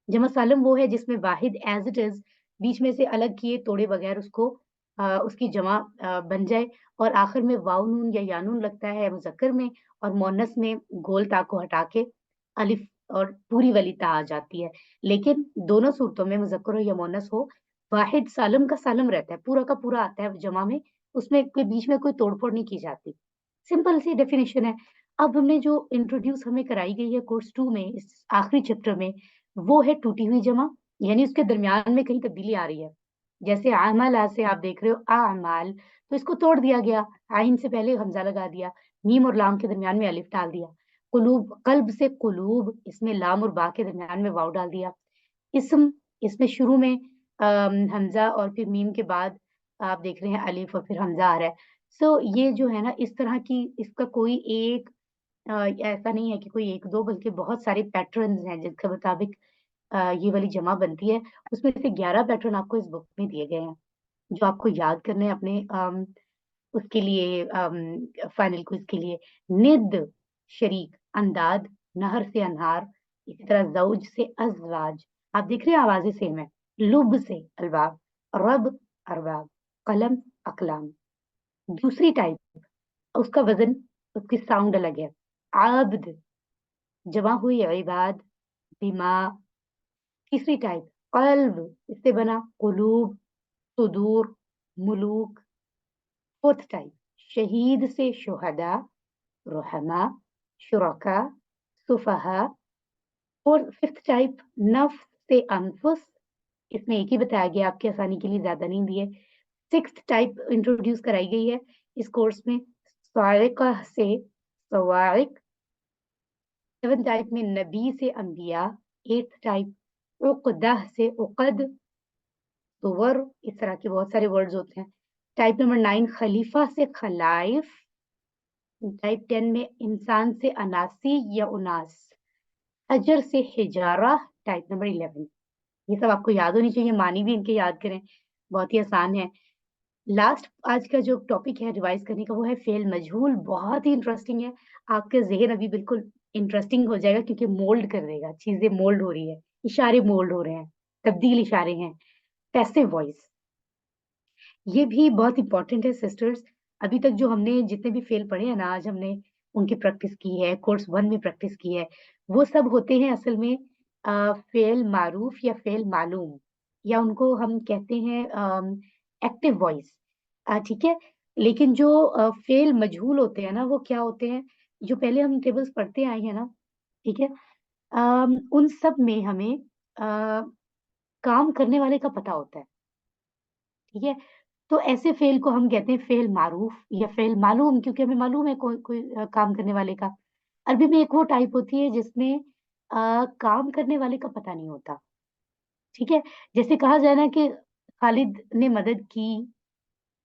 जमा सालिम वो है जिसमें वाहिद एज़ इट इज़ बीच में से अलग किए तोड़े बगैर उसकी जमा बन जाए और आखिर में वाव नून या या नून लगता है मुज़क्कर में और मुअन्नस में गोल ता को हटा के अलिफ और पूरी वाली ता आ जाती है। लेकिन दोनों सूरतों में मुज़क्कर हो या मुअन्नस हो, वाहिद सालिम का सालिम रहता है, पूरा का पूरा आता है जमा में, उसमें कोई बीच में कोई तोड़-फोड़ नहीं की जाती। सिंपल सी डेफिनिशन है। अब हमने जो इंट्रोड्यूस हमें कराई गई है कोर्स 2 में, इस आखिरी चैप्टर में, वो है टूटी हुई जमा, यानी उसके दरमियान में कहीं तब्दीली आ रही है। जैसे अमला से आप देख रहे हो अमाल, तो इसको तोड़ दिया गया, आइन से पहले हमज़ा लगा दिया, मीम और लाम के दरमियान में अलिफ डाल दिया। कुलूब, कल्ब से कुलूब, इसमें लाम और बा के दरमियान में वाव डाल दिया। इस्म, इसमें शुरू में हमज़ा और फिर मीम के बाद आप देख रहे हैं अलिफ और फिर हमज़ा आ रहा है। सो ये जो है ना, इस तरह की इसका कोई एक ऐसा नहीं है कि कोई 1-2 बल्कि बहुत सारे पैटर्न्स हैं जिनके मुताबिक ये वाली जमा बनती है। उसमें से 11 पैटर्न आपको इस बुक में दिए गए हैं, जो आपको याद करने हैं अपने उसके लिए फाइनल क्विज़ के लिए। निद, शरीक, अंदाद, नहर से अनहार, इसी तरह ज़ौज से अज़वाज। आप देख रहे हैं आवाज़ें सेम है। लुब से अलबाब, रब, अरबाब, कलम, अक़लाम। दूसरी टाइप, उसका वज़न, उसकी साउंड अलग है। आब्द, जमा हुई इबाद, दिमाग। तीसरी टाइप क़ल्ब, इससे बना क़ुलूब, सुदूर, मुलूक। फोर्थ टाइप शहीद से शुहदा, रुहमा, शुरका, सुफहा। और फिफ्थ टाइप नफ्स से अनफुस, इसमें एक ही बताया गया, आपकी आसानी के लिए ज़्यादा नहीं दिए। सिक्स्थ टाइप इंट्रोड्यूस कराई गई है इस कोर्स में, सारिक़ा से सवाइक़। सेवेंथ टाइप में नबी से अंबिया। एट्थ टाइप उक़दह से उक़द, सुवर, इस तरह के बहुत सारे वर्ड्स होते हैं। टाइप नंबर 9 खलीफा से खलाइफ। टाइप 10 में इंसान से अनासी या उनास। हजर से हिजारा। टाइप नंबर 11, ये सब आपको याद होनी चाहिए, मानी भी इनके याद करें, बहुत ही आसान है। लास्ट आज का जो टॉपिक है रिवाइज करने का वो है फेल मजहूल, बहुत ही इंटरेस्टिंग है। आपका ज़हन अभी बिल्कुल इंटरेस्टिंग हो जाएगा क्योंकि मोल्ड कर देगा, चीज़ें मोल्ड हो रही है, इशारे मोल्ड हो रहे हैं, तब्दील इशारे हैं। पैसिव वॉइस, ये भी बहुत इम्पोर्टेंट है सिस्टर्स। अभी तक जो हमने जितने भी फेल पढ़े हैं ना, आज हमने उनकी प्रैक्टिस की है, कोर्स 1 में प्रैक्टिस की है। वो सब होते हैं असल में फेल मारूफ या फेल मालूम, या उनको हम कहते हैं एक्टिव वॉइस। ठीक है? लेकिन जो फेल मजहूल होते हैं ना, वो क्या होते हैं? जो पहले हम टेबल्स पढ़ते आए हैं ना, ठीक है? उन सब में हमें काम करने वाले का पता होता है, ठीक है? तो ऐसे फ़ेल को हम कहते हैं फ़ेल मारूफ़ या फ़ेल मालूम, क्योंकि हमें मालूम है कोई कोई काम करने वाले का। अरबी में एक वो टाइप होती है जिसमें काम करने वाले का पता नहीं होता, ठीक है? जैसे कहा जाए ना कि खालिद ने मदद की,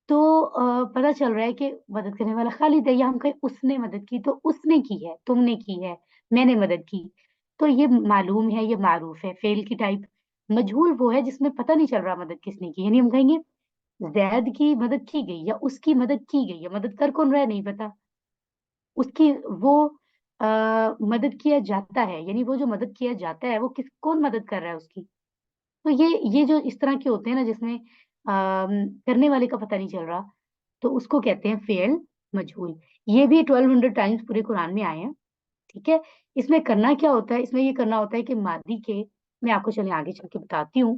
तो पता चल रहा है कि मदद करने वाला खालिद है, या हम कहें उसने मदद की, तो उसने की है, तुमने की है, मैंने मदद की। तो ये मालूम है, ये मारूफ़ है, फ़ेल की टाइप। मजहूल वो है जिसमें पता नहीं चल रहा मदद किसने की, यानी हम कहेंगे ज़ैद की मदद की गई या उसकी मदद की गई, या मदद कर कौन रहा है नहीं पता। उसकी वो मदद किया जाता है, यानी वो जो मदद किया जाता है वो कौन मदद कर रहा है उसकी। तो ये जो इस तरह के होते हैं ना जिसमें करने वाले का पता नहीं चल रहा, तो उसको कहते हैं फ़ेल मजहूल। ये भी 1200 टाइम्स पूरे कुरान में आए हैं, ठीक है? इसमें करना क्या होता है? इसमें ये करना होता है कि मादी के, मैं आपको चलिए आगे चल के बताती हूँ।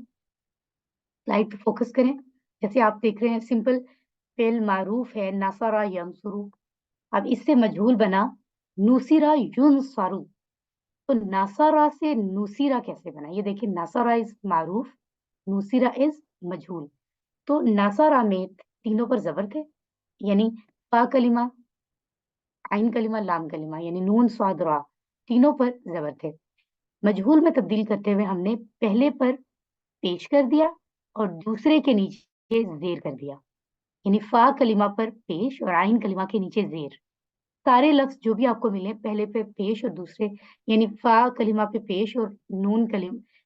स्लाइड पे फ़ोकस करें। जैसे आप देख रहे हैं सिंपल फ़ेल मारूफ़ है नसरा यंसुरु। अब इससे मजहूल बना नुसिरा युनसरु। तो नसरा से नुसिरा कैसे बना? ये देखिए नसरा इज़ मारूफ़, नुसिरा इज़ मजहूल। तो नसरा में तीनों पर ज़बर थे, यानी फ़ा कलिमा, आइन कलिमा, लाम कलिमा, यानी नून, स्वाद, रा, तीनों पर ज़बर थे। मजहूल में तब्दील करते हुए हमने पहले पर पेश कर दिया और दूसरे के नीचे ज़ेर कर दिया। यानी फ़ा कलिमा पर पेश और आइन कलिमा के नीचे ज़ेर। सारे लफ्ज़ जो भी आपको मिले पहले पे पेश और दूसरे, यानी फ़ा कलिमा पे पेश और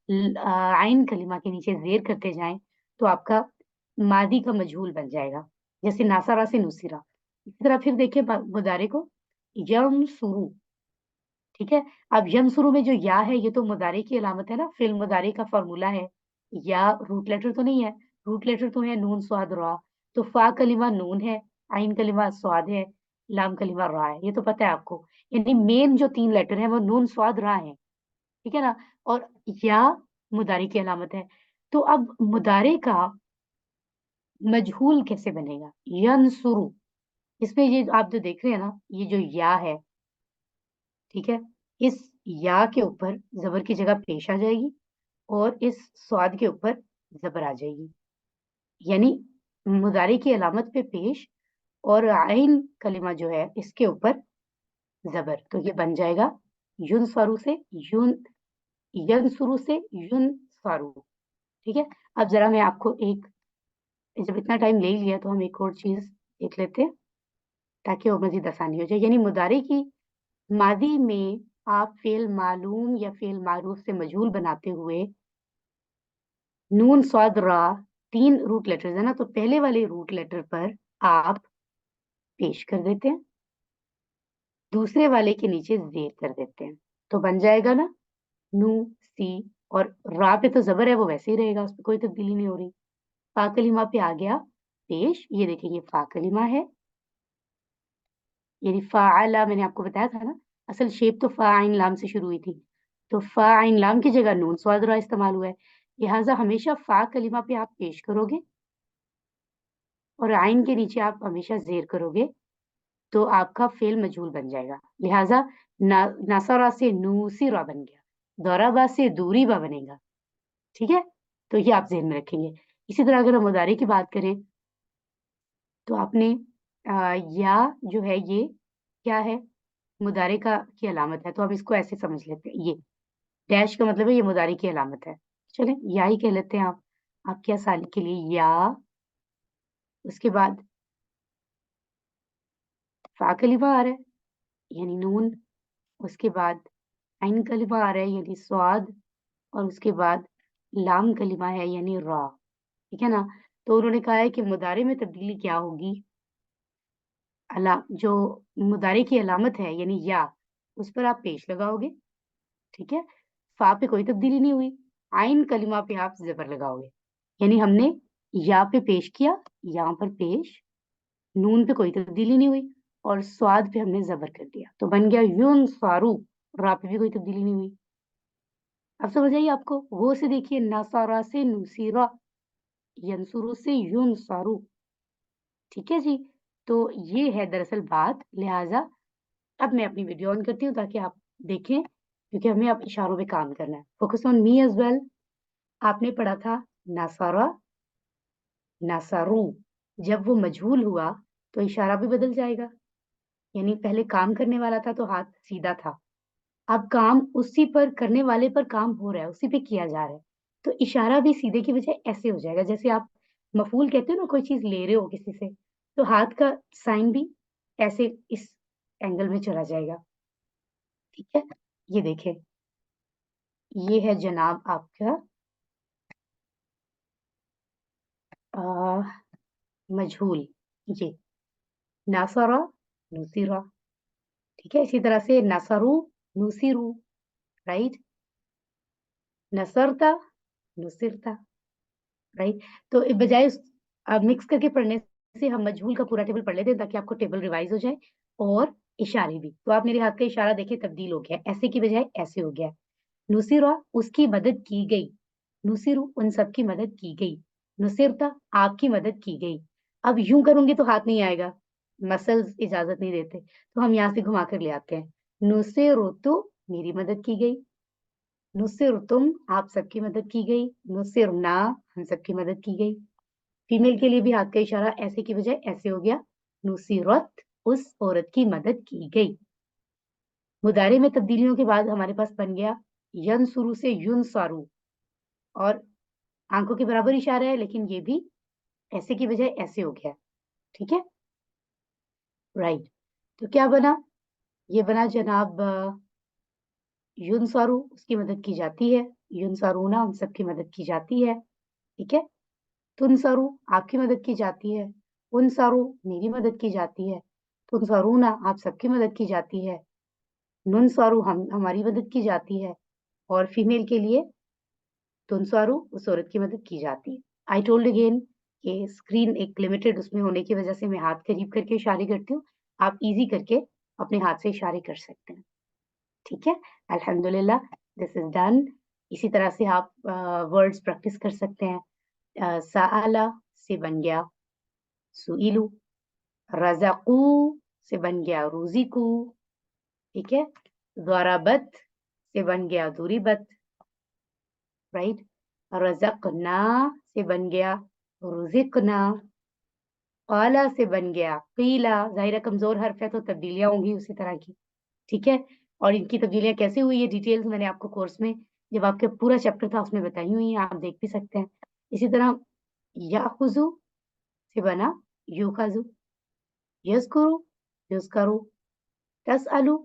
आइन कलिमा के नीचे जेर करते जाएं तो आपका मादी का मजहूल बन जाएगा, जैसे नासारा से नुसीरा। इसी तरह फिर देखिए मुदारे को, यंसुरू, ठीक है। अब यंसुरू में जो या है ये तो मुदारे की अलामत है ना, फिल मुदारे का फॉर्मूला है। या रूट लेटर तो नहीं है, रूट लेटर तो है नून स्वाद रा, तो फा कलिमा नून है, आइन कलिमा स्वाद है, लाम कलिमा रा है, ये तो पता है आपको। यानी मेन जो 3 लेटर है वो नून स्वाद रा है, ठीक है ना। और या मुदारे की अलामत है। तो अब मुदारे का मजहूल कैसे बनेगा? यंसुरू, इसमें ये आप जो देख रहे हैं ना, ये जो या है, ठीक है, इस या के ऊपर जबर की जगह पेश आ जाएगी और इस स्वाद के ऊपर जबर आ जाएगी, यानी मुदारी की अलामत पे पेश और आइन कलिमा जो है इसके ऊपर जबर, तो ये बन जाएगा युन सारू से युन, यन शुरू से युन सारू, ठीक है। अब जरा मैं आपको एक, जब इतना टाइम ले लिया तो हम एक और चीज देख लेते हैं ताकि वो मजीद आसानी हो जाए। यानी मुदारी की मादी में आप फेल मालूम या फेल मारूफ से मजहूल बनाते हुए नून स्वाद रा 3 रूट लेटर्स है ना, तो पहले वाले रूट लेटर पर आप पेश कर देते हैं, दूसरे वाले के नीचे जेर कर देते हैं, तो बन जाएगा ना नू सी, और रा पे तो जबर है वो वैसे ही रहेगा, उस पर कोई तब्दीली नहीं हो रही। फा कलिमा पे आ गया पेश, ये देखेंगे फा कलिमा है, यानी फ़ाअला मैंने आपको बताया था ना, असल शेप तो फ़ा आइन लाम से शुरू हुई थी, तो फ़ा आइन लाम की जगह नून स्वाद रा इस्तेमाल हुआ है, लिहाजा हमेशा फ़ा कलिमा पे आप पेश करोगे और आइन के नीचे आप हमेशा ज़ेर करोगे, तो आपका फ़ेल मजहूल बन जाएगा। लिहाजा नसरा से नूसिरा बन गया, दौराबा से दूरीबा बनेगा, ठीक है? तो ये आप ज़हन में रखेंगे। इसी तरह अगर हम मुदारे की बात करें, तो आपने या जो है ये क्या है? मुदारे का की अलामत है, तो हम इसको ऐसे समझ लेते हैं, ये डैश का मतलब है ये मुदारे की अलामत है। चलें या ही कह लेते हैं आप, आपकी आसानी के लिए या, उसके बाद फ़ा कलिमा आ रहा है, यानी नून, उसके बाद आइन कलिमा आ रहा है यानी स्वाद, और उसके बाद लाम कलिमा है यानी रा, ठीक है ना? तो उन्होंने कहा है कि मुदारे में तब्दीली क्या होगी? जो मुदारे की अलामत है यानी या, उस पर आप पेश लगाओगे, ठीक है? फ़ा पे कोई तब्दीली नहीं हुई, आइन कलिमा पे आप ज़बर लगाओगे, यानी हमने या पे पेश किया, यहाँ पर पेश, नून पे कोई तब्दीली नहीं हुई और स्वाद पे हमने ज़बर कर दिया, तो बन गया युन सारू, रा पे भी कोई तब्दीली नहीं हुई। अब समझ आई आपको? वो से देखिए नसारा से नुसीरा, यंसुरु से युन सारू, ठीक है जी? तो ये है दरअसल बात, लिहाजा अब मैं अपनी वीडियो ऑन करती हूँ ताकि आप देखें, क्योंकि हमें अब इशारों पे काम करना है। Focus on me as well. आपने पढ़ा था नसारा, नसारू, जब वो मजहूल हुआ तो इशारा भी बदल जाएगा, यानी पहले काम करने वाला था तो हाथ सीधा था, अब काम उसी पर करने वाले पर काम हो रहा है, उसी पे किया जा रहा है, तो इशारा भी सीधे की बजाय ऐसे हो जाएगा, जैसे आप मफूल कहते हो ना, कोई चीज ले रहे हो किसी से, तो हाथ का साइन भी ऐसे इस एंगल में चला जाएगा, ठीक है। ये देखें, ये है जनाब आपका आ, मजहूल, ये नासरा, नुसीरा, ठीक है। इसी तरह से नसरू, नुसीरू, राइट, नसरता, नुसिरता, राइट। तो बजाय मिक्स करके पढ़ने से हम मजहूल का पूरा टेबल पढ़ लेते हैं ताकि आपको टेबल रिवाइज हो जाए, और इशारे भी। तो आप मेरे हाथ का इशारा देखिए तब्दील हो गया, ऐसे की बजाय ऐसे हो गया। नुसिरा, उसकी मदद की गई, नुसिरु, उन सब की मदद की गई, नुसिरता, आपकी मदद की गई। अब यूं करूंगी तो हाथ नहीं आएगा, मसल्स इजाजत नहीं देते, तो हम यहाँ से घुमा कर ले आते हैं। नुसिरुतु, मेरी मदद की गई, नुसिरतुम, आप सबकी मदद की गई, नुसिरना, हम सबकी मदद की गई। फीमेल के लिए भी हाथ का इशारा ऐसे की बजाय ऐसे हो गया, नुसिरत, उस औरत की मदद की गई। मुदारे में तब्दीलियों के बाद हमारे पास बन गया यनसुरु से युनसारू, और आंखों के बराबर इशारा है लेकिन ये भी ऐसे की बजाय ऐसे हो गया, ठीक है, राइट। तो क्या बना? ये बना जनाब युनसारू, उसकी मदद की जाती है, युनसरूना हम सबकी मदद की जाती है, ठीक है? तुनसरू आपकी मदद की जाती है, उनसरू मेरी मदद की जाती है, तुनसरूना आप सबकी मदद की जाती है, नुनसरू हम हमारी मदद की जाती है और फीमेल के लिए तुनसरू उस औरत की मदद की जाती है। आई टोल्ड अगेन कि स्क्रीन एक लिमिटेड उसमें होने की वजह से मैं हाथ करीब करके इशारे करती हूँ। आप ईज़ी करके अपने हाथ से इशारे कर सकते हैं। ठीक है? अल्हम्दुलिल्लाह दिस इज़ डन। इसी तरह से आप वर्ड्स प्रैक्टिस कर सकते हैं। सअला से बन गया सुइलू, रज़क़ू से बन गया रुज़िक़ू, ठीक है? ज़रबत से बन गया दुरिबत, राइट? रज़क़ना से बन गया रुज़िक़ना, क़ाला से बन गया क़ीला, ज़ाहिर है कमज़ोर हर्फ है तो तब्दीलियाँ होंगी उसी तरह की, ठीक है? और इनकी तब्दीलियाँ कैसे हुई है डिटेल्स मैंने आपको कोर्स में जब आपका पूरा चैप्टर था उसमें बताई हुई हैं, आप देख भी सकते हैं। इसी तरह याख़ुज़ु से बना यूख़ज़ु, यज़्कुरु युज़्करु, तसअलु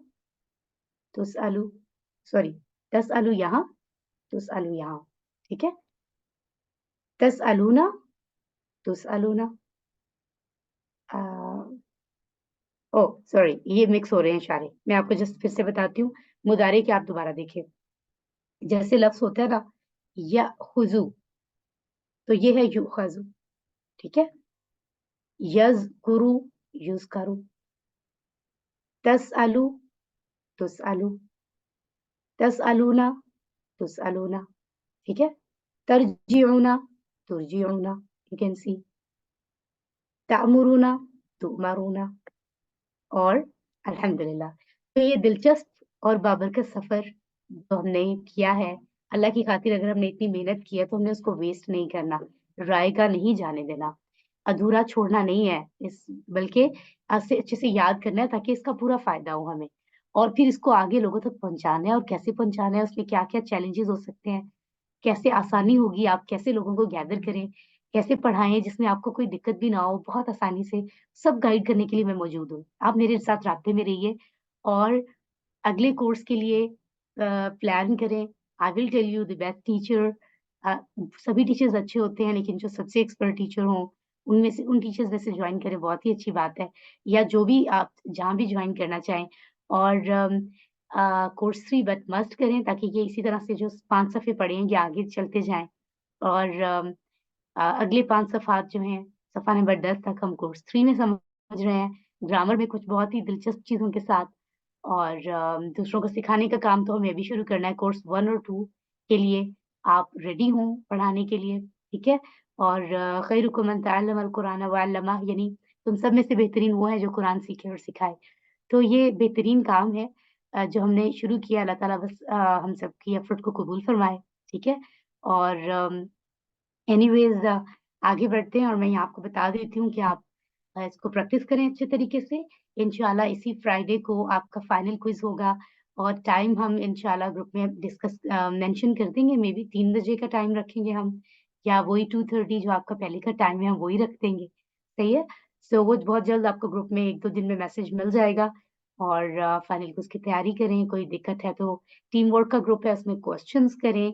तुसअलु, सॉरी तसअलु यहाँ, तुसअलु यहाँ, ठीक है? तसअलूना तुसअलूना अ, ओह! सॉरी ये मिक्स हो रहे हैं इशारे। मैं आपको जस्ट फिर से बताती हूँ, मुदारे के आप दोबारा देखिए। जैसे लफ्ज़ होता है ना यअख़ुज़ु तो ये है युख़ज़ु, ठीक है? यज़्कुरु युज़करु, तसअलु तुसअलु, तसअलूना तुसअलूना, ठीक है? तरजिऊना तुरजिऊना, यू कैन सी तअमुरुना तु'मरुना और अल्हम्दुलिल्लाह। तो ये दिलचस्प और बाबरकत सफ़र जो हमने किया है, अल्लाह की खातिर अगर हमने इतनी मेहनत की है तो हमने उसको वेस्ट नहीं करना, रायगा नहीं जाने देना, अधूरा छोड़ना नहीं है इस बल्कि अच्छे से याद करना है ताकि इसका पूरा फ़ायदा हो हमें। और फिर इसको आगे लोगों तक पहुँचाना है और कैसे पहुँचाना है, उसमें क्या-क्या चैलेंजेज़ हो सकते हैं, कैसे आसानी होगी, आप कैसे लोगों को गैदर करें, कैसे पढ़ाएँ जिसमें आपको कोई दिक्कत भी ना हो, बहुत आसानी से सब गाइड करने के लिए मैं मौजूद हूँ। आप मेरे साथ राब्ते में रहिए और अगले कोर्स के लिए प्लान करें। I will tell you the best teacher uh, सभी टीचर्स अच्छे होते हैं लेकिन जो सबसे एक्सपर्ट टीचर हों, उनमें से उन टीचर्स में से जॉइन करें बहुत ही अच्छी बात है। या जो भी आप जहाँ भी जॉइन करना चाहें और कोर्स 3 बट मस्ट करें ताकि ये इसी तरह से जो 5 सफ़े पढ़े हैं ये आगे चलते जाएँ और अगले 5 सफ़हात जो हैं, सफ़ा नंबर 10 तक हम कोर्स 3 में समझ रहे हैं। ग्रामर में कुछ बहुत ही दिलचस्प चीज़ों के साथ और दूसरों को सिखाने का काम तो हमें अभी शुरू करना है कोर्स 1 और 2 के लिए। आप रेडी हों पढ़ाने के लिए, ठीक है? और खैरुकुम मन तअल्लमल कुरान व अल्लमह यानी तुम सब में से बेहतरीन वो है जो कुरान सीखे और सिखाए। तो ये बेहतरीन काम है जो हमने शुरू किया अल्लाह ताला बस हम सबकी एफ़र्ट को कबूल फरमाए, ठीक है? और एनीवेज़ आगे बढ़ते हैं और मैं यहाँ आपको बता देती हूँ कि आप इसको प्रैक्टिस करें अच्छे तरीके से। इंशाल्लाह इसी फ्राइडे को आपका फाइनल क्विज़ होगा और टाइम हम इंशाल्लाह ग्रुप में डिस्कस मेंशन कर देंगे, मेबी 3 बजे का टाइम रखेंगे हम या वही 2:30 जो आपका पहले का टाइम है, हम वही रख देंगे। सही है? सो वो बहुत जल्द आपको ग्रुप में 1-2 दिन में मैसेज मिल जाएगा और फाइनल क्विज़ की तैयारी करें। कोई दिक्कत है तो टीम वर्क का ग्रुप है, उसमें क्वेश्चन्स करें।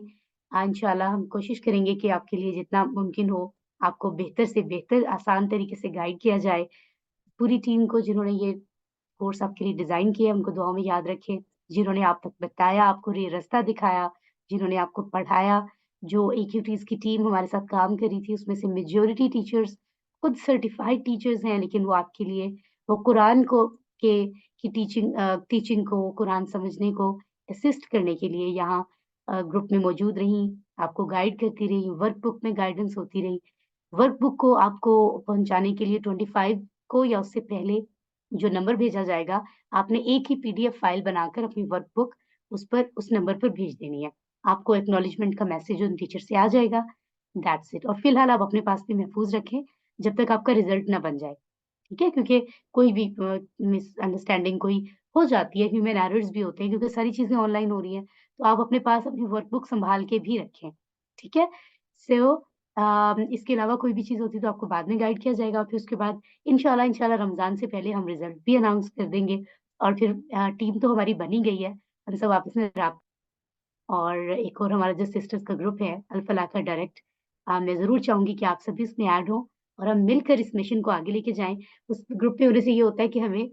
इंशाल्लाह हम कोशिश करेंगे कि आपके लिए जितना मुमकिन हो, आपको बेहतर से बेहतर आसान तरीके से गाइड किया जाए। पूरी टीम को जिन्होंने ये कोर्स आपके लिए डिज़ाइन किया, उनको दुआओं में याद रखें। जिन्होंने आप तक बताया, आपको ये रास्ता दिखाया, जिन्होंने आपको पढ़ाया, जो एक्यूटीज़ की टीम हमारे साथ काम कर रही थी, उसमें से मेजॉरिटी टीचर्स खुद सर्टिफाइड टीचर्स हैं, लेकिन वो आपके लिए वो कुरान को के की टीचिंग को, कुरान समझने को असिस्ट करने के लिए यहाँ ग्रुप में मौजूद रहीं, आपको गाइड करती रहीं, वर्कबुक में गाइडेंस होती रही। वर्कबुक को आपको पहुँचाने के लिए 25 को या उससे पहले जो नंबर भेजा जाएगा, आपने एक ही पीडीएफ फाइल बनाकर अपनी वर्कबुक उस नंबर पर भेज देनी है। आपको एक्नॉलेजमेंट का मैसेज उन टीचर से आ जाएगा, दैट्स इट और फिलहाल आप अपने पास में महफूज़ रखें, जब तक आपका रिज़ल्ट ना बन जाए, ठीक है? क्योंकि कोई भी मिसअंडरस्टैंडिंग कोई हो जाती है, ह्यूमन एरर्स भी होते हैं क्योंकि सारी चीज़ें ऑनलाइन हो रही हैं, तो आप अपने पास अपनी वर्कबुक सँभाल के भी रखें, ठीक है? सो इसके अलावा कोई भी चीज़ होती है तो आपको बाद में गाइड किया जाएगा, फिर उसके बाद इंशाल्लाह रमज़ान से पहले हम रिज़ल्ट भी अनाउंस कर देंगे और फिर टीम तो हमारी बन ही गई है, हम सब आपस में और एक और हमारा जो सिस्टर्स का ग्रुप है अल-फलाह का डायरेक्ट, मैं ज़रूर चाहूँगी कि आप सभी उसमें ऐड हों और हम मिलकर इस मिशन को आगे लेके जाएँ। उस ग्रुप में होने से ये होता है कि हमें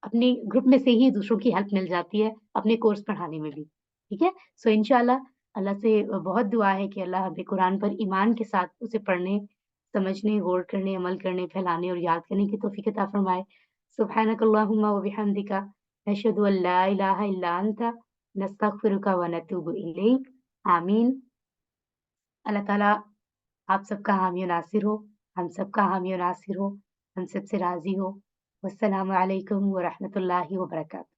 अपने ग्रुप में से ही दूसरों की हेल्प मिल जाती है, अपने कोर्स पढ़ाने में भी, ठीक है? सो इंशाअल्लाह अल्लाह से बहुत दुआ है कि अल्लाह हमें कुरान पर ईमान के साथ उसे पढ़ने, समझने, गौर करने, अमल करने, फैलाने और याद करने की तौफ़ीक अता फ़रमाए। सुब्हानकल्लाहुम्मा व बिहम्दिका नशहदु अन ला इलाहा इल्ला अंता नस्तगफिरुका व नतूबु इलैक। आमीन। अल्लाह ताला आप सबका हामी और नासिर हो, हम सबका हामी और नासिर हो, हम सबसे राज़ी हो। वस्सलामु अलैकुम व रहमतुल्लाहि व बरकातहू।